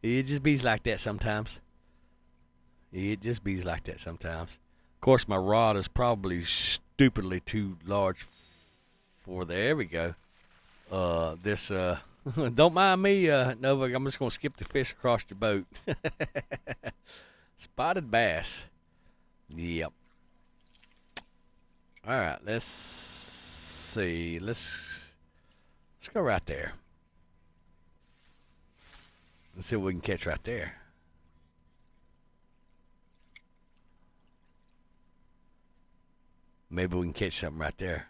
C: It just bees like that sometimes. It just bees like that sometimes. Of course, my rod is probably stupidly too large for. There we go. This don't mind me, Nova. I'm just gonna skip the fish across your boat. Spotted bass. Yep. All right. Let's see. Let's go right there. Let's see what we can catch right there. Maybe we can catch something right there.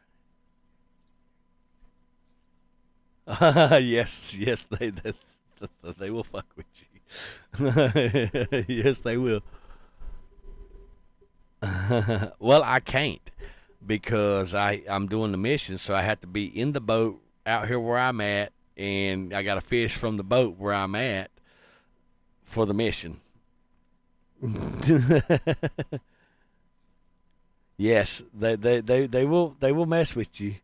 C: Yes, they will fuck with you. Yes, they will. Well, I can't because I'm doing the mission, so I have to be in the boat out here where I'm at, and I got to fish from the boat where I'm at for the mission. Yes, they will mess with you.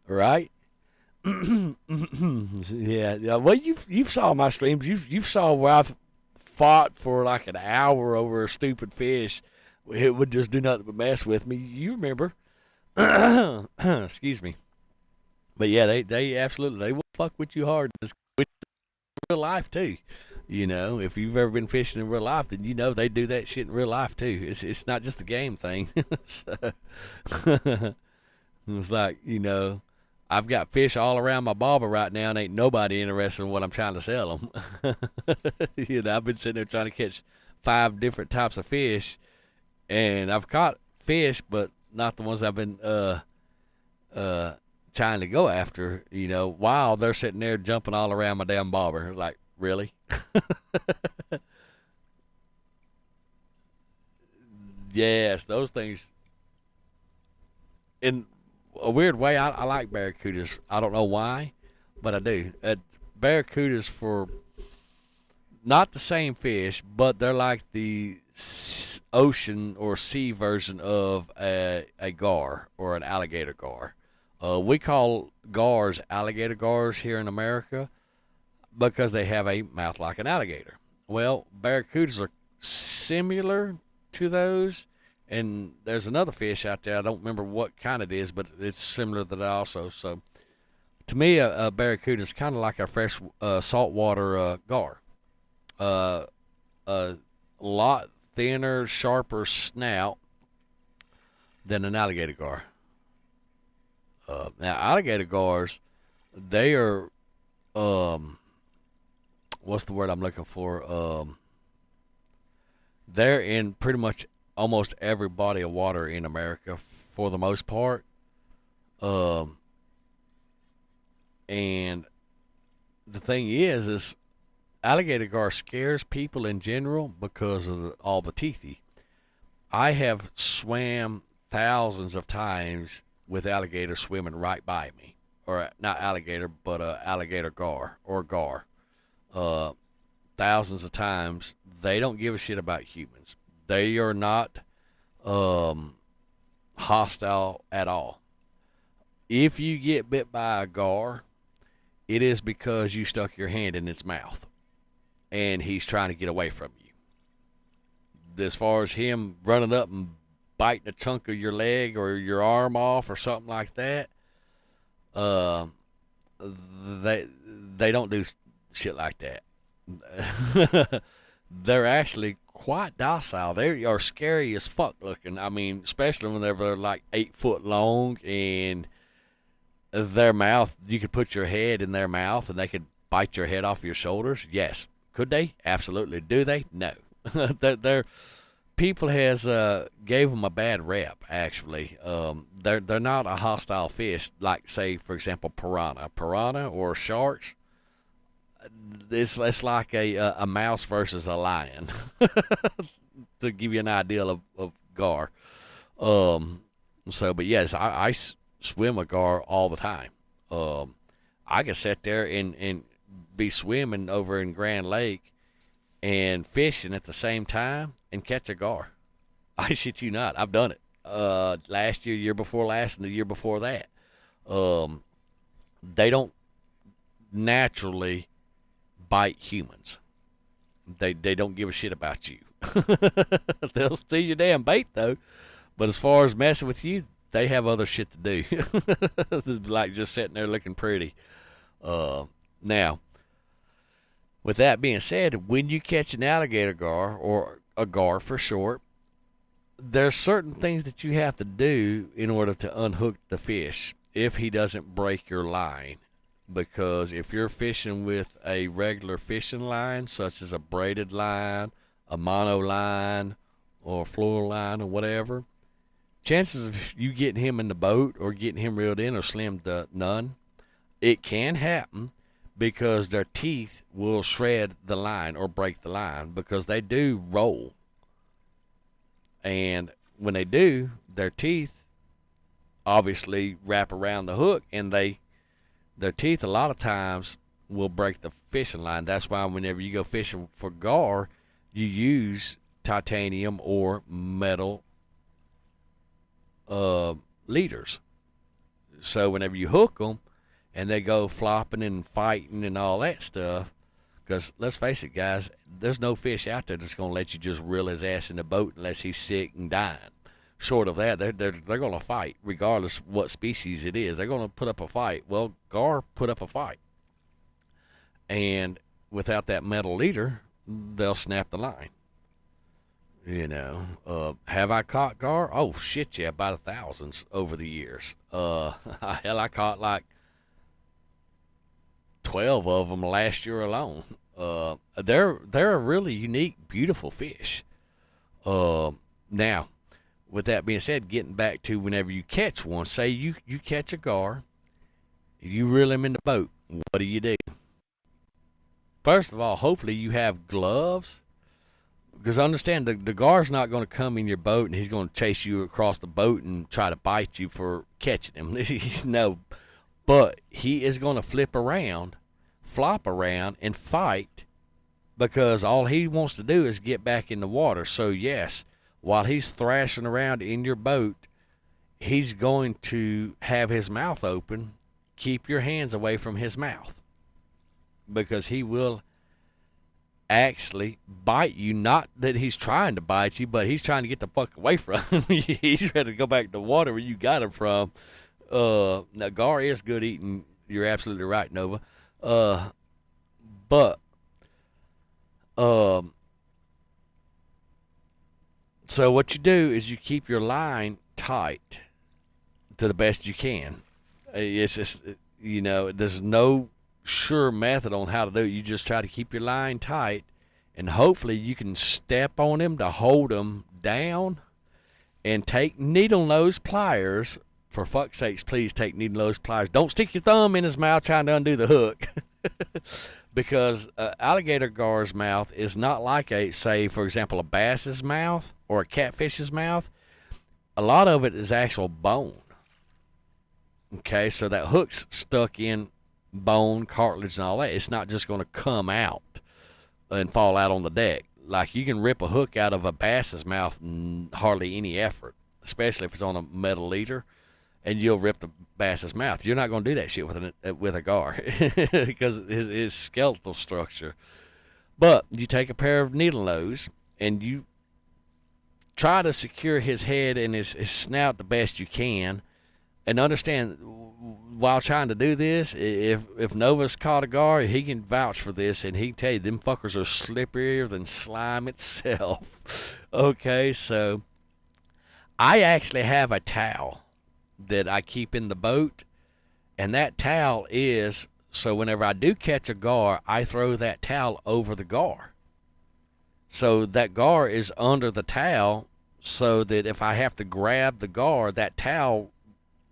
C: Right? Yeah. Well, you've saw my streams. You've saw where I've fought for like an hour over a stupid fish. It would just do nothing but mess with me. You remember? Excuse me. But yeah, they absolutely they will fuck with you hard. It's with real life too. You know, if you've ever been fishing in real life, then you know they do that shit in real life too. It's not just a game thing. So, it's like, you know, I've got fish all around my bobber right now, and ain't nobody interested in what I'm trying to sell them. You know, I've been sitting there trying to catch 5 different types of fish, and I've caught fish, but not the ones I've been trying to go after. You know, while they're sitting there jumping all around my damn bobber, like, really? Yes, those things. In a weird way, I like barracudas. I don't know why, but I do. Barracudas for not the same fish, but they're like the ocean or sea version of a gar or an alligator gar. We call gars alligator gars here in America because they have a mouth like an alligator. Well, barracudas are similar to those, and there's another fish out there. I don't remember what kind it is, but it's similar to that also. So, to me, a barracuda is kind of like a fresh saltwater gar. A lot thinner, sharper snout than an alligator gar. Now, alligator gars, they are, what's the word I'm looking for? They're in pretty much almost every body of water in America for the most part. And the thing is alligator gar scares people in general because of all the teethy. I have swam thousands of times with alligator swimming right by me, or not alligator, but alligator gar or gar. Thousands of times. They don't give a shit about humans. They are not hostile at all. If you get bit by a gar, it is because you stuck your hand in its mouth and he's trying to get away from you. As far as him running up and biting a chunk of your leg or your arm off or something like that, they don't do shit like that. They're actually quite docile. They are scary as fuck looking. I mean, especially when they're like 8 foot long, and their mouth, you could put your head in their mouth and they could bite your head off your shoulders. Yes. Could they? Absolutely. Do they? No. They're people has gave them a bad rep, actually. They're not a hostile fish like, say, for example, piranha or sharks. It's like a mouse versus a lion, to give you an idea of gar. But yes, I swim a gar all the time. I can sit there and be swimming over in Grand Lake and fishing at the same time and catch a gar. I shit you not. I've done it. Last year, year before last, and the year before that. They don't naturally bite humans. They don't give a shit about you. They'll steal your damn bait though. But as far as messing with you, they have other shit to do. Like just sitting there looking pretty. Now, with that being said, when you catch an alligator gar, or a gar for short, there's certain things that you have to do in order to unhook the fish if he doesn't break your line. Because if you're fishing with a regular fishing line, such as a braided line, a mono line, or a floral line, or whatever, chances of you getting him in the boat or getting him reeled in are slim to none. It can happen because their teeth will shred the line or break the line, because they do roll. And when they do, their teeth obviously wrap around the hook, and their teeth a lot of times will break the fishing line. That's why whenever you go fishing for gar, you use titanium or metal leaders. So whenever you hook them and they go flopping and fighting and all that stuff, because let's face it, guys, there's no fish out there that's going to let you just reel his ass in the boat unless he's sick and dying. Short of that, they're going to fight regardless what species it is. They're going to put up a fight. Well, gar put up a fight, and without that metal leader, they'll snap the line. You know, have I caught gar? Oh shit, yeah, by the thousands over the years. Hell, I caught like 12 of them last year alone. They're a really unique, beautiful fish. Now, with that being said, getting back to whenever you catch one, say you catch a gar, you reel him in the boat, what do? First of all, hopefully you have gloves, because understand the gar's not going to come in your boat and he's going to chase you across the boat and try to bite you for catching him. No, but he is going to flop around, and fight, because all he wants to do is get back in the water. So yes, while he's thrashing around in your boat, he's going to have his mouth open. Keep your hands away from his mouth, because he will actually bite you. Not that he's trying to bite you, but he's trying to get the fuck away from you. He's ready to go back to the water where you got him from. Now, gar is good eating. You're absolutely right, Nova. So what you do is you keep your line tight to the best you can. It's just, you know, there's no sure method on how to do it. You just try to keep your line tight, and hopefully you can step on him to hold him down, and take needle nose pliers. For fuck's sakes, please take needle nose pliers. Don't stick your thumb in his mouth trying to undo the hook. Because alligator gar's mouth is not like say, for example, a bass's mouth or a catfish's mouth. A lot of it is actual bone. Okay, so that hook's stuck in bone, cartilage, and all that. It's not just going to come out and fall out on the deck. Like, you can rip a hook out of a bass's mouth, hardly any effort, especially if it's on a metal leader, and you'll rip the bass's mouth. You're not going to do that shit with a gar because his skeletal structure. But you take a pair of needle nose and you try to secure his head and his snout the best you can, and understand, while trying to do this, if Nova's caught a gar, he can vouch for this, and he can tell you them fuckers are slipperier than slime itself. Okay, so I actually have a towel that I keep in the boat, and that towel is so whenever I do catch a gar, I throw that towel over the gar. So that gar is under the towel, so that if I have to grab the gar, that towel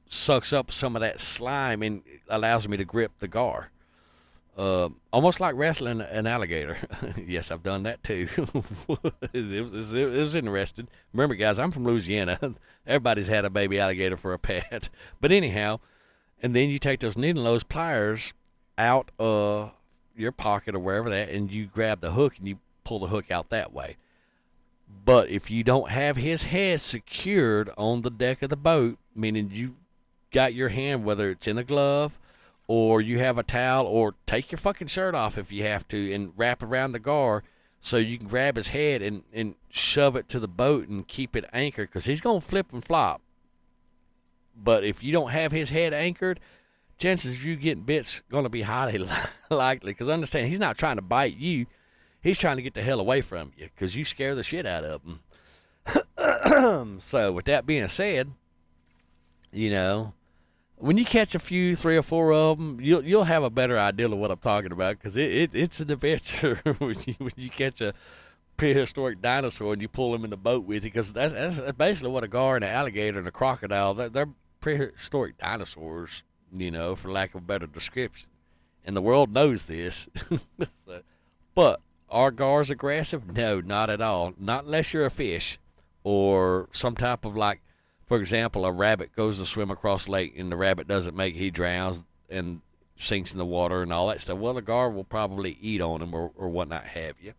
C: sucks up some of that slime and allows me to grip the gar. Almost like wrestling an alligator. Yes, I've done that too. It was interesting. Remember, guys, I'm from Louisiana. Everybody's had a baby alligator for a pet. But anyhow, and then you take those needle nose pliers out of your pocket or wherever that, and you grab the hook and you pull the hook out that way. But if you don't have his head secured on the deck of the boat, meaning you got your hand, whether it's in a glove or you have a towel, or take your fucking shirt off if you have to and wrap around the gar so you can grab his head and shove it to the boat and keep it anchored, because he's going to flip and flop. But if you don't have his head anchored, chances of you getting bit's going to be highly likely, because understand, he's not trying to bite you. He's trying to get the hell away from you because you scare the shit out of him. So with that being said, you know, when you catch a few, 3 or 4 of them, you'll have a better idea of what I'm talking about, because it's an adventure when you catch a prehistoric dinosaur and you pull him in the boat with you, because that's basically what a gar and an alligator and a crocodile, they're prehistoric dinosaurs, you know, for lack of a better description. And the world knows this. So, but are gars aggressive? No, not at all. Not unless you're a fish or some type of, like, for example, a rabbit goes to swim across the lake and the rabbit doesn't make it, he drowns and sinks in the water and all that stuff. Well, a gar will probably eat on him or whatnot have you.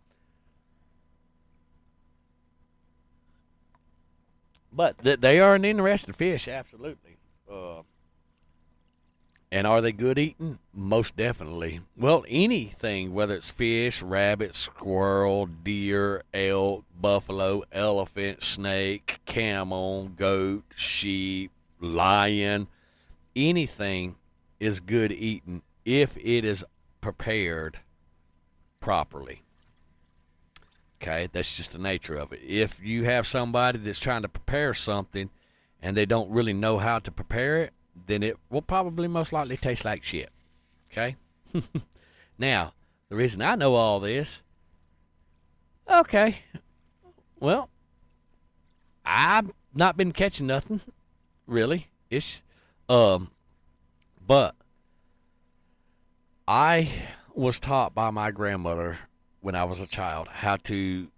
C: But they are an interesting fish, absolutely. And are they good eating? Most definitely. Well, anything, whether it's fish, rabbit, squirrel, deer, elk, buffalo, elephant, snake, camel, goat, sheep, lion, anything is good eating if it is prepared properly. Okay, that's just the nature of it. If you have somebody that's trying to prepare something and they don't really know how to prepare it, then it will probably most likely taste like shit. Okay? Now, the reason I know all this, okay, well, I've not been catching nothing, really, ish. But I was taught by my grandmother when I was a child how to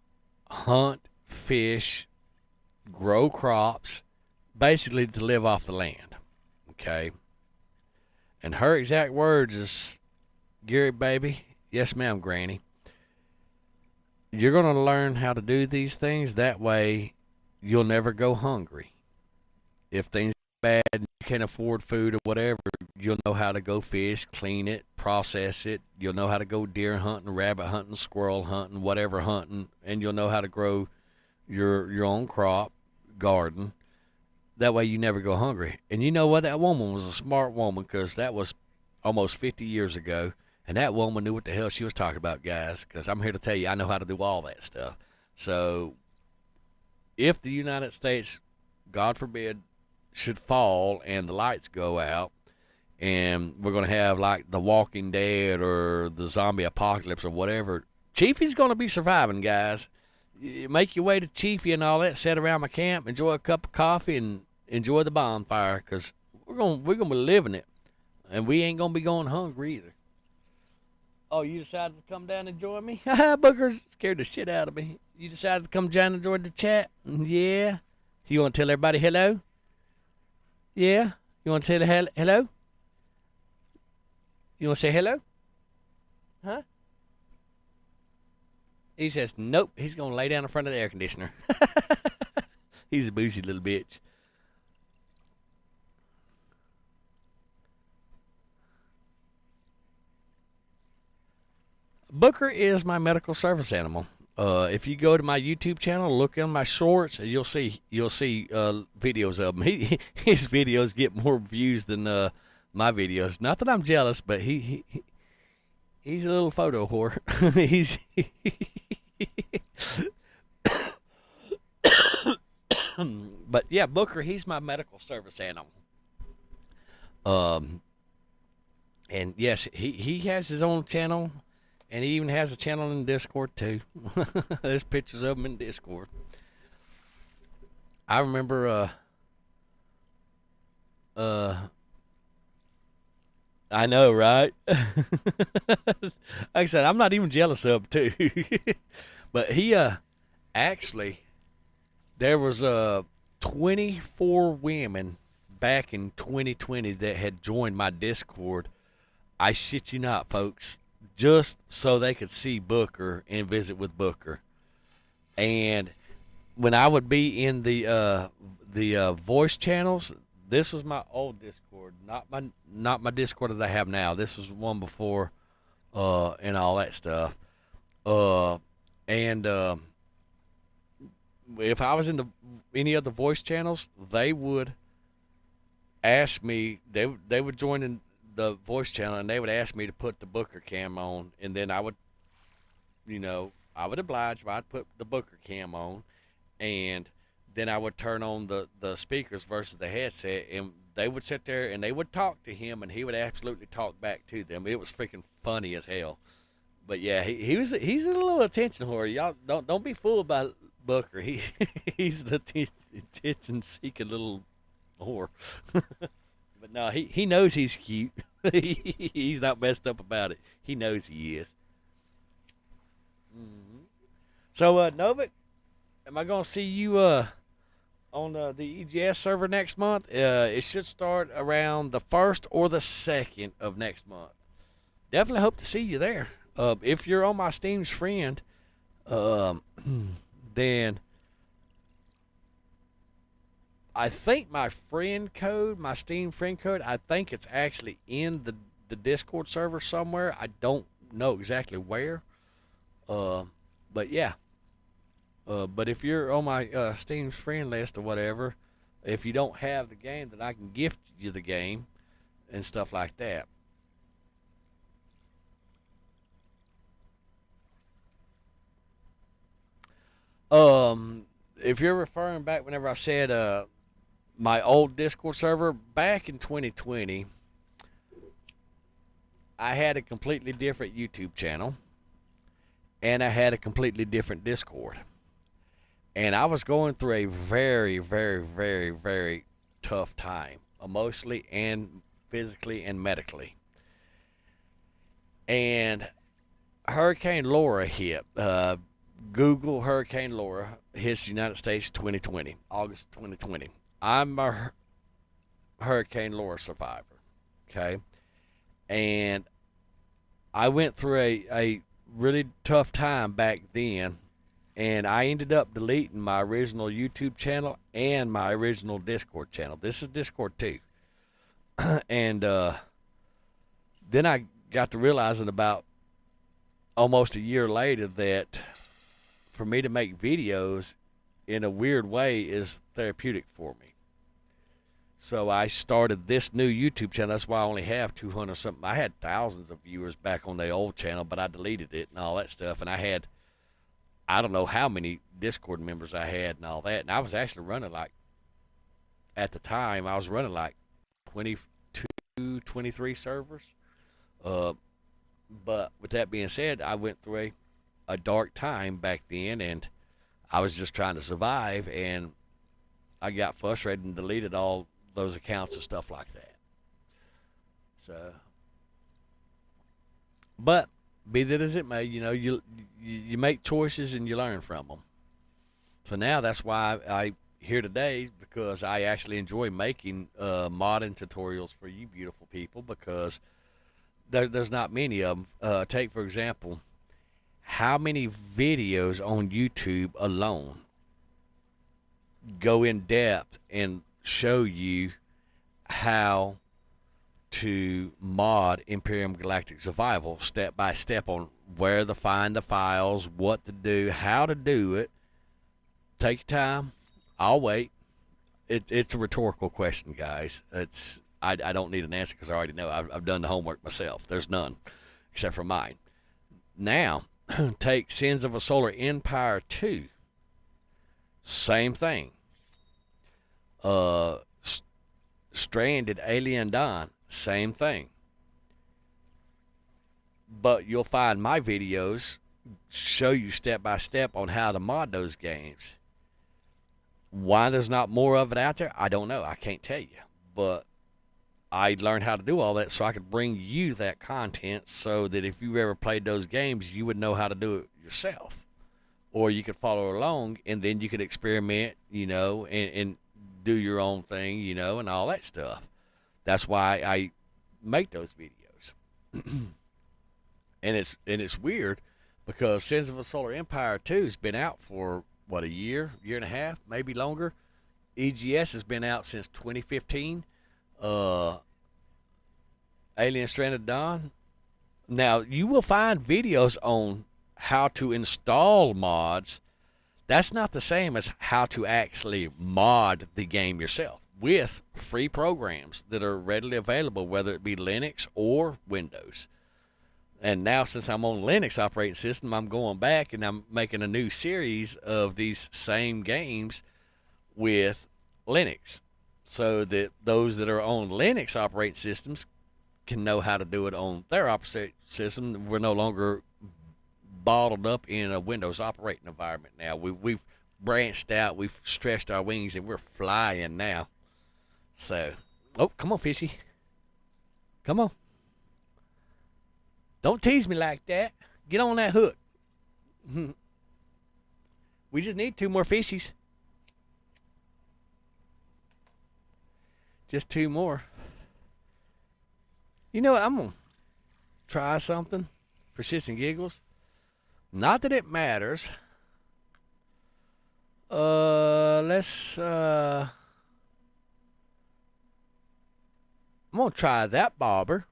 C: hunt, fish, grow crops, basically to live off the land. Okay. And her exact words is, Gary, baby, yes, ma'am, Granny, you're going to learn how to do these things. That way, you'll never go hungry. If things are bad and you can't afford food or whatever, you'll know how to go fish, clean it, process it. You'll know how to go deer hunting, rabbit hunting, squirrel hunting, whatever hunting, and you'll know how to grow your own crop, garden. That way you never go hungry. And you know what? That woman was a smart woman, because that was almost 50 years ago. And that woman knew what the hell she was talking about, guys, because I'm here to tell you I know how to do all that stuff. So if the United States, God forbid, should fall and the lights go out and we're going to have like The Walking Dead or the zombie apocalypse or whatever, Chiefy's going to be surviving, guys. You make your way to Chiefy and all that, sit around my camp, enjoy a cup of coffee, and enjoy the bonfire, because we're gonna be living it, and we ain't gonna be going hungry either. Oh, you decided to come down and join me? Boogers scared the shit out of me. You decided to come down and join the chat? Yeah. You want to tell everybody hello? Yeah. You want to say hello? You want to say hello? Huh? He says, nope, he's going to lay down in front of the air conditioner. He's a bougie little bitch. Booker is my medical service animal. If you go to my YouTube channel, look in my shorts, you'll see videos of him. His videos get more views than my videos. Not that I'm jealous, but he's a little photo whore. But yeah, Booker, he's my medical service animal. And yes, he has his own channel, and he even has a channel in Discord too. There's pictures of him in Discord. I remember I know, right? Like I said, I'm not even jealous of him too. But he actually, there was 24 women back in 2020 that had joined my Discord. I shit you not, folks, just so they could see Booker and visit with Booker. And when I would be in the voice channels, this was my old Discord, not my Discord that I have now. This was one before, and all that stuff. And if I was in any of the voice channels, they would ask me. They would join in the voice channel, and they would ask me to put the Booker cam on, and then I would, I would oblige. I'd put the Booker cam on, and then I would turn on the speakers versus the headset, and they would sit there and they would talk to him, and he would absolutely talk back to them. It was freaking funny as hell. But yeah, he's a little attention whore. Y'all don't be fooled by Booker. He's an attention seeking little whore. But no, he knows he's cute. He's not messed up about it. He knows he is. Mm-hmm. So Novik, am I gonna see you on the EGS server next month? It should start around the 1st or the 2nd of next month. Definitely hope to see you there. If you're on my Steam's friend, then I think my Steam friend code, I think it's actually in the Discord server somewhere. I don't know exactly where. But yeah. But if you're on my Steam's friend list or whatever, if you don't have the game, then I can gift you the game and stuff like that. If you're referring back whenever I said my old Discord server, back in 2020, I had a completely different YouTube channel, and I had a completely different Discord. And I was going through a very, very, very, very tough time, emotionally and physically and medically. And Hurricane Laura hit. Google Hurricane Laura hits the United States 2020, August 2020. I'm a Hurricane Laura survivor, okay? And I went through a really tough time back then, and I ended up deleting my original YouTube channel and my original Discord channel. This is Discord 2. And then I got to realizing about almost a year later that for me to make videos in a weird way is therapeutic for me. So I started this new YouTube channel. That's why I only have 200 something. I had thousands of viewers back on the old channel, but I deleted it and all that stuff. And I had, I don't know how many Discord members I had and all that. And I was actually running at the time, I was running 22, 23 servers. But with that being said, I went through a dark time back then, and I was just trying to survive, and I got frustrated and deleted all those accounts and stuff like that. So, but be that as it may, you make choices and you learn from them. So now that's why I here today, because I actually enjoy making modding tutorials for you beautiful people, because there's not many of them. Take for example, how many videos on YouTube alone go in depth and show you how to mod Imperium Galactic Survival step by step on where to find the files, what to do, how to do it. Take your time. I'll wait. It's a rhetorical question, guys. I don't need an answer because I already know. I've done the homework myself. There's none except for mine. Now, take Sins of a Solar Empire 2. Same thing. Stranded Alien Dawn. Same thing. But you'll find my videos show you step by step on how to mod those games. Why there's not more of it out there, I don't know. I can't tell you. But I learned how to do all that so I could bring you that content so that if you ever played those games, you would know how to do it yourself. Or you could follow along, and then you could experiment, and do your own thing, and all that stuff. That's why I make those videos. And it's weird because Sins of a Solar Empire 2 has been out for, a year and a half, maybe longer. EGS has been out since 2015. Alien Stranded Dawn. Now, you will find videos on how to install mods. That's not the same as how to actually mod the game yourself with free programs that are readily available, whether it be Linux or Windows. And now, since I'm on Linux operating system, I'm going back and I'm making a new series of these same games with Linux, so that those that are on Linux operating systems can know how to do it on their operating system. We're no longer bottled up in a Windows operating environment now. We've branched out, we've stretched our wings, and we're flying now. So, oh, come on, fishy. Come on. Don't tease me like that. Get on that hook. We just need 2 more fishies. Just 2 more. You know what? I'm going to try something for shits and giggles. Not that it matters. Let's, I'm going to try that bobber.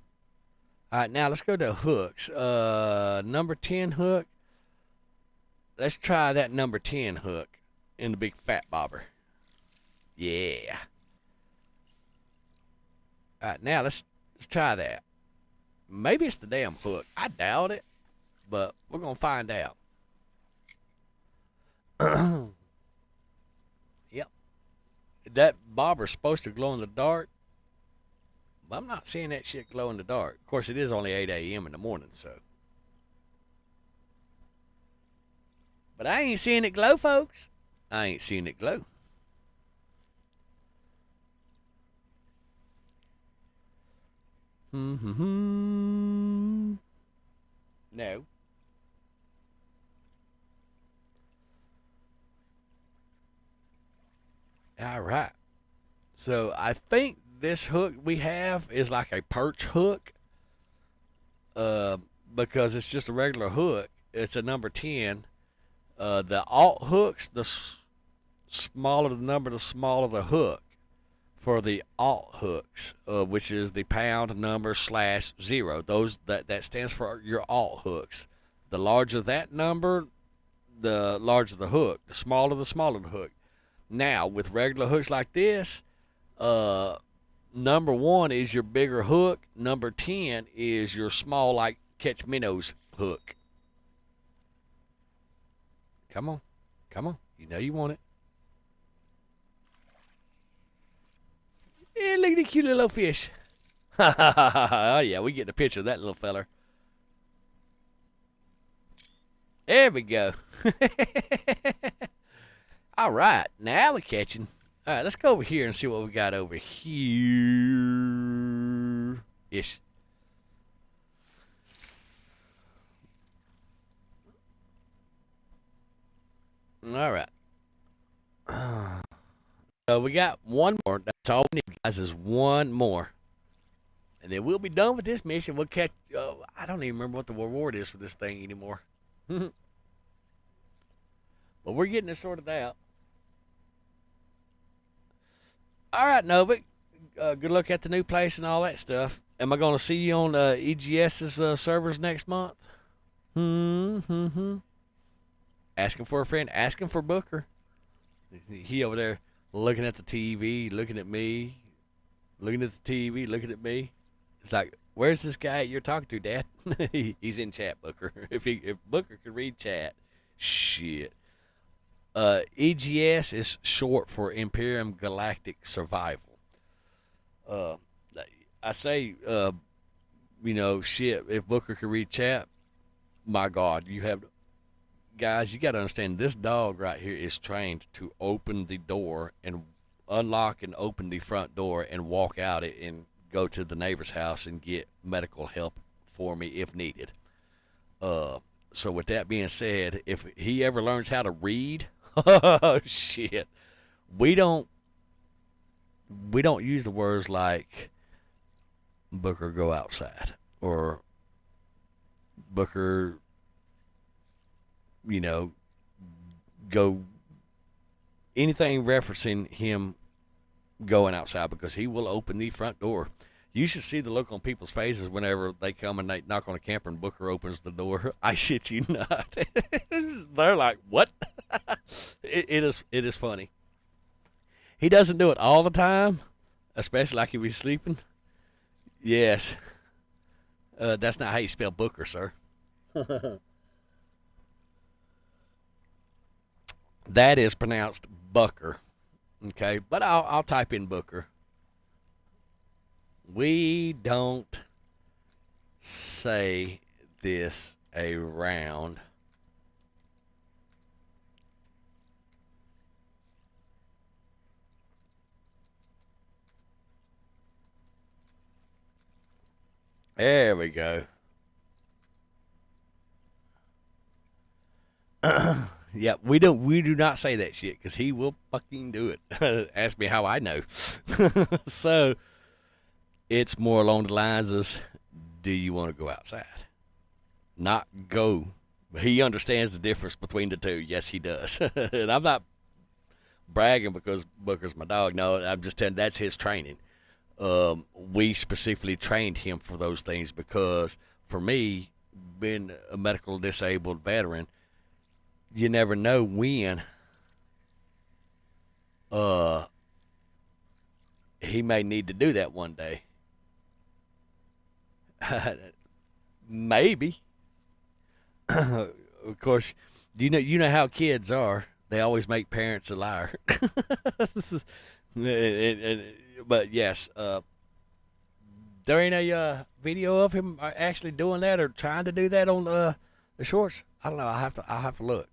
C: All right, now let's go to hooks. Number 10 hook. Let's try that number 10 hook in the big fat bobber. Yeah. All right, now let's try that. Maybe it's the damn hook. I doubt it, but we're going to find out. Yep. That bobber's supposed to glow in the dark. But I'm not seeing that shit glow in the dark. Of course, it is only 8 a.m. in the morning, so. But I ain't seeing it glow, folks. I ain't seeing it glow. No. All right. So I think this hook we have is like a perch hook, because it's just a regular hook. It's a number 10. The alt hooks, the smaller the number, the smaller the hook for the alt hooks, which is the pound number /0. Those that stands for your alt hooks. The larger that number, the larger the hook. The smaller the hook. Now, with regular hooks like this, number 1 is your bigger hook. Number 10 is your small, like catch minnows hook. Come on. Come on. You know you want it. Yeah, look at the cute little fish. Oh, yeah, we get the picture of that little feller. There we go. All right, now we're catching. All right, let's go over here and see what we got over here. Ish. All right. So we got one more. That's all we need, guys, is one more. And then we'll be done with this mission. We'll catch, I don't even remember what the reward is for this thing anymore. But we're getting it sorted out. All right, Novik. Good luck at the new place and all that stuff. Am I going to see you on EGS's servers next month? Asking for a friend. Asking for Booker. He over there looking at the TV, looking at me, looking at the TV, looking at me. It's like, where's this guy you're talking to, Dad? He's in chat, Booker. If Booker could read chat, shit. EGS is short for Imperium Galactic Survival. I say, shit, if Booker could read chat, my God, guys, you got to understand, this dog right here is trained to open the door and unlock and open the front door and walk out it and go to the neighbor's house and get medical help for me if needed. So with that being said, if he ever learns how to read, oh shit, we don't use the words like Booker go outside or Booker, go anything referencing him going outside because he will open the front door. You should see the look on people's faces whenever they come and they knock on a camper and Booker opens the door. I shit you not. They're like, what? It is funny. He doesn't do it all the time, especially like if he's sleeping. Yes. That's not how you spell Booker, sir. That is pronounced Bucker. Okay, but I'll type in Booker. We don't say this around. There we go. Yeah, we do not say that shit because he will fucking do it. Ask me how I know. So it's more along the lines of, do you want to go outside? Not go. He understands the difference between the two. Yes, he does. And I'm not bragging because Booker's my dog. No, I'm just telling that's his training. We specifically trained him for those things because for me, being a medical disabled veteran, you never know when he may need to do that one day. Maybe. Of course, you know how kids are. They always make parents a liar. But yes, there ain't a video of him actually doing that or trying to do that on the shorts. I don't know. I'll have to look.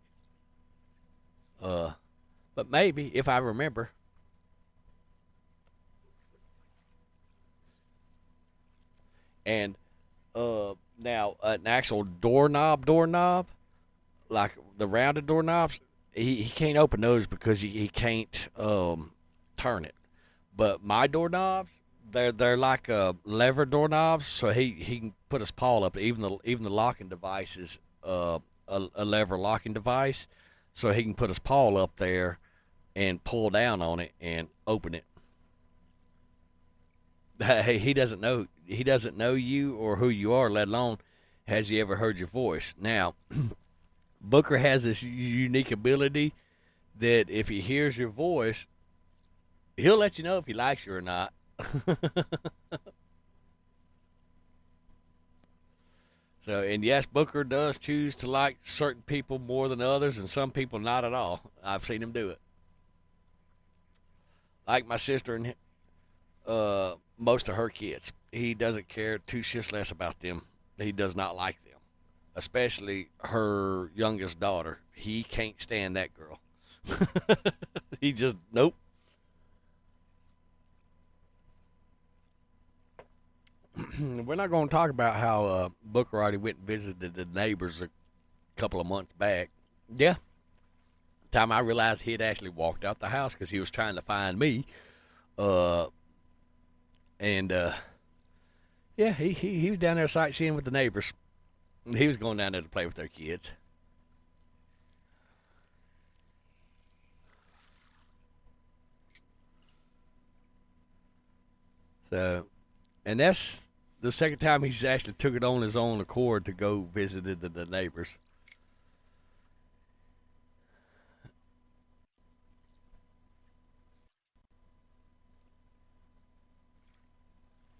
C: But maybe if I remember. And now an actual doorknob, like the rounded doorknobs, he can't open those because he can't turn it. But my doorknobs, they're like lever doorknobs, so he can put his paw up. Even the locking device is a lever locking device, so he can put his paw up there and pull down on it and open it. Hey, he doesn't know you or who you are, let alone has he ever heard your voice. Now, Booker has this unique ability that if he hears your voice, he'll let you know if he likes you or not. So, and yes, Booker does choose to like certain people more than others, and some people not at all. I've seen him do it. Like my sister and most of her kids. He doesn't care two shits less about them. He does not like them, especially her youngest daughter. He can't stand that girl. He just, nope. We're not going to talk about how Booker already went and visited the neighbors a couple of months back. Yeah. Time I realized he had actually walked out the house because he was trying to find me. Yeah, he was down there sightseeing with the neighbors. He was going down there to play with their kids. So, and that's the second time he's actually took it on his own accord to go visit the neighbors.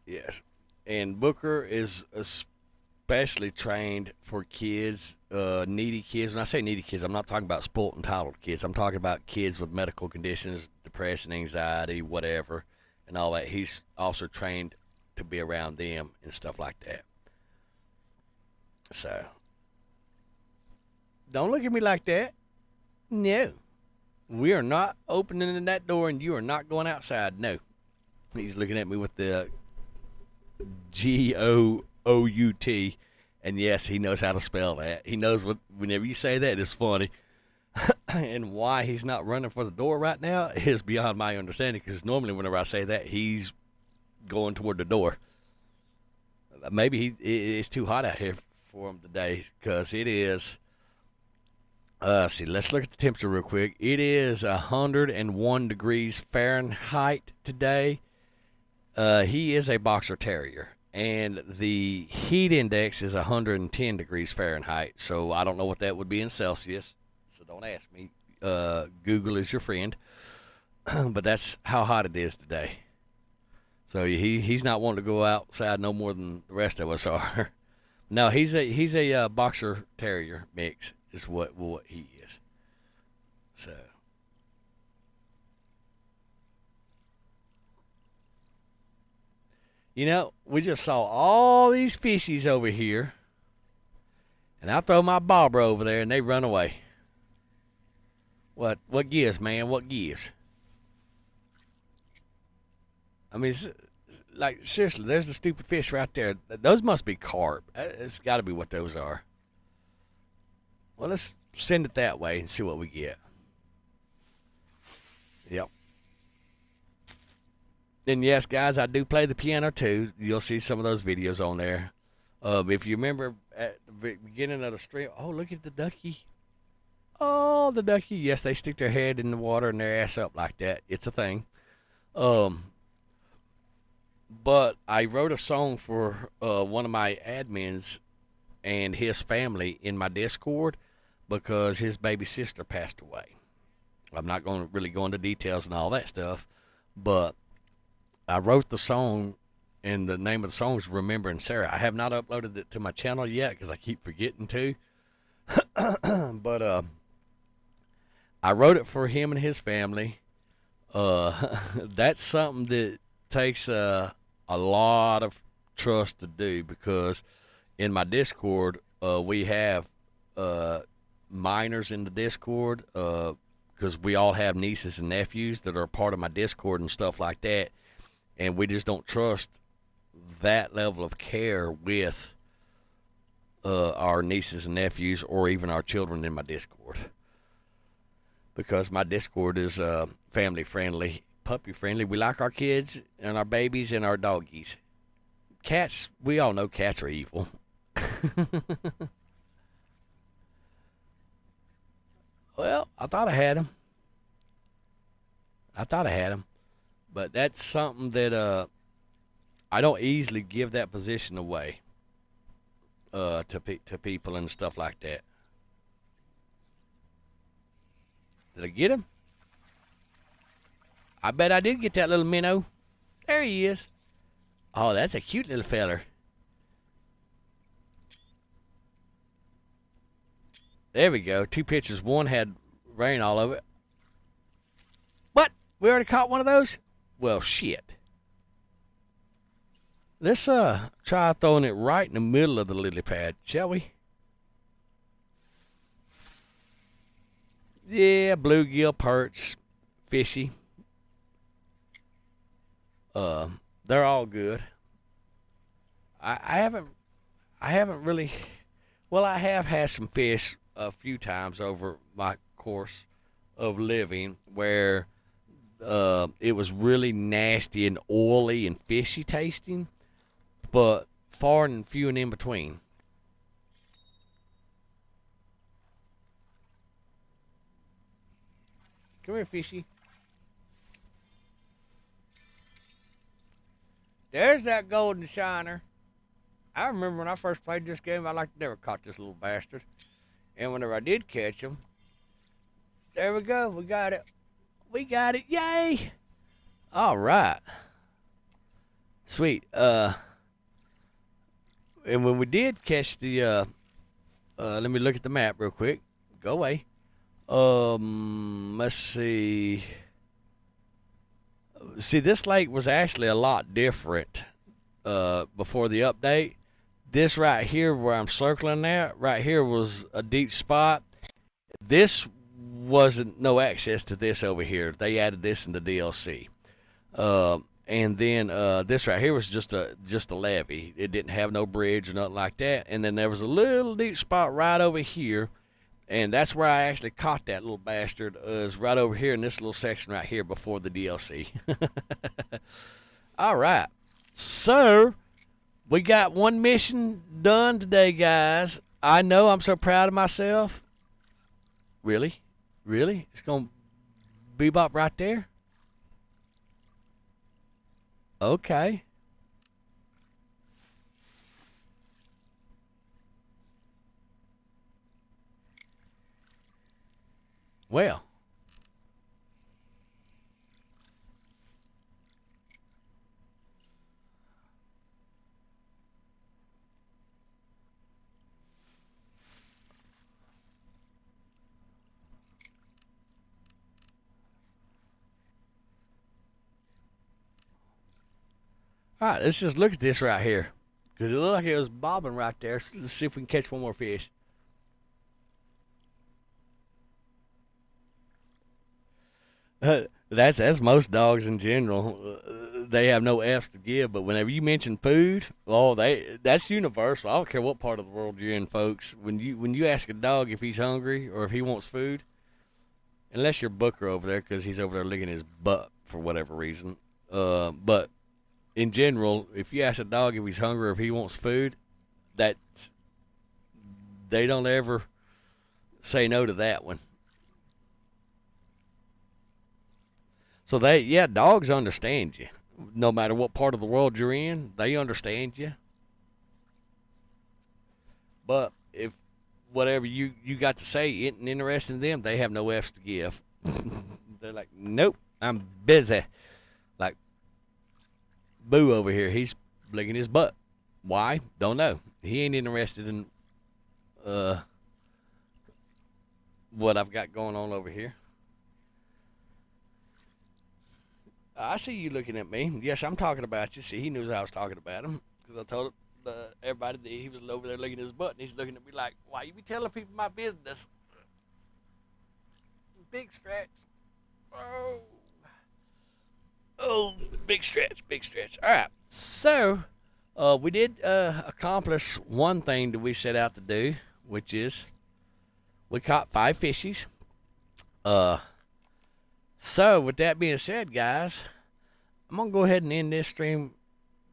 C: Yes. And Booker is especially trained for kids, needy kids. When I say needy kids, I'm not talking about spoiled, entitled kids. I'm talking about kids with medical conditions, depression, anxiety, whatever, and all that. He's also trained to be around them and stuff like that. So, don't look at me like that. No. We are not opening that door and you are not going outside. No. He's looking at me with the Gout, and yes, he knows how to spell that. He knows whenever you say that, it's funny. And why he's not running for the door right now is beyond my understanding, because normally whenever I say that, he's going toward the door. Maybe it's too hot out here for him today, because it is See, let's look at the temperature real quick. It is 101 degrees Fahrenheit today. He is a boxer terrier, and the heat index is 110 degrees Fahrenheit. So I don't know what that would be in Celsius. So don't ask me. Google is your friend. But that's how hot it is today. So he's not wanting to go outside no more than the rest of us are. No, he's a boxer terrier mix is what he is. So you know, we just saw all these fishies over here, and I throw my bobber over there and they run away. What gives, man? What gives? I mean, like, seriously, there's the stupid fish right there. Those must be carp. It's got to be what those are. Well, let's send it that way and see what we get. Yep. And yes, guys, I do play the piano too. You'll see some of those videos on there. If you remember at the beginning of the stream, oh, look at the ducky. Oh, the ducky. Yes, they stick their head in the water and their ass up like that. It's a thing. But I wrote a song for one of my admins and his family in my Discord because his baby sister passed away. I'm not going to really go into details and all that stuff, but I wrote the song, and the name of the song is Remembering Sarah. I have not uploaded it to my channel yet because I keep forgetting to. But I wrote it for him and his family. That's something that takes a lot of trust to do, because in my Discord we have minors in the Discord because we all have nieces and nephews that are part of my Discord and stuff like that, and we just don't trust that level of care with our nieces and nephews or even our children in my Discord, because my Discord is family friendly, puppy friendly. We like our kids and our babies and our doggies. Cats, we all know cats are evil. Well, I thought I had him. But that's something that I don't easily give that position away to people and stuff like that. Did I get him? I bet I did get that little minnow. There he is. Oh, that's a cute little feller. There we go. 2 pictures. One had rain all over it. What? We already caught one of those? Well, shit. Let's try throwing it right in the middle of the lily pad, shall we? Yeah, bluegill, perch, fishy. They're all good. I haven't really. Well, I have had some fish a few times over my course of living where it was really nasty and oily and fishy tasting, but far and few and in between. Come here, fishy. There's that golden shiner. I remember when I first played this game, I never caught this little bastard. And whenever I did catch him, there we go. We got it. We got it. Yay! All right. Sweet. And when we did catch the, let me look at the map real quick. Go away. Let's see. See, this lake was actually a lot different before the update. This right here where I'm circling at, right here was a deep spot. This wasn't no access to this over here. They added this in the DLC. And then this right here was just a levee. It didn't have no bridge or nothing like that. And then there was a little deep spot right over here. And that's where I actually caught that little bastard, is right over here in this little section right here before the DLC. All right. So, we got one mission done today, guys. I know I'm so proud of myself. Really? Really? It's gonna bebop right there? Okay. Well. All right, let's just look at this right here. Because it looked like it was bobbing right there. So let's see if we can catch one more fish. That's most dogs in general. They have no F's to give, but whenever you mention food, that's universal. I don't care what part of the world you're in, folks. When you ask a dog if he's hungry or if he wants food, unless you're Booker over there because he's over there licking his butt for whatever reason. But in general, if you ask a dog if he's hungry or if he wants food, they don't ever say no to that one. So dogs understand you. No matter what part of the world you're in, they understand you. But if whatever you got to say isn't interesting to them, they have no F's to give. They're like, nope, I'm busy. Like Boo over here, he's licking his butt. Why? Don't know. He ain't interested in what I've got going on over here. I see you looking at me. Yes, I'm talking about you. See, he knew I was talking about him because I told everybody that he was over there licking his butt, and he's looking at me like, why you be telling people my business? Big stretch. Oh, big stretch. All right. So, we did accomplish one thing that we set out to do, which is we caught 5 fishies. So, with that being said, guys, I'm going to go ahead and end this stream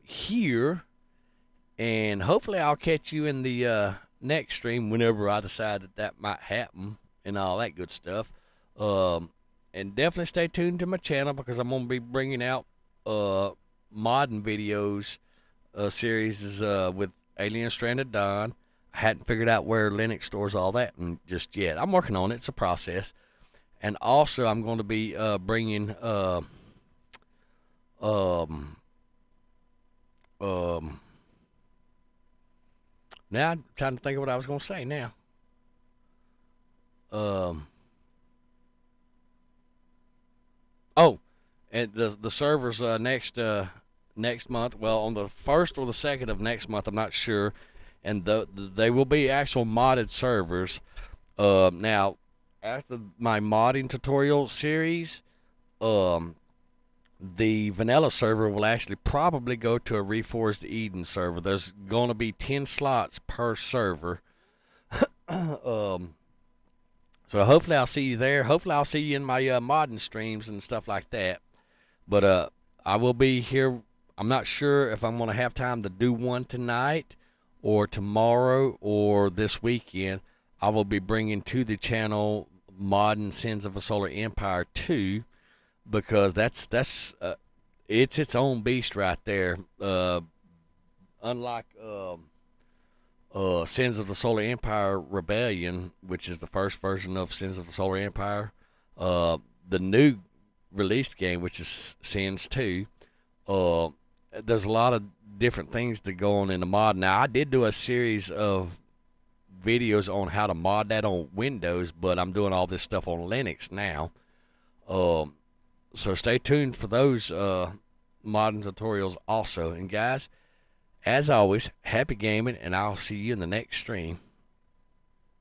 C: here. And hopefully I'll catch you in the next stream whenever I decide that might happen and all that good stuff. And definitely stay tuned to my channel because I'm going to be bringing out modding videos series with Alien Stranded Dawn. I hadn't figured out where Linux stores all that just yet. I'm working on it. It's a process. And also, I'm going to be bringing now I'm trying to think of what I was going to say now. And the servers next month. Well, on the 1st or the 2nd of next month, I'm not sure. And they will be actual modded servers. Now, after my modding tutorial series, the vanilla server will actually probably go to a Reforged Eden server. There's going to be 10 slots per server. So hopefully I'll see you there. Hopefully I'll see you in my modding streams and stuff like that. But I will be here. I'm not sure if I'm going to have time to do one tonight or tomorrow or this weekend. I will be bringing to the channel Modding Sins of a Solar Empire 2 because that's it's its own beast right there. Unlike Sins of the Solar Empire Rebellion, which is the first version of Sins of the Solar Empire, the new released game, which is Sins 2, there's a lot of different things that go on in the mod. Now, I did do a series of videos on how to mod that on Windows, but I'm doing all this stuff on Linux now. So stay tuned for those modding tutorials also. And guys, as always, happy gaming, and I'll see you in the next stream.